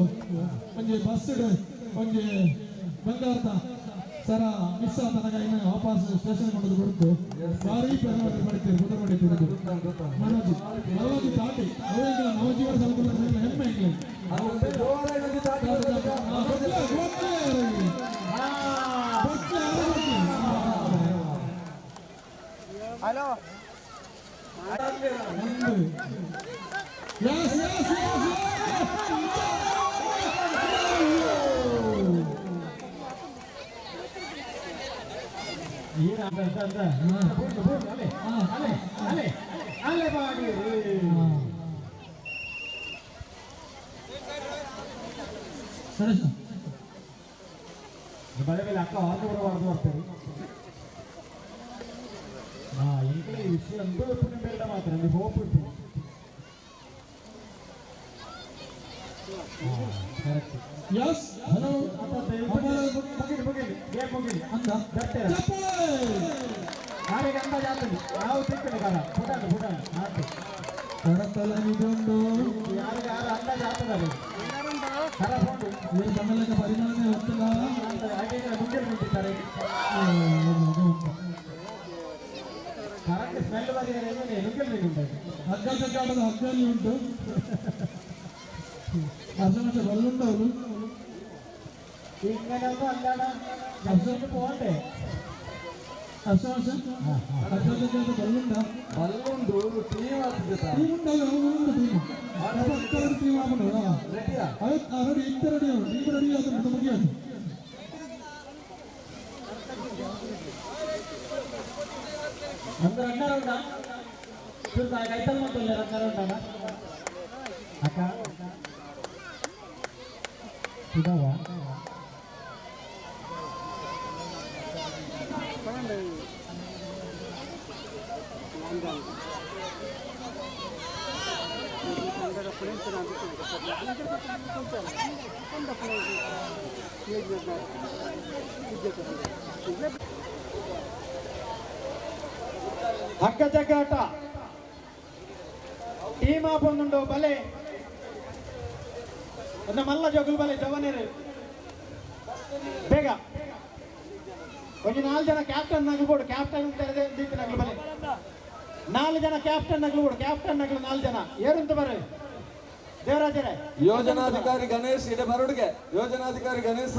ಒಂಜಿ ಬಸ್ ಒಂಜಿ ಬಂಗಾರದ ಸರ ಮಿಸ್ ಆದ ತನಕ ಇನ್ನು ವಾಪಸ್ ಸ್ಟೇಷನ್ ಕೊಂಡದ್ದು ಕೊಡ್ತು ಭಾರಿ ಪೆರ್ನಾಡಿ ಮಾಡಿದ್ದೇವೆ ಗುಣ ಮಾಡಿದ್ದೇವೆ ಮನೋಜ್ ನವಜಿ ತಾಟಿ ಅವಾಗ ನವಜೀವನ ಸಂಕುಲ ಹೆಮ್ಮೆ ಇಲ್ಲ ಹಲೋ ಅಲೆ ಮಾಡಿ ಬಳೆ ಮೇಲೆ ಅಕ್ಕ ಹೊರದು ಬರ್ತಾರೆ ಈಗಲೇ ಈ ವಿಷಯ ಒಂದು ಬೇಡ ಮಾತ್ರ ನೀವು ಹೋಗ್ಬಿಟ್ಟು Yes. Hello. ಯಾರಿಗೆ ಅಂದಾಜು ಆಗ್ತದೆ ನಾವು ತಿಳ್ಕೊಳ್ಳಿ ಕಾಲ ಫುಟಾನು ಕಡತಲನಿಗೊಂಡು ಯಾರಿಗೆ ಯಾರು ಅಂದಾಜು ಆಗ್ತದೆ ಕರಕೊಂಡು ಈ ಕಮಲದ ಪರಿಣಾಮ ಗೊತ್ತಿಲ್ಲ. ಹಾಗೆ ಮುಂದೆ ನಿಂತಿದ್ದಾರೆ ಕರೆಕ್ಟ್ ಸ್ಮೆಲ್ ಬಂದಿದ್ದಾರೆ ನುಗ್ಗಲ್ಲಿ ಉಂಟು ಹಗ್ಗ ಕಟ್ಟಾಡದ ಹಗ್ಗಲ್ಲಿ ಉಂಟು ಅರ್ಧಮಂಚ ಬಲ್ಲುಂಟವರು ഇങ്ങനെ ഒന്നും അല്ലാതെ ജംഗ്ഷനിൽ പോകണ്ടേ അർദ്ധമംച അർദ്ധമഞ്ച ബല്ലുണ്ടാ ಬಲ್ಲುಂಡು ಟೀಮ್ ಆಗ್ತದೆ ಟೀಮ್ ഉണ്ടാവും ടീം അതൊക്കെ ടീം ആവണോ ರೆಡಿಯಾ ರೆಡಿ ಇಂತ ರೆಡಿ ಆവും ಟೀಮ್ ರೆಡಿ ಆದ ನಮಗೆ ಒಂದು ರನ್ನರ್ ಉಂಟಾ ಕೈತಲ್ ಮತ್ತಲ್ಲ ರನ್ನರ್ ಉಂಟಾನ ಅಕ್ಕ ಇದಾವ ಹಗ್ಗ ಜಗ್ಗಾಟ ಟೀಮ್ ಆಪ್ ಒಂದುಂಡು ಬಲೆ ಒಂದು ಮಲ್ಲ ಜೋಗುಲ್ ಬಲೆ ಜವನೇರು ಬೇಗ ಒಂದು 4 ಜನ ಕ್ಯಾಪ್ಟನ್ ನಗಲ್ಬೋಡು ಕ್ಯಾಪ್ಟನ್ ದೀಪ ನಗಲು ಬಲೆ 4 ಜನ ಕ್ಯಾಪ್ಟನ್ ನಗಲ್ಬೋಡು ಕ್ಯಾಪ್ಟನ್ ನಗಲು 4 ಜನ ಏರುಂತ ಬರ್ರಿ ದೇವರಾಜರೇ ಯೋಜನಾಧಿಕಾರಿ ಗಣೇಶ್ ಇಡೆ ಬರೋಡ್ಗೆ ಯೋಜನಾಧಿಕಾರಿ ಗಣೇಶ್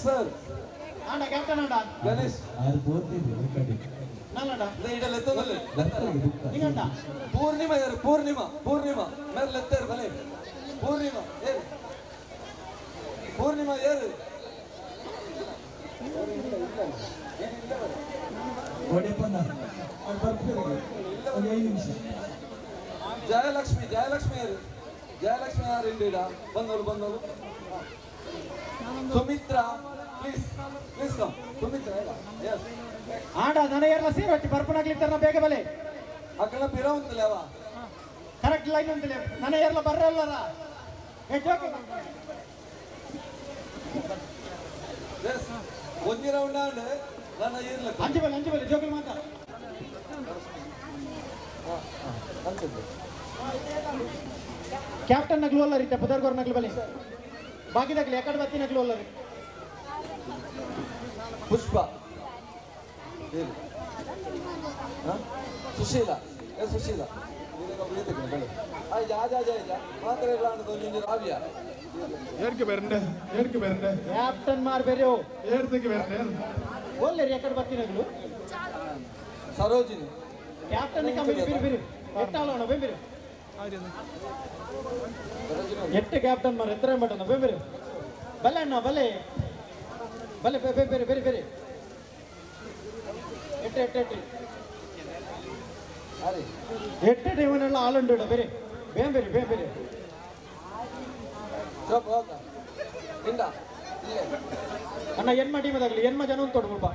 ಸರ್ ಆಂಡ ಕ್ಯಾಪ್ಟನ್ ಆಂಡ ಗಣೇಶ್ ನಾಲಂಡ ಇಡಲ್ಲ ಎತ್ತದಲ್ಲಿ ನಿಂಗಂಡ ಪೂರ್ಣಿಮಾ ಯಾರು ಪೂರ್ಣಿಮಾ ಮೇಲೆ ಎತ್ತೇರು ಬಲೆ ಪೂರ್ಣಿಮಾ ಏರು ಜಯಲಕ್ಷ್ಮಿ ಯಾರು ಇಂಡಿಡ ಬಂದೋಳು Sumitra please come Sumitra yes ಆಂಡ ನನಗೆಲ್ಲ ಸೇರೊಟ್ಟಿ ಬರ್ಪನಾಗ್ಲಿತ್ತಾರ ಬೇಗ ಬಲೆ ಅಕ್ಕಳ ಪಿರ ಉಂತಲೆ ಅವ ಕರೆಕ್ಟ್ ಲೈನ್ ಉಂತಲೆ ನನಗೆಲ್ಲ ಬರ್ರಲ್ಲರ ಎಸ್ ಒಂದಿ ರೌಂಡ್ ಆಂಡ್ ನನ್ನ ಇರ್ಲ ಅಂಜು ಬಲೆ ಜೋಕಲ್ ಮಾತಾ ಕ್ಯಾಪ್ಟನ್ ನಗ್ಲು ಅಲ್ಲರಿ ಪುದರ್ಗೋರ್ ನಗ್ಲು ಬಲೆ ಬಾಕಿದಾಗ್ಲಿ ಯಾಕಡೆ ಬತ್ತಿ ನಗ್ಲು ಅಲ್ಲರಿ ಪುಷ್ಪ ಸುಶೀಲ ಮಾತ್ರ ಇಲ್ಲ ಅನ್ನೋದು ರಾವ್ಯ ಕ್ಯಾಪ್ಟನ್ ಮಾರ್ ಬೇರೆ ಒಳ್ಳೆ ಯಾಕಡೆ ಬತ್ತಿ ನಗ್ಲು ಸರೋಜಿನಿ ಕ್ಯಾಪ್ಟನ್ ಬಿರು ಎಟ್ಟಾಳೋಣ ಬೆಂಬಿರು ಎಟ್ಟು ಕ್ಯಾಪ್ಟನ್ ಮಾರ್ ಎತ್ತರ ಮಟ್ಟನ ಬೆಂಬಿರು ಬಲೆ ಅಣ್ಣ ಬಲೆ ಬೇರೆ ಎಟ್ಟೆ ಟೀಮನ್ನೆಲ್ಲ ಆಳುಂಡು ಬೇರೆ ಬೇರೆ ಅಣ್ಣ ಎನ್ಮ ಟೀಮ್ ಅದಾಗಲಿ ಎನ್ಮ ಜನ ಒಂದು ತೊಡ್ಬಿಡ್ಬಾ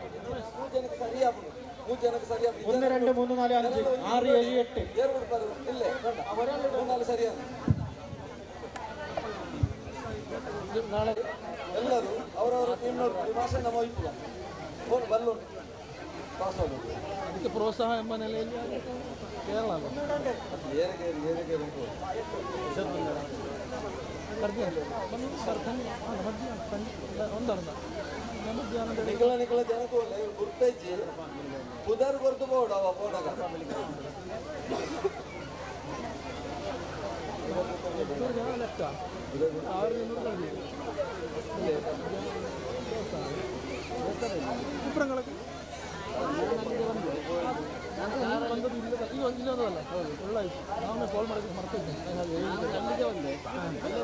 1 2 3 4 5 6 7 8 ಸರಿಯಾದ ಎಲ್ಲರೂ ಅವರವರ ಟೀಮ್ನವರು ಭಾಷೆ ನಮ್ಮ ಇಪ್ಪಲ್ಲ ಬಲ್ಲು ಪಾಸ್ ಆಗೋದು ಅದಕ್ಕೆ ಪ್ರೋತ್ಸಾಹ ಎಂಬ ನೆಲೆಯಲ್ಲಿ ಕೇರಳ ನಿಖಲ ಜನಕ್ಕೂ ಗುರ್ತೈಜಿ ಪುದರ್ ಬರ್ದು ಬೋರ್ಡ್ ಅವ ಬೋರ್ಡಾಗ ಲೆಕ್ಕ 600 ಕುಪ್ರಂಗಳಕ್ಕೆ ಇಲ್ಲದಲ್ಲ ಒಳ್ಳಾಯ್ತು ನಾವೇ ಕಾಲ್ ಮಾಡೋದಕ್ಕೆ ಮರ್ತೈತೆ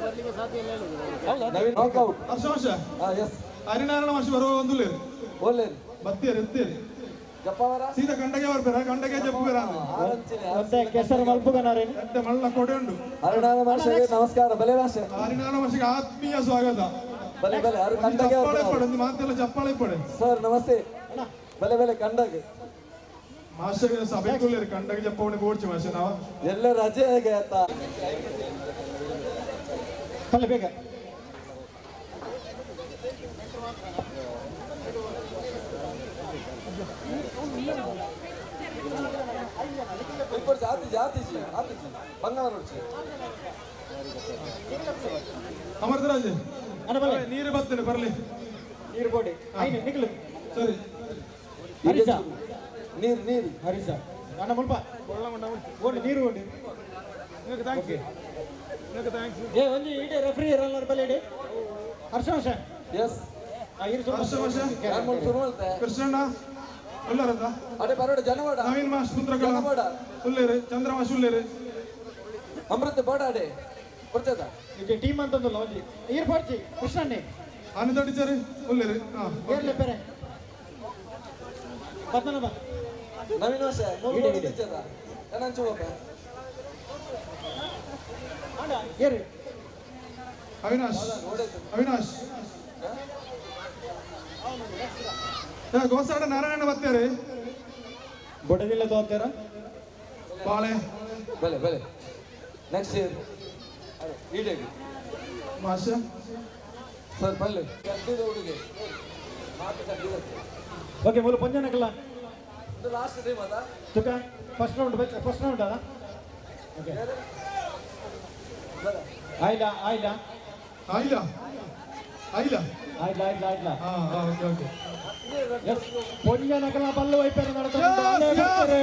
ಬರ್ಲಿಕ್ಕೆ ಸಾಧ್ಯ ಇಲ್ಲ ಹರಿನಾರಾಯಣ ಮಾಷಿ ಬರುವ ಒಂದು ಒಳ್ಳೆ ಬತ್ತೀರಿ ಎತ್ತೀರಿ ಜಪ್ಪವರ ಸೀದಾ ಗಂಡಗೆ ಬರ್ಬೇರ ಗಂಡಗೆ ಜಪ್ಪಬೇರ ಮತ್ತೆ ಕೆಸರು ಮಲ್ಪುಗನಾರೇನು ಮತ್ತೆ ಮಳ್ಳ ಕೊಡೆ ಉಂಡು ಹರಿನಾಮ ಭಾಷೆಗೆ ನಮಸ್ಕಾರ ಬಲೆ ಭಾಷೆ ಹರಿನಾಮ ಭಾಷೆಗೆ ಆತ್ಮೀಯ ಸ್ವಾಗತ ಬಲೆ ಬಲೆ ಅರು ಕಂಡಗೆ ಚಪ್ಪಾಳೆ ಪಡೆ ಮಾತೆಲ್ಲ ಚಪ್ಪಾಳೆ ಪಡೆ ಸರ್ ನಮಸ್ತೆ ಬಲೆ ಬಲೆ ಕಂಡಗೆ ಮಾಷೆಗೆ ಸಭೆಗುಳ್ಳೇರಿ ಕಂಡಗೆ ಜಪ್ಪವಣೆ ಬೋಡ್ಚಿ ಮಾಷೆ ನಾವು ಎಲ್ಲ ರಜೆ ಹೇಗೆ ಆಯ್ತಾ ಬಲೆ ಬೇಗ ఇప్పుడు జాతి జాతి జాతి బంగారు వచ్చి ಅಮೃತರಾಜ್ ನೀರು ಬರ್ತೇನೆ ಬರ್ಲಿ ನೀರು ಬೋಡಿ ನಿಖಲು ಸರಿ ಹರಿಸ ನೀರು ನೀರು ಹರಿಸ ಅಣ್ಣ ಮುಲ್ಪ ಓಡಿ ನೀರು ಓಡಿ ಏ ಒಂಜಿ ಇಡೆ ರೆಫ್ರಿ ಇರಲ್ಲ ಬಲೆ ಇಡೆ ಹರ್ಷ ಹರ್ಷ ಎಸ್ ಹರ್ಷ ಹರ್ಷ ಕೃಷ್ಣಣ್ಣ ಉಳ್ಳಾರದ ಅಡೆ ಬರೋಡ ಜನವಾಡ ನವೀನ್ ಮಾಸ್ ಪುತ್ರಗಳ ಉಳ್ಳೇರಿ ಚಂದ್ರಮಾಸ್ ಉಳ್ಳೇರಿ ಅಮೃತ ಬಾಡ ಅಡೆ ಬರ್ತದ ಇದು ಟೀಮ್ ಅಂತಂದಲ್ಲ ಒಂಜಿ ನೀರು ಪಡ್ಚಿ ಕೃಷ್ಣಣ್ಣೆ ಆನಂದಡಿಚಾರಿ ಉಳ್ಳೇರಿ ಏರ್ಲೆ ಬೇರೆ ಪದ್ಮನ ಬಾ ನವೀನ ವರ್ಷ ಮೂರು ಇಚ್ಚದ ಏನಂಚು ಹೋಗ ಏರಿ ಅವಿನಾಶ್ ಅವಿನಾಶ್ ಗೋಸಾಡ ನಾರಾಯಣ ಬರ್ತಾರೆ ಬೊಡದಿಲ್ಲ ತೋತಾರ ಬಾಳೆ ಬೆಲೆ ಬೆಲೆ ನೆಕ್ಸ್ಟ್ ಇಯರ್ ಈಡೆಗೆ ಮಾಷ ಸರ್ ಬಲ್ಲೆ ಕಟ್ಟಿದ ಹುಡುಗೆ ಮಾತು ಕಟ್ಟಿದ ಓಕೆ ಮೂಲ ಪಂಜನಕಲ್ಲ ಇದು ಲಾಸ್ಟ್ ಟೈಮ್ ಅದ ತುಕ ಫಸ್ಟ್ ರೌಂಡ್ ಅದ ಓಕೆ ಆಯ್ಲ ಆಯ್ಲ ಆಯ್ಲ ಆಯ್ಲ ಆಯ್ಲ ಆಯ್ಲ ಆಯ್ಲ ಓಕೆ ಓಕೆ ಪಂಜನಕಲ್ಲ ಬಲ್ಲು ವೈಪರ್ ನಡತಾರೆ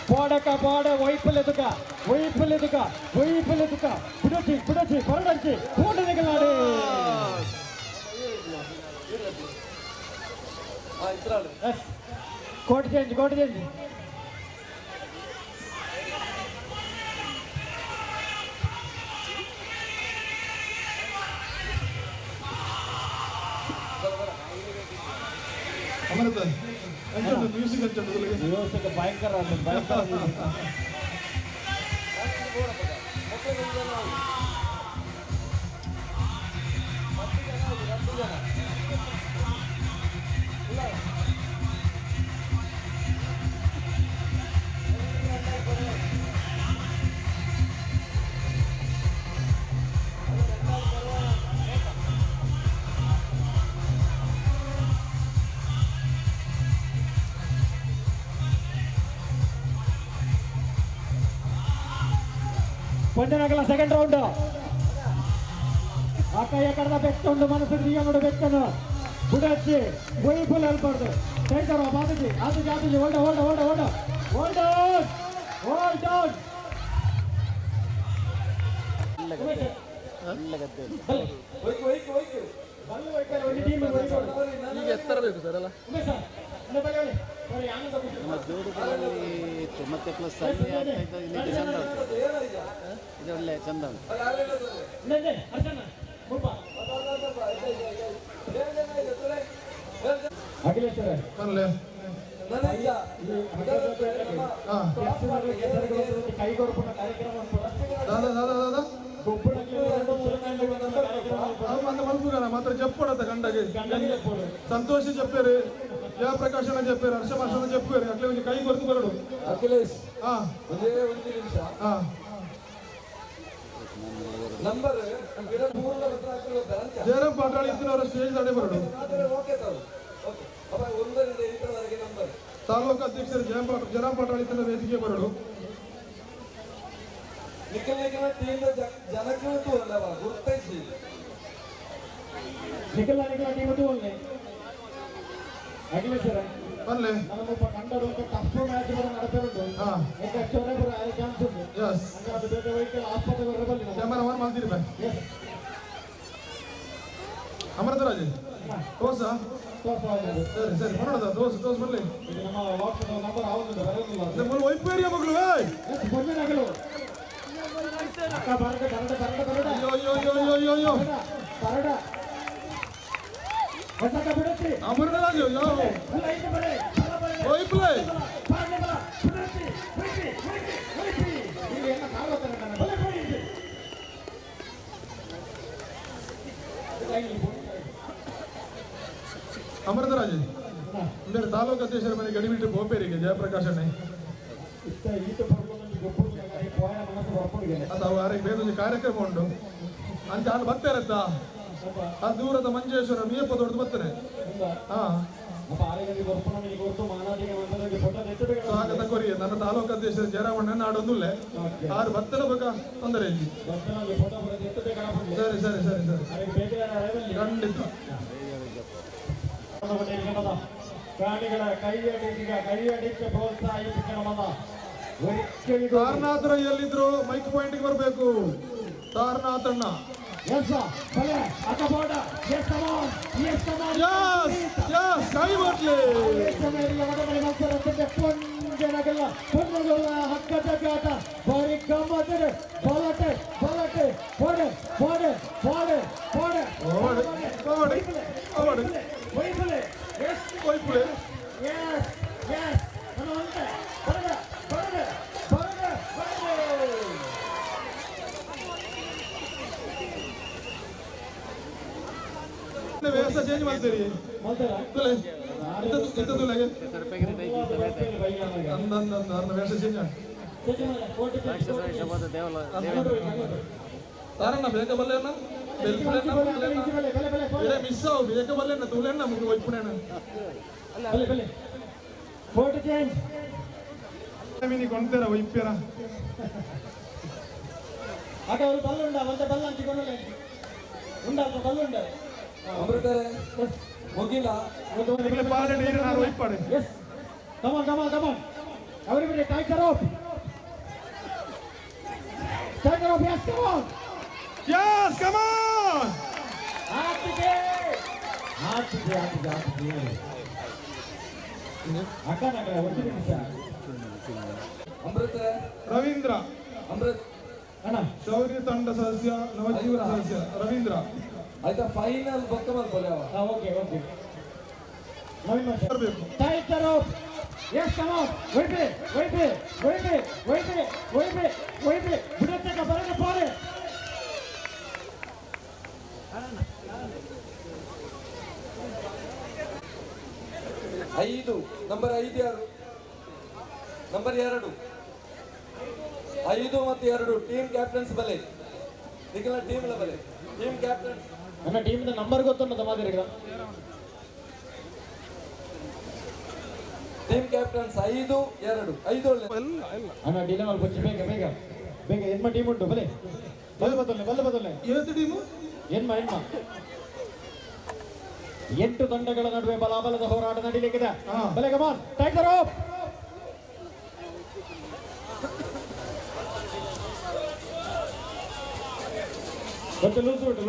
పోడక పోడ వైపులెదుక వైపులెదుక వైపులెదుక పుడచి పుడచి పరడంచి పూట దిగలాడే కోటి చేంజ్ ಅಮೃತ ಮ್ಯೂಸಿಕ್ ಮ್ಯೂಸಿಕ್ ಭಯಂಕರ ಪಂಜನಕಲ ಸೆಕೆಂಡ್ ರೌಂಡ್ ಅಕ್ಕ ಎಕಡದ ಬೆಕ್ಕೊಂಡು ಮನಸ್ಸು ನೀನು ಬೆಕ್ಕನು ಬುಡಚ್ಚಿ ವೈಫುಲ್ ಅಲ್ಬಾರ್ದು tighter ಬಾದಿಜಿ ಆದಿಜಿ old old old old old old ಈಗ ಎತ್ತರ ಬೇಕು ಸರ್ ಅಲ್ಲ ಮತ್ತೆ ಪ್ಲಸ್ ಇಲ್ಲಿ ಚಂದ ಉಂಟು ಇದು ಒಳ್ಳೆ ಚಂದ ಉಂಟು ಕೈಗೊರ್ಪಣ ಕಾರ್ಯಕ್ರಮ ಮಾತ್ರ చెప్పాడు గంటకి సంతోషి చెప్పారు జయప్రకాశ్ అని చెప్పారు హర్షవర్ష అని చెప్పారు అట్లే కొంచెం కై కొడుతు బరడు అఖిలేష్ ಒಂದೇ ಒಂದು ನಿಮಿಷ ನಂಬರ್ ಜಯರಾಮ್ ಪಾಟಾಳಿ ಇತ್ತಿನವರ ಸ್ಟೇಜ್ ದಾಡೆ ಬರಡು ಓಕೆ ತಾವು ಓಕೆ ಅಪ್ಪ 1 ರಿಂದ 8 ವರೆಗೆ ನಂಬರ್ ತಾಲೂಕು ಅಧ್ಯಕ್ಷರು ಜಯರಾಮ್ ಪಾಟಾಳಿ ಇತ್ತಿನ ವೇದಿಕೆ ಬರಡು ನಿಖಿಲ್ ಟೀಮ್ ಜನಕ್ಕೆ ಅಲ್ಲವ ಗುರ್ತೈಸಿ ನಿಖಿಲ್ ಟೀಮ್ ಒಳ್ಳೆ ಅಖಿಲೇಶ್ವರ ಬರಲಿ ನಮ್ಮೊಬ್ಬ ಕಂಡರು ಟಫ್ ಮ್ಯಾಚ್ ಬರೋ ನಡಪೆರುಂಟು ఇంకా ಚೋರೆ ಬರೋ ಚಾನ್ಸ್ ಉಂಟು yes ಅಂದ್ರೆ ಅದು ಬೇಗ ವೆಹಿಕಲ್ ಆಸ್ಪತ್ರೆಗೆ ಬರಬಲ್ಲ ಕ್ಯಾಮೆರಾ ಆನ್ ಮಾಡ್ತೀರಿ ಬೈ ಅಮೃತರಾಜ್ ತೋರ್ಸಾ ಸರಿ ಸರಿ ಮಾಡೋದ ತೋರ್ಸು ಬರಲಿ ಇದು ನಮ್ಮ ವಾಟ್ಸ್ಆಪ್ ನಂಬರ್ ಆവുന്നുണ്ട് ಬರೋದಿಲ್ಲ ನಮ್ಮ ವೈಪೇರಿಯ ಮಗಳು ಎಸ್ ಬೊಮ್ಮನಗಳು ಅಕ್ಕ ಬರಡ ಅಯ್ಯೋ ಅಯ್ಯೋ ಅಯ್ಯೋ ಅಯ್ಯೋ ಬರಡ ಹೊಸಕ ಬಿಡುತ್ತಿ ಅಮೃತರಾಜು ಯಾವ ಲೈಟ್ ಬರೆ ಓಯ್ ಪ್ಲೇ ಪಾಡ್ಲೆ ಬಲ ಬಿಡುತ್ತಿ ಬಿಡುತ್ತಿ ಬಿಡುತ್ತಿ ಇಲ್ಲಿ ಎಲ್ಲ ಕಾಲೋತನ ನನ್ನ ಬಲೆ ಬಿಡುತ್ತಿ ಅಮೃತರಾಜು ಅಂದರೆ ತಾಲೂಕು ಅಧ್ಯಕ್ಷರ ಮನೆ ಗಡಿಬಿಟ್ಟು ಗೋಪೇರಿಗೆ ಜಯಪ್ರಕಾಶ್ ಅಣ್ಣ ಅದು ಅವರಿಗೆ ಬೇರೆ ಕಾರ್ಯಕ್ರಮ ಉಂಟು ಅಂತ ಅಲ್ಲಿ ಬರ್ತಾರತ್ತ ಆ ದೂರದ ಮಂಜೇಶ್ವರ ಮೀಯಪ್ಪ ದೊಡ್ಡದು ಬರ್ತಾರೆ ಹಾ ಸ್ವಾಗತ ಕೊರಿ ನನ್ನ ತಾಲೂಕು ಅಧ್ಯಕ್ಷರ ಜಯರಾಮಣ್ಣ ನಾಡೊಂದುಲ್ಲೆ ಆರು ಭತ್ತನ ಬೇಕಾ ತೊಂದರೆ ಇಲ್ಲಿ ಸರಿ ಸರಿ ಸರಿ ಸರಿ ಖಂಡಿತ ಪ್ರಾಣಿಗಳ ಕೈಯಡಿಕೆ ಪ್ರೋತ್ಸಾಹಿಸೋಣ ತಾರನಾಥ್ ಎಲ್ಲಿದ್ರು ಮೈಕ್ ಪಾಯಿಂಟ್ಗೆ ಬರಬೇಕು ತಾರನಾಥ್ ಅಣ್ಣ Yes, sir. Bale, Akaboda. Yes, come on. Yes, come on. Yes, yes, Sky Watley. Yes, America. What am I going to say? Punjanagala. Punjanagala. Hakkatagata. Bari Kamadar. Bolate. Bolate. Bode. Bode. Bode. Bode. Bode. Bode. Bode. Bode. Yes. Bode. Yes. Yes. Come on. Bode. Bode. Bode. Bode. ವ್ಯವಸ್ಥೆ ಚೇಂಜ್ ಮಾಡ್ತೀರಿ ವ್ಯವಸ್ಥೆ ಚೇಂಜ್ ತಾರಣ್ಣ ಬೇಗ ಬಲ್ಲೇನ ಮಿಸ್ ಆವು ಬೇಗ ಬಲ್ಲೇನ ತುಲೇನ ಮುಗಿ ಒಯ್ಪುಣೇನ ಫೋಟೋ ಚೇಂಜ್ ಮಿನಿ ಕೊಂಡ್ತೀರ ಒಯ್ಪೇರ ಆಗ ಅವರು ಬಲ್ಲುಂಡ ಒಂದ ಬಲ್ಲ ಅಂಟಿಕೊಂಡಲೆ ಉಂಡ ಬಲ್ಲುಂಡ ಅಮೃತರೇ ಮುಗಿಲ್ಲ ಪಾಲೆ ನೀರು ನಾನು ಒಯ್ಪಾಡೆ yes come on everybody tighten up yes come on ಆಟಿಗೆ ಅಕ್ಕನಗರ ಒಂದು ನಿಮಿಷ ಅಮೃತ ರವೀಂದ್ರ ಅಮೃತ್ ಅಣ್ಣ ಶೌರ್ಯ ತಂಡ ಸದಸ್ಯ ನವಜೀವನ ಸದಸ್ಯ ರವೀಂದ್ರ ಆಯ್ತಾ ಫೈನಲ್ ಬಕ್ಕ ಮಾಡ್ಕೊಳ್ಳಿ ಅವ okay tighten up yes come on wait ಬಿಡುತ್ತೆ ಬರಗ ಪಾರೆ ನಂಬರ್ 5 ಯಾರು ನಂಬರ್ 2 5 ಮತ್ತು 2 ಟೀಮ್ ಕ್ಯಾಪ್ಟನ್ಸ್ ಬಲೆ ನಿಖಿಲ ಟೀಮ್ ಇಲ್ಲ ಬಲೆ ಟೀಮ್ ಕ್ಯಾಪ್ಟನ್ ನನ್ನ ಟೀಮ್ ನಂಬರ್ ಗೊತ್ತುಂಟು ಮಾದಿರಿಗ ಟೀಮ್ ಕ್ಯಾಪ್ಟನ್ಸ್ 5 ಒಳ್ಳೆ ಅಣ್ಣ ಡಿಲೇ ಮಾಡ್ಬಿಟ್ಟು ಬೇಗ ಎನ್ಮ ಟೀಮ್ ಉಂಟು ಬಲೆ ಬದಲೆ ಇವತ್ತು ಟೀಮು ಎನ್ಮ 8 ತಂಡಗಳ ನಡುವೆ ಬಲಾಬಲದ ಹೋರಾಟ ನಡೀಲಿಕ್ಕಿದೆ ಬಲೆ ಕಮಾನ್ ಟೈಗರ್ ಆಫ್ ಮತ್ತೆ ಲೂಸ್ ಬಿಡ್ಲಿ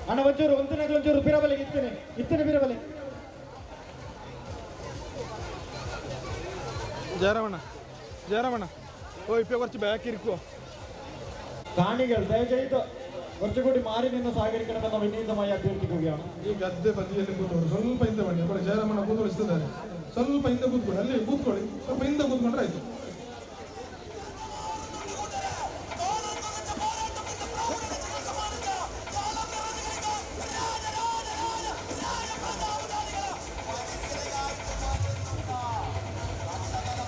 ಅಣ್ಣ ಒಂಚೂರು ಬಿರಬಲೆ ಇತ್ತನೆ ಬಿರಬಲೆ ಜಯರಾಮಣ್ಣ ಓ ಇಪ್ಪೆ ಕೊರ್ಚು ಬ್ಯಾಕ್ ಇರ್ಕೋ ಕಾಣಿಗಳು ದಯచేసి കുറച്ചുകൂടി മാറി നിന്ന് സഹകരിക്കണമെന്ന വിനീതമായി അഭ്യർത്ഥിക്കുകയാണ് ಈ ಗದ್ದೆ ಬದಿಯಲ್ಲಿ ಕೂತ್ಕೊಂಡು ಸ್ವಲ್ಪ ಹಿಂದೆ ಬನ್ನಿ ಅಪ್ಪರ ಜಯರಾಮಣ್ಣ ಕೂತ್ಕೊಳಿಸ್ತಿದ್ದಾರೆ ಸ್ವಲ್ಪ ಹಿಂದೆ ಕೂತ್ಕೊಳ್ಳಿ ಅಲ್ಲಿ ಕೂತ್ಕೊಳ್ಳಿ ಸ್ವಲ್ಪ ಹಿಂದೆ ಕೂತ್ಕೊಂಡ್ರೆ ಆಯ್ತು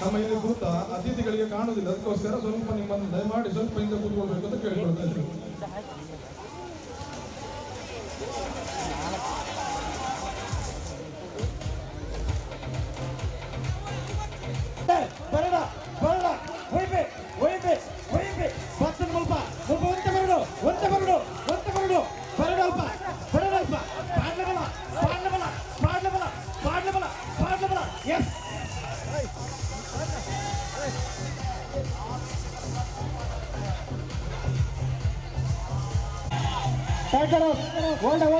ನಮ್ಮ ಇಲ್ಲಿ ಕೂತ ಅತಿಥಿಗಳಿಗೆ ಕಾಣುವುದಿಲ್ಲ ಅದಕ್ಕೋಸ್ಕರ ಸ್ವಲ್ಪ ನಿಮ್ಮನ್ನು ದಯಮಾಡಿ ಸ್ವಲ್ಪ ಹಿಂದೆ ಕೂತ್ಕೊಳ್ಬೇಕು ಅಂತ ಕೇಳಿಕೊಳ್ತಾ ಇದ್ದೀವಿ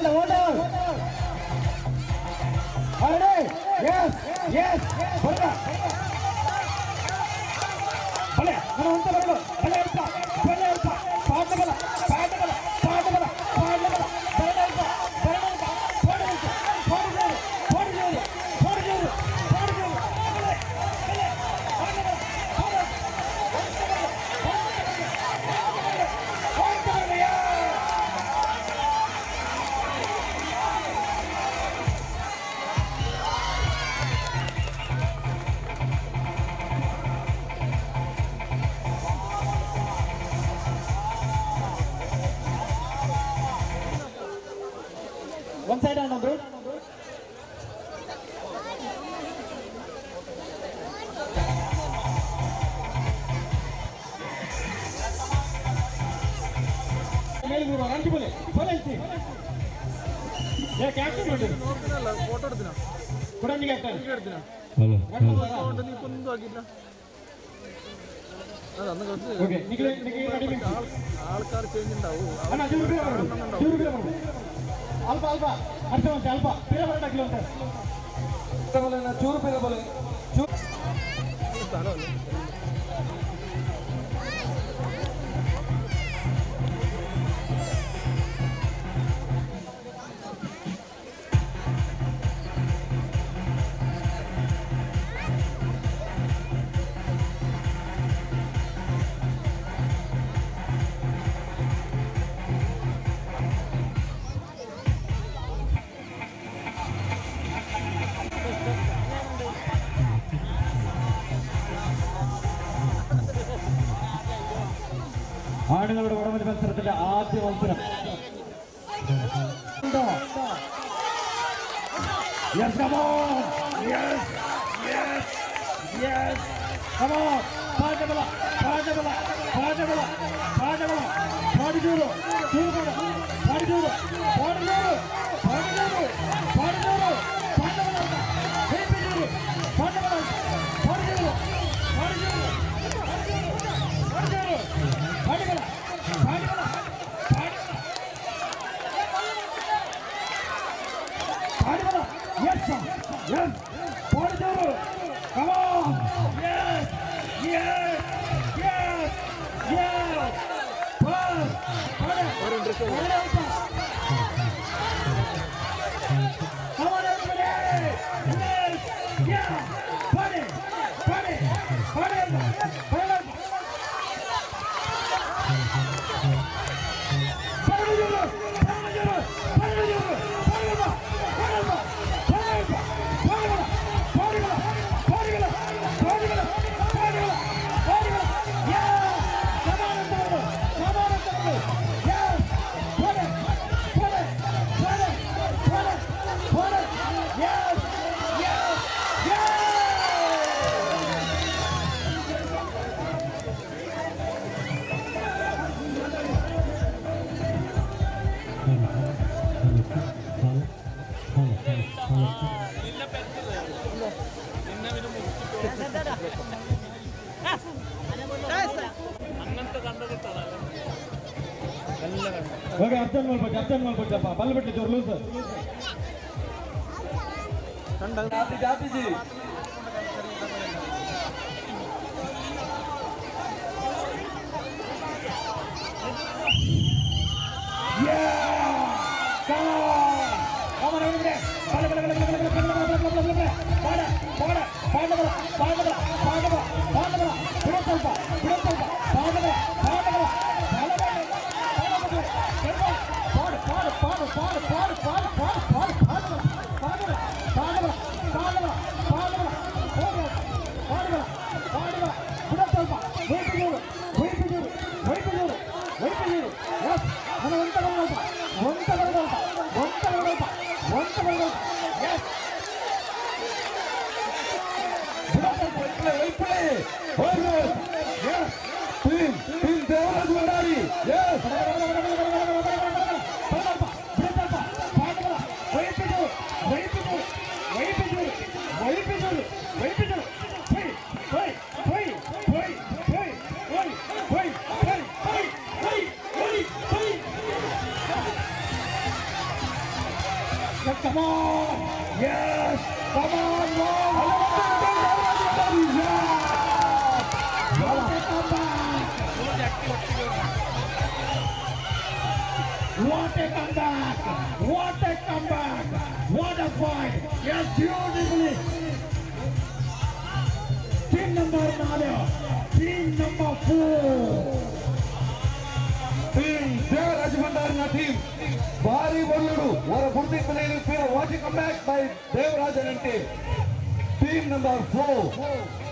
Hold on. Already? Yes. Bale, ನಾನು ಅಂತ ಬರಲು. ಬಲೆ ಅಲ್ಪ. ಪಾಠ ಬಲ. ಒಂದು ಸೈಡ್ ಅನ್ನೋದು ഫോട്ടോ എടുത്തിനാ എടുത്തിനാ നീക്കൊന്നും ആക്കിയില്ല അന്ന് കുറച്ച് ആൾക്കാർ ചേഞ്ച് ഉണ്ടാവും ಅಲ್ಪ ಅಲ್ಪ ಅರ್ಥ ಮತ್ತೆ ಅಲ್ಪ ಬೇರೆ ಬರಟ ಕಿಲೋಮೀಟರ್ ಚೂರು ಬೇರೆ ಬೋಲೆ ആണുങ്ങളുടെ വടംവലി മത്സരത്തിന്റെ ആദ്യ മത്സരം Yes, come on! Yes! Yes! Yes! Come on! Padabala! Padabala! Padabala! Padabala! Padiduru! Padiduru! Padiduru! Padiduru! Padiduru! Padiduru! Padabala! Padiduru! Padabala! Padiduru! Padiduru! Padiduru! Padibala! Padibala! Padibala! Yes, sir! Yes! Padiduru! Come on! Yes! Yes! Yes! Yes! Pad! Come on, everybody! Yes! Yeah! Padi! Padi! Padi! Padi! Okay ಅರ್ಥ ಮಾಡ್ಬೇಕಪ್ಪ ಬಲ್ ಬಿಟ್ಟಿದ್ದು ಲೂಸ್ ಜಾತಿ G Come on! Yes! Come on! What a comeback! What a comeback! What a fight! Yes, beautifully! Team number 4, team number 4. Team Devaraj Bhandari team. Bari Bolludu. What a good thing we are watching come back by Devarajan and team. Team number 4.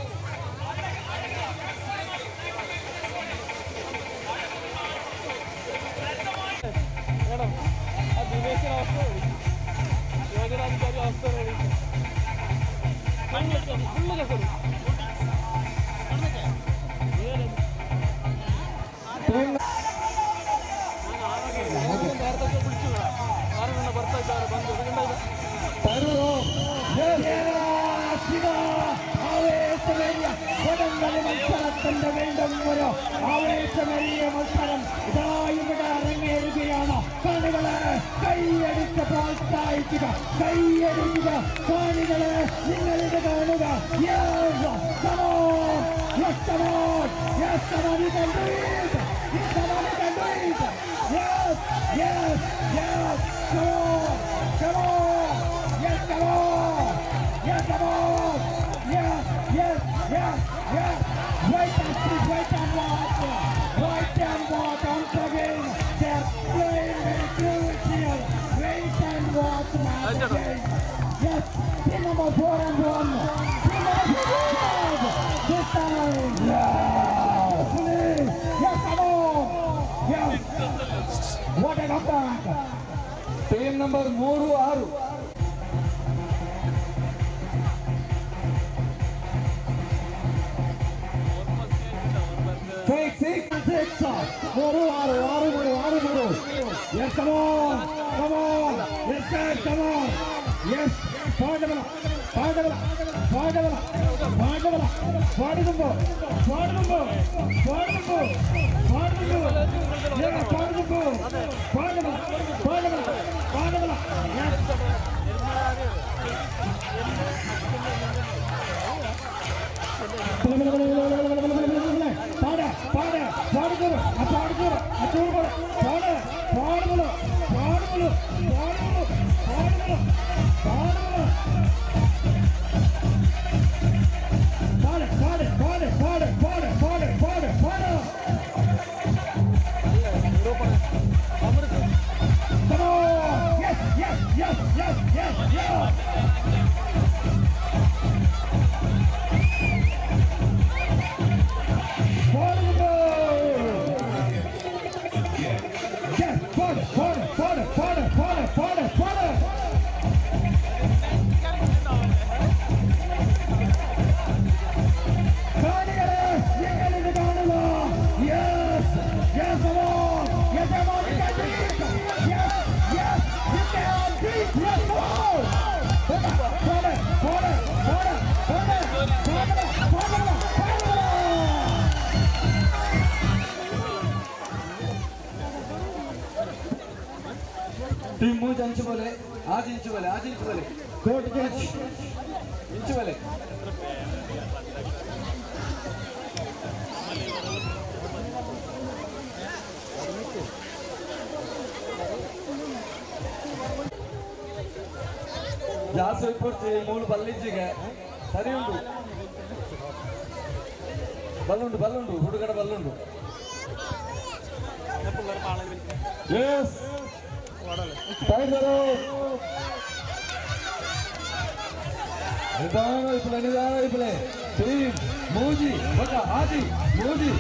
Madam ആ ദിവേശിന് അവസ്ഥ ನಗರಾಧಿಕಾರಿ ಅವಸ್ಥೆ ಫುಲ್ ಹೆಸರು ಬರ್ತಾ ಇದ್ದಾರೆ ಬಂದು ആവേശമേറിയ മത്സരം ഇതാ ഇവിടെ അരങ്ങേറുകയാണ്. കാണികളെ കൈയടിച്ച് പ്രോത്സാഹിക്കുക, കൈയടിക്കുക കാണികളെ, നിങ്ങളിത് കാണുക. Yes, come on, yes, come on, yes, come on, you can do it, yes, come on, you can do it, yes, yes, yes, come on, come on, yes, come on, yes, come on, yes, yes, yes, yes. Wait and see, wait and watch. Wait and watch once again. They're playing very close here. Wait and watch now again. Yes, team number 4 and 1. Team number 4. This time. Yeah. Please. Yes, come on. Yes. What a comeback. Team number 3-6. Six. 6. Yes, come on. Come on. Yes, sir. Come on. Yes. Fadabala. Team मूज अंच बोले आज इंच बोले कोट कैच इंच बोले ಜಾಸ್ತಿ ಕೊಡ್ತಿ ಮೂಲ ಬಲ್ಲಿಜ್ಜಿಗೆ ಸರಿ ಉಂಟು ಬಲ್ಲುಂಡು ಹುಡುಗರ ಬಲ್ಲುಂಡು ಎಸ್ ಟೈಗರು ನಿಧಾನ ಇಪ್ಪಲೆ ಟೀಮ್ ಮೂಜಿ ಬಕ ಆಜಿ ಮೂಜಿ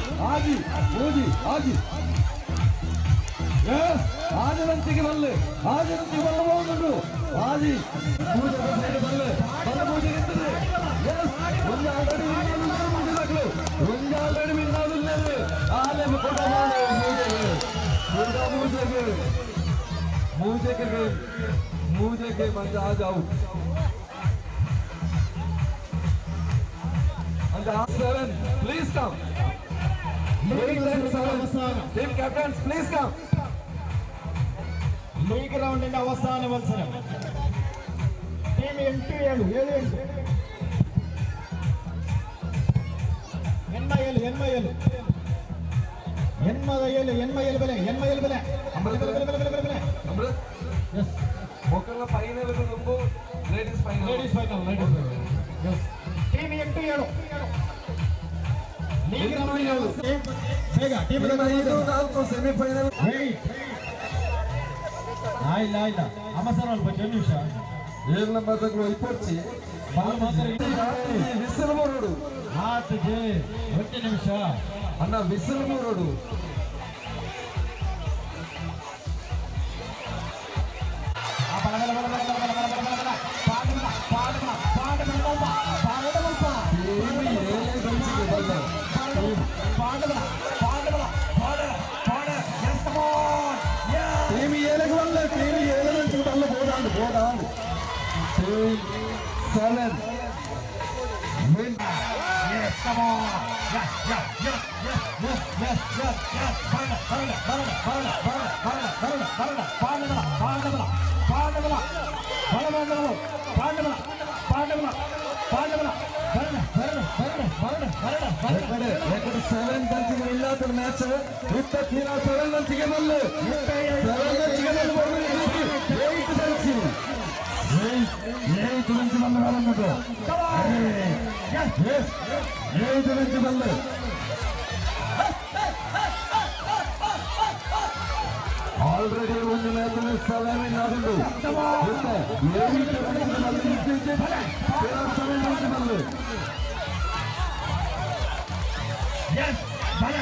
ಎಸ್ ಆಜರಂತಿಗೆ ಬಲ್ಲೆ ಬಲ್ಲಬಹುದು ಆಜಿ ಮೂಜ ಸೈಡ್ ಬಲ್ಲೆ ಬಲ್ಲ ಮೂಜಿ ನಿಂತಿದೆ ಎಸ್ ಒಂದು ಆಲ್ರೆಡಿ ಮಿನ್ನಾದಿಲ್ಲದೆ ಆಲೆ ಕೊಟ್ಟ मुझे के मंजा आ जाओ seven please come 8 and 7 team captains please come league റൗണ്ടിന്റെ അവസാന മത്സരം ടീം 8-7 ಎನ್ಮೈಲ್ ಬೆಲೆ ಮಕ್ಕಳ ಫೈನಲ್ ನುಂಬು ladies final team 8-7 league round ಬೇಗ ಟೀಮ್ 5-4 ಸೆಮಿಫೈನಲ್ ಆಯ್ಲ ಅಮಸರ ಅಲ್ಪ ನಿಮಿಷ 7 ನಂಬರ್ ತಗೊಳ್ಳಿ ಇಪ್ಪತ್ತು ಬಾಲ್ ಮಾತ್ರ ವಿಸಲ್ ಬೋರ್ಡು ಆತಗೆ 1 ನಿಮಿಷ ಅಣ್ಣ whistle board Hold on. 3, 7. Win. Yes, come on. Yes. Record 7 punching illathor match. Itta Kira 7 punching ballu. 7 punching ballu. 8 punching. 8 punching ballu ballu. Yes. 8 punching ballu. Already ಒಂದು ಮ್ಯಾಚ್ 7 win ಆಗಿದೆ. ಮತ್ತೆ 8 punching ballu ಇದ್ದಿದೆ. 7 punching ballu. Yes, bala.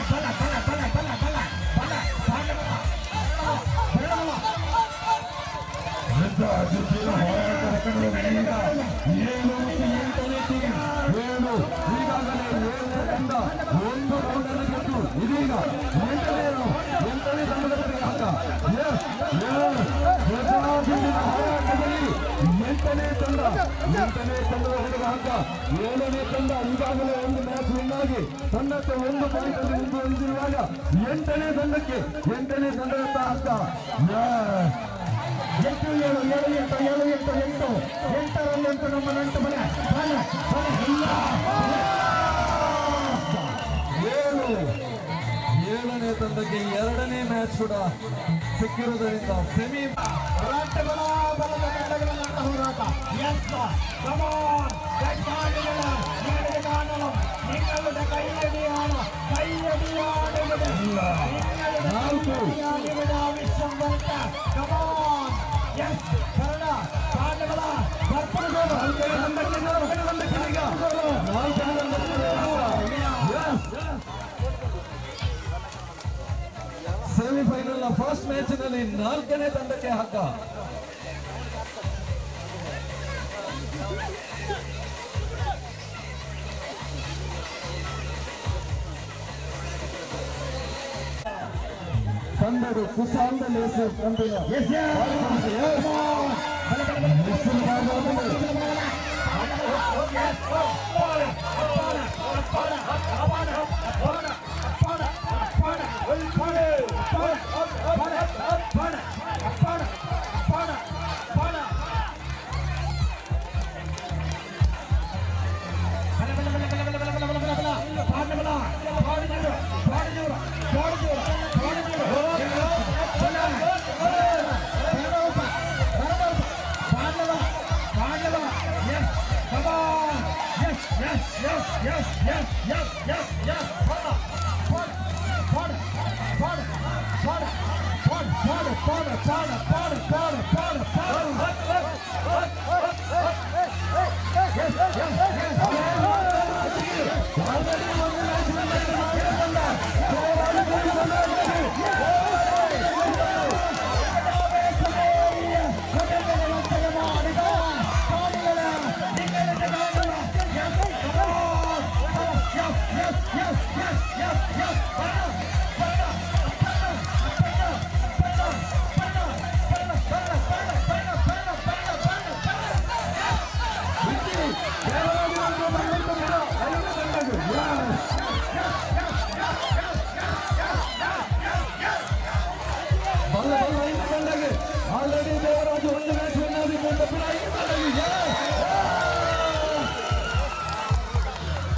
ಏಳನೇ ತಂಡ ಈಗಾಗಲೇ ಒಂದು ಮ್ಯಾಚ್ ವಿನ್ ಆಗಿ ತಂಡಕ್ಕೆ 1 ಪಾಯಿಂಟ್ ಮುಂದೆ ಹೊಂದಿರುವಾಗ 8ನೇ ತಂಡಕ್ಕೆ 8ನೇ ತಂಡದತ್ತ ಅಂತ 8 ನಮ್ಮ ನಂಟು ಬಲ 7ನೇ ತಂಡಕ್ಕೆ 2ನೇ ಮ್ಯಾಚ್ ಕೂಡ ಸಿಕ್ಕಿರುವುದರಿಂದ ಸೆಮಿ ಹೋರಾಟ. ಎಸ್ ಕಮ್ ಆನ್ നിങ്ങളുടെ കൈയടിയാണ് ആവശ്യം വരട്ട കമോൺ യെസ് ഭരണ പാണ്ഡവ ಸೆಮಿಫೈನಲ್ ಫಸ್ಟ್ ಮ್ಯಾಚ್ನಲ್ಲಿ 4ನೇ ತಂಡಕ್ಕೆ ಹಕ್ಕ. ತಂಡರು ಕುಸಾಂದಲ್ಲಿ ತಂದಿಲ್ಲ.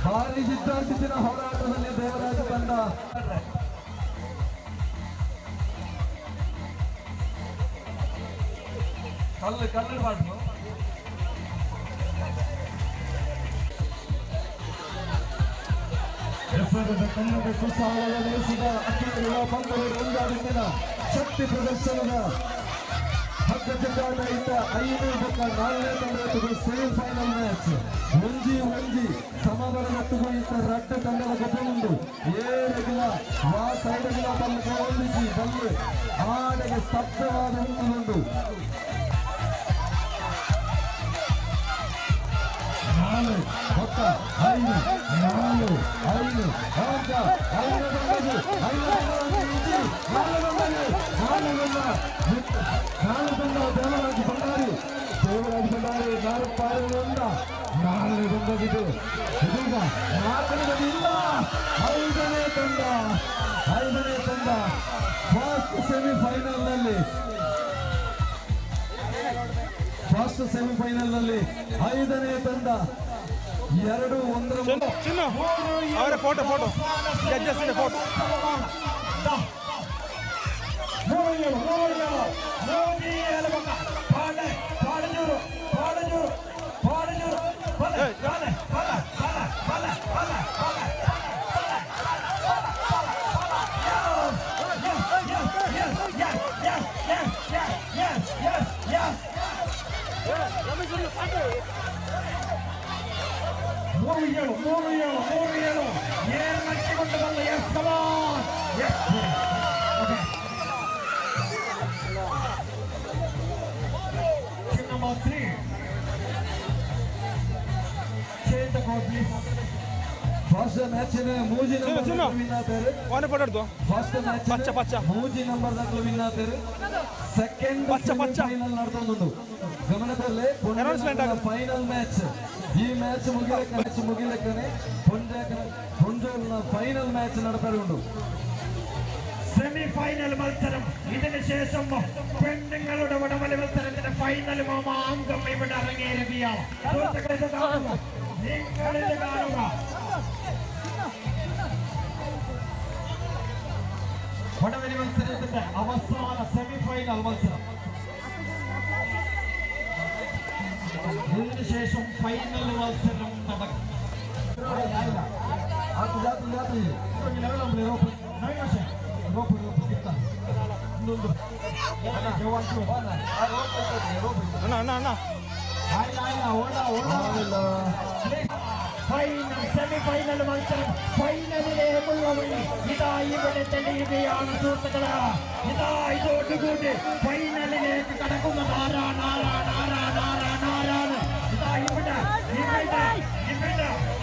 ಭಾರಿ ಜಿದ್ದಾಜಿದ್ದಿನ ಹೋರಾಟದಲ್ಲಿ ದೇವರಾಜ ತಂಡ ಕಲ್ಲು ಬಾಟ್ಲು ಕನ್ನಡ ಕುಸಾಲದಲ್ಲಿ ಅಖಿಲ ಬಂದರು ಒಂದಾದ ಶಕ್ತಿ ಪ್ರದರ್ಶನದ ಹಕ್ಕ ಜಗ್ಗಾಟ ಇದ್ದ 5 ಪಕ್ಕ 4ನೇ ತಂಡದ ಸೆಮಿಫೈನಲ್ ಮ್ಯಾಚ್ ಒಂಜಿ ಸಮಬಲದತ್ತುಗೂ ಇತ್ತ ರಡ್ಡ ತಂಡದ ಗೊಬ್ಬುಂಡು ಏಳಗಿನ ಆ ಸೈಡಗಿನ ಬಲ್ಲ ಒಂದಿಜಿ ಬಲ್ಲೆ ಆಡೆಗೆ ಸ್ತಬ್ಧವಾದ ಉಂಟುಂಡು 4 ಪಕ್ಕ 5 4 5 4 ದೇವರಾಜ ಬಂಡಾರಿ ರಂಗವಿದು ಇದೀಗ ನಾಲ್ಕನೇದಿಲ್ಲ ಐದನೇ ತಂಡ ಫಸ್ಟ್ ಸೆಮಿಫೈನಲ್ ನಲ್ಲಿ ಐದನೇ ತಂಡ 2-1 ಅವರ ಫೋಟೋ ಜಡ್ಜಸ್ ಫೋಟೋ ಮೂರು ಏಳು ಏನ್ ನಚ್ಚಿಕೊಂಡು ಬಂದ yes come on number 3 Chetha please first match ಮೂಜಿ ನಂಬರ್ ವಿನ್ ಆತಾರೆ ಫಸ್ಟ್ ಮ್ಯಾಚ್ ಮೂಜಿ ನಂಬರ್ ದಾಖಲೆ ವಿನ್ ಆತಾರೆ ಸೆಕೆಂಡ್ ಫೈನಲ್ ನಡೆದೊಂದು ಗಮನದಲ್ಲಿ ಫೈನಲ್ ಮ್ಯಾಚ್ ಈ ಮ್ಯಾಚ್ ಮುಗಿಲಕ್ಕನೆ പൊഞ്ചോളിന് ഫൈനൽ മാച്ച് നടത്താറുണ്ട് സെമി ഫൈനൽ മത്സരം ഇതിനു ശേഷം പെണ്ണുങ്ങളുടെ വടംവലി മത്സരത്തിന്റെ ഫൈനൽ മാമാങ്കം ഇവിടെ അരങ്ങേറുകയാണ് നിങ്ങളിത് കാണുക വടംവലി മത്സരത്തിന്റെ അവസാന സെമി ഫൈനൽ മത്സരം ഇതിനു ശേഷം ഫൈനൽ മത്സരം നടക്കും സെമിഫൈനൽ മത്സരം ഫൈനലിലേക്കുള്ള വഴി ഇതാ ഇവിടെ തെളിയുകയാണ് സുഹൃത്തുക്കളെ. ഇതാ ഇതോടുകൂടി ഫൈനലിലേക്ക് കടക്കുന്നത് ആരാണ് ഇതാ ഇവിടെ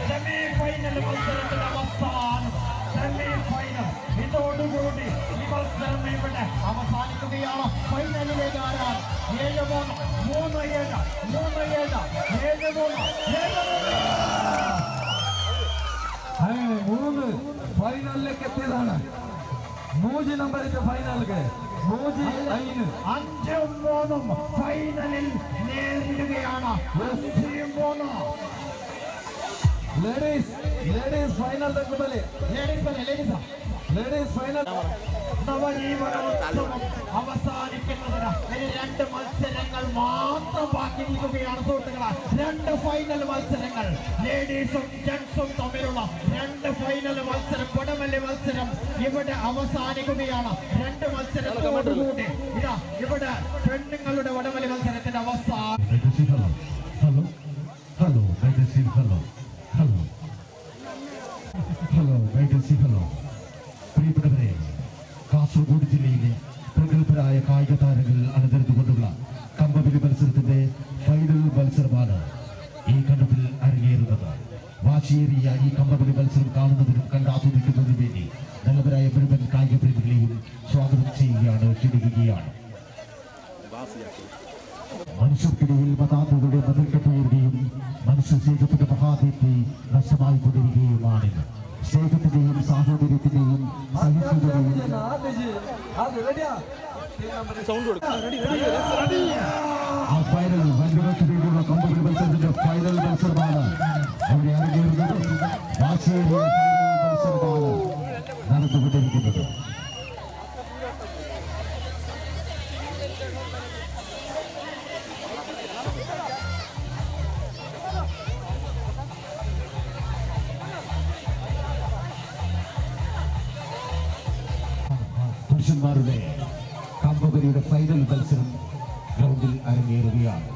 സെമിഫൈനൽ മത്സരത്തിന്റെ അവസാനം സെമിഫൈനൽ ഇതോടുകൂടി ഈ മത്സരം ഇവിടെ അവസാനിക്കുകയാണ്. ഫൈനലിലേക്ക് ആരാണ് 3 ഫൈനലിലേക്ക് എത്തിയതാണ്. മൂജി നമ്പറിന്റെ ഫൈനലിലേക്ക് മൂജി 5-3 ഫൈനലിൽ നേരിടുകയാണ്. ലേഡീസ് ഫൈനൽ തക്കുമ്പോൾ ലേഡീസ് ഫൈനൽ നവജീവനോത്സവം അവസാനിക്കുന്നതിന് ഇനി 2 മത്സരങ്ങൾ മാത്രം ബാക്കി നിൽക്കുകയാണ് സുഹൃത്തുക്കളെ. 2 ഫൈനൽ മത്സരങ്ങൾ ലേഡീസും ജെന്റ്സും തമ്മിലുള്ള 2 ഫൈനൽ മത്സരം വടംവലി മത്സരം ഇവിടെ അവസാനിക്കുകയാണ്. 2 മത്സരത്തോടുകൂടി ഇതാ ഇവിടെ പെണ്ണുങ്ങളുടെ വടംവലി മത്സരത്തിന്റെ അവസാനം. പ്രിയപ്പെട്ടവരെ, കാസർഗോഡ് ജില്ലയിലെ പ്രഗത്ഭരായ കായിക താരങ്ങൾ അണിനിരന്നുകൊണ്ടുള്ള കമ്പവലി മത്സരത്തിന്റെ ഫൈനൽ മത്സരമാണ് ഈ കണ്ടത്തിൽ അരങ്ങേറുന്നത്. വാശിയേറിയ ഈ കമ്പവലി മത്സരം കാണുന്നതിനും കണ്ടാസ്വദിക്കുന്നതിനും വേണ്ടി നല്ലവരായ മുഴുവൻ കായിക പ്രേമികളെയും സ്വാഗതം ചെയ്യുകയാണ്, ക്ഷണിക്കുകയാണ്. മനുഷ്യർക്കിടയിൽ മതാന്തങ്ങളുടെ മതിൽക്കെട്ടുയരുകയും മനുഷ്യ സ്നേഹത്തിന്റെ മഹാദീപ്തി നഷ്ടമായി കൊണ്ടിരിക്കുകയുമാണിന്ന്. സ്നേഹത്തിന്റെയും സാഹോദര്യത്തിന്റെയും സഹിഷ്ണുതയുടെയും ആ ഫൈനൽ വൻകിടയ്ക്ക് വേണ്ടിയുള്ള കമ്പവലി മത്സരത്തിന്റെ ഫൈനൽ മത്സരമാണ് അവിടെ അരങ്ങേറുന്നത്. വാശിയേറിയ ഫൈനൽ മത്സരമാണ് നടന്നുകൊണ്ടിരിക്കുന്നത്. പുരുഷന്മാരുടെ കമ്പവലിയുടെ ഫൈനൽ മത്സരം ഗ്രൗണ്ടിൽ അരങ്ങേറുകയാണ്.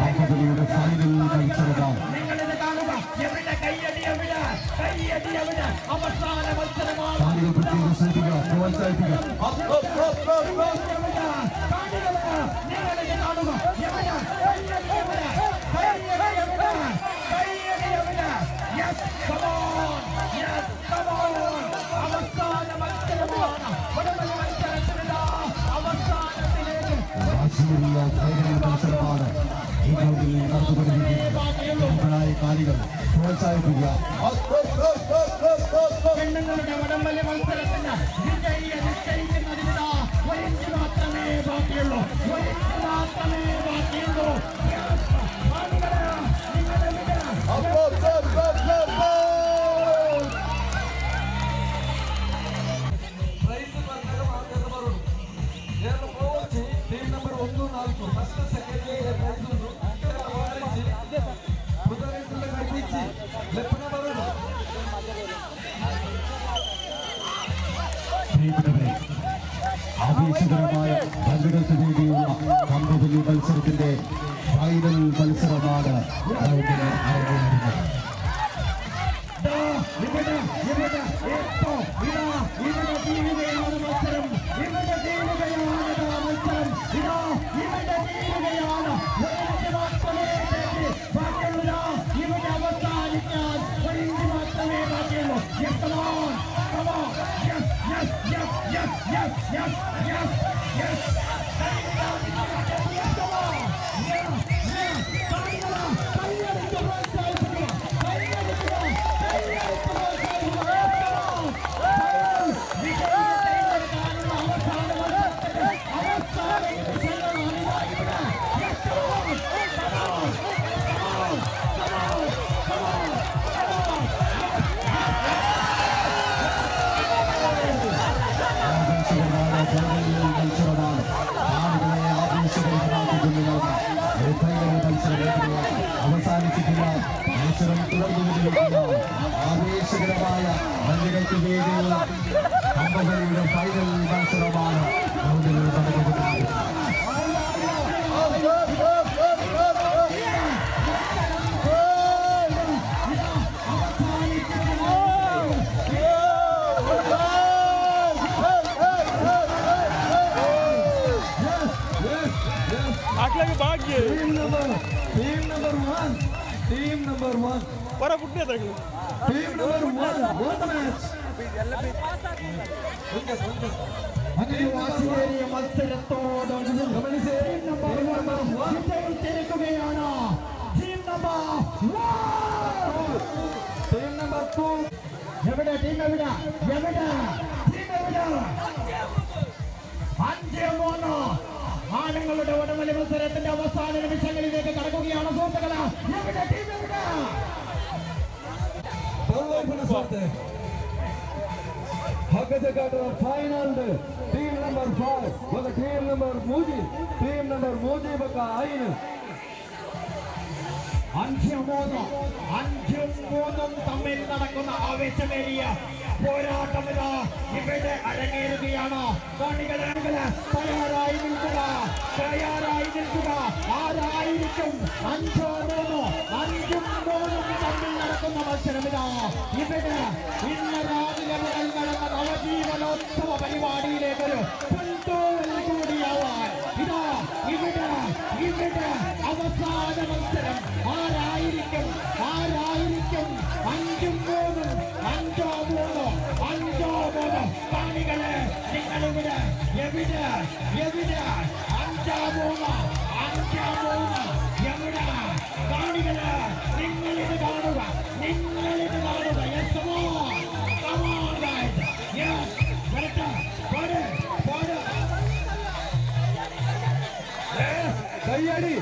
കമ്പവലിയുടെ ഫൈനൽ മത്സരമാണ്. അവസാന മത്സരമാണ്. നിങ്ങളിത് കാണുക. ലക്ഷേറിയ ഫൈനൽ മത്സരമാണ് ഈ ഗ്രൗണ്ടിൽ നടന്നുകൊണ്ടിരിക്കുന്നത്. കാലികൾ പ്രോത്സാഹിപ്പിക്കുക. പെണ്ണുങ്ങളുടെ വടംവലി മത്സരത്തിന് നിശ്ചയിക്കുന്നതിന് ഒരു ഇഞ്ച് മാത്രമേ ബാക്കിയുള്ളൂ. ಟೀಮ್ ನಂಬರ್ 1-4 ಫಸ್ಟ್ ಸೆಕೆಂಡ್ ആവേശകരമായ പങ്കെടുത്ത രീതിയിലുള്ള കമ്പവലി മത്സരത്തിന്റെ ഫൈനൽ മത്സരമാണ് അരങ്ങേറുന്നത്. അവസാനിച്ചിട്ടില്ല. മത്സരം തുടർന്നുകൊണ്ടിരിക്കുന്ന ആവേശകരമായ മല്ലുകൾക്ക് വേണ്ടിയുള്ള കമ്പവലിയുടെ ഫൈനൽ മത്സരമാണ് ഗ്രൗണ്ടിൽ നടന്നുകൊണ്ടിരിക്കുന്നത്. Team number one. Para putne taklu. Team number one. Won the match. വാശിയേറിയ മത്സരത്തോടൊപ്പം വിജയിച്ചിരിക്കുകയാണ് ടീം നമ്പർ 2. എവിടെ ടീം എവിടെ 5-3 ആണുങ്ങളുടെ വടംവലി മത്സരത്തിന്റെ അവസാന നിമിഷങ്ങളിലേക്ക് കടക്കുകയാണ് സുഹൃത്തുക്കളെ. എവിടെ ടീം എവിടെ final team number 5 baka team number Muji baka ainu 5-3 തമ്മിൽ നടക്കുന്ന ആവേശമേറിയ പോരാട്ടം ഇവിടെ അരങ്ങേറുകയാണ്. തയ്യാറായി നിൽക്കുക. ആരായിരിക്കും 5-3 തമ്മിൽ നടക്കുന്ന മത്സരം ഇവിടെ ഇന്ന് രാവിലെ മുതൽ നടന്ന നവജീവനോത്സവ പരിപാടിയിലേക്കൊരു പുൽത്തൂവൽ കൂടിയാവാൻ ഇവിടെ അവസാന മത്സരം ആരായിരിക്കും 5-3 കാണികളെ നിങ്ങളിവിടെ എവിടെ 5-3 എവിടെ കാണികളെ നിങ്ങളിത് കാണുക. Yes, come on guys. Yes, വരട്ടെ. കയ്യടി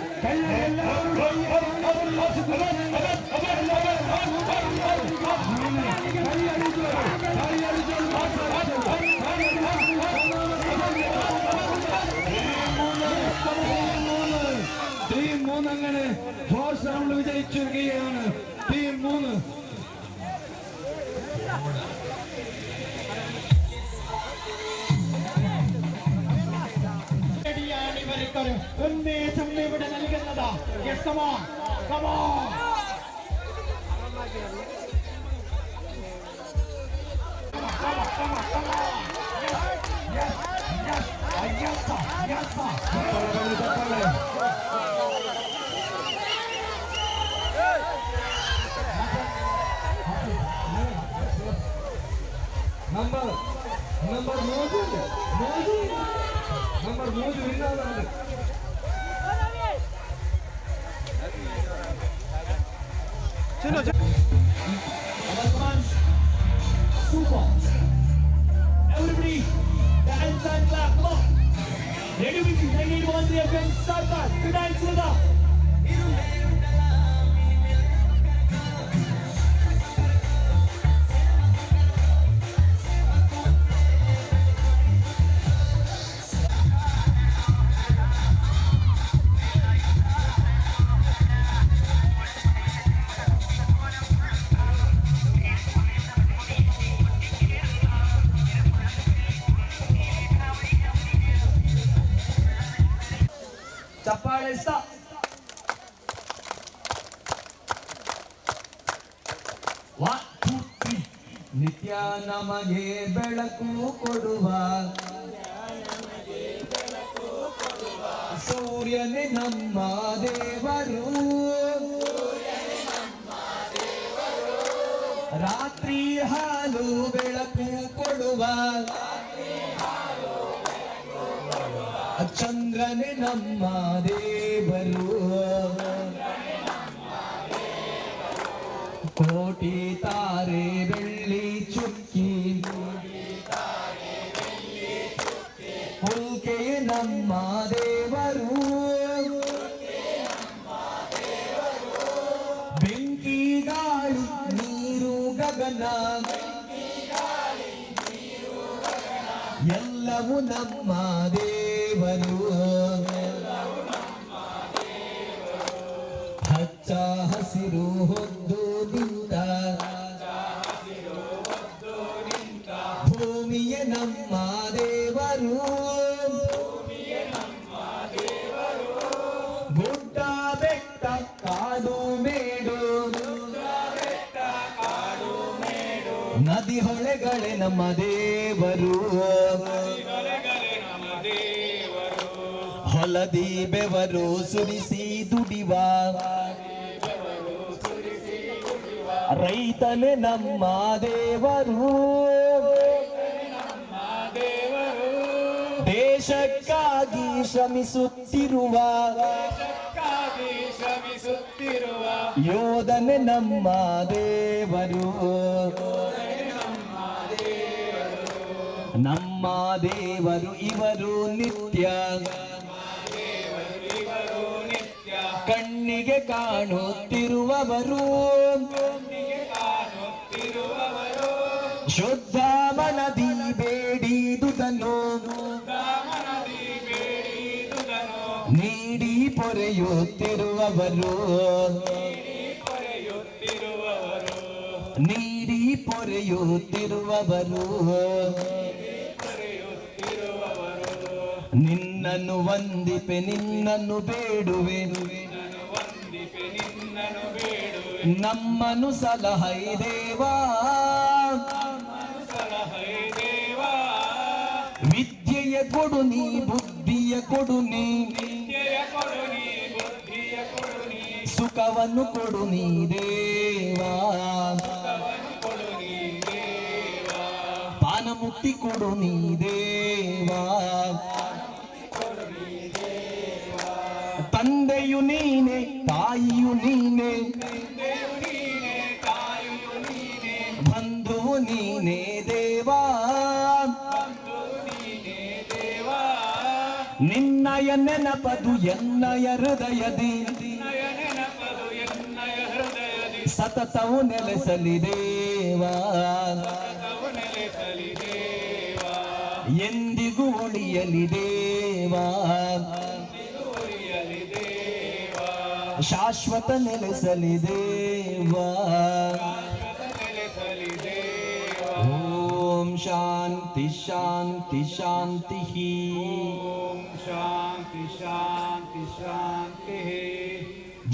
ടീം 3 അങ്ങനെ ഫസ്റ്റ് റൗണ്ട് വിജയിച്ചിരിക്കുകയാണ്. ടീം 3 ഇവർക്കൊരു ഉന്മേഷം ഇവിടെ നൽകുന്നത്. Yes, come on. Number 3 ഇന്നാണ് Super. Everybody, dance and clap. Come on. Ready with you. 98.3 FM. Start that. Good night, Sudha. ಚಪ್ಪಾಳೆ stop. One, two, three. ನಿತ್ಯ ನಮಗೆ ಬೆಳಕು ಕೊಡುವ ಸೂರ್ಯನೇ ನಮ್ಮ ದೇವರು, ರಾತ್ರಿ ಹಾಲು ಬೆಳಕು ಕೊಡುವ ಚಂದ್ರನೇ ನಮ್ಮ ದೇವರು, ಕೋಟಿ ತಾರೆ ಬೆಳ್ಳಿ ಚುಕ್ಕಿ ಹುಲ್ಕೆ ನಮ್ಮ ದೇವರು, ಬೆಂಕಿ ಗಾಳಿ ನೀರು ಗಗನ ಎಲ್ಲವೂ ನಮ್ಮ ದೇವರು, ಹಚ್ಚ ಹಸಿರು ಹೊದ್ದು ನಿಂತ ಭೂಮಿಯೇ ನಮ್ಮ ದೇವರು, ಗುಡ್ಡ ಬೆಟ್ಟ ಕಾಡು ಮೇಡು ನದಿ ಹೊಳೆಗಳೇ ನಮ್ಮ ದೇವರು, ಹೊಲದಿ ಬೆವರು ಸುರಿಸಿ ದುಡಿವ ರೈತನೇ ನಮ್ಮ ದೇವರು, ದೇಶಕ್ಕಾಗಿ ಶ್ರಮಿಸುತ್ತಿರುವ ಯೋಧನೆ ನಮ್ಮ ದೇವರು, ನಮ್ಮ ದೇವರು ಇವರು ನಿತ್ಯ ಕಣ್ಣಿಗೆ ಕಾಣುತ್ತಿರುವವರು, ಶುದ್ಧ ಮನದಿ ಬೇಡಿದುದನ್ನು ನೀಡಿ ಪೊರೆಯುತ್ತಿರುವವರು, ನೀಡಿ ಪೊರೆಯುತ್ತಿರುವವರು, ನಿನ್ನನ್ನು ವಂದಿಪೆ ನಿನ್ನನ್ನು ಬೇಡುವೆ, ನಮ್ಮನು ಸಲಹೈ ದೇವಾ, ವಿದ್ಯೆಯ ಕೊಡು ನೀ ಬುದ್ಧಿಯ ಕೊಡು ನೀ, ಸುಖವನ್ನು ಕೊಡು ನೀ ದೇವಾ, ಪಾನ ಮುಕ್ತಿ ಕೊಡು ನೀ ದೇವಾ, ತಂದೆಯು ನೀನೆ ತಾಯಿಯು ನೀನೆ ಬಂಧು ನೀನೆ ದೇವಾ, ನಿನ್ನಯ ನೆನಪದು ಎನ್ನಯ ಹೃದಯದಿ ಸತತವು ನೆಲೆಸಲಿ ದೇವಾ, ಎಂದಿಗೂ ಉಳಿಯಲಿ ದೇವಾ, ಶಾಶ್ವತ ನೆಲೆಸಲಿ ದೇವಾ, ಓಂ ಶಾಂತಿ ಶಾಂತಿ ಶಾಂತಿ, ಓಂ ಶಾಂತಿ ಶಾಂತಿ ಶಾಂತಿ.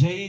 ಜೈ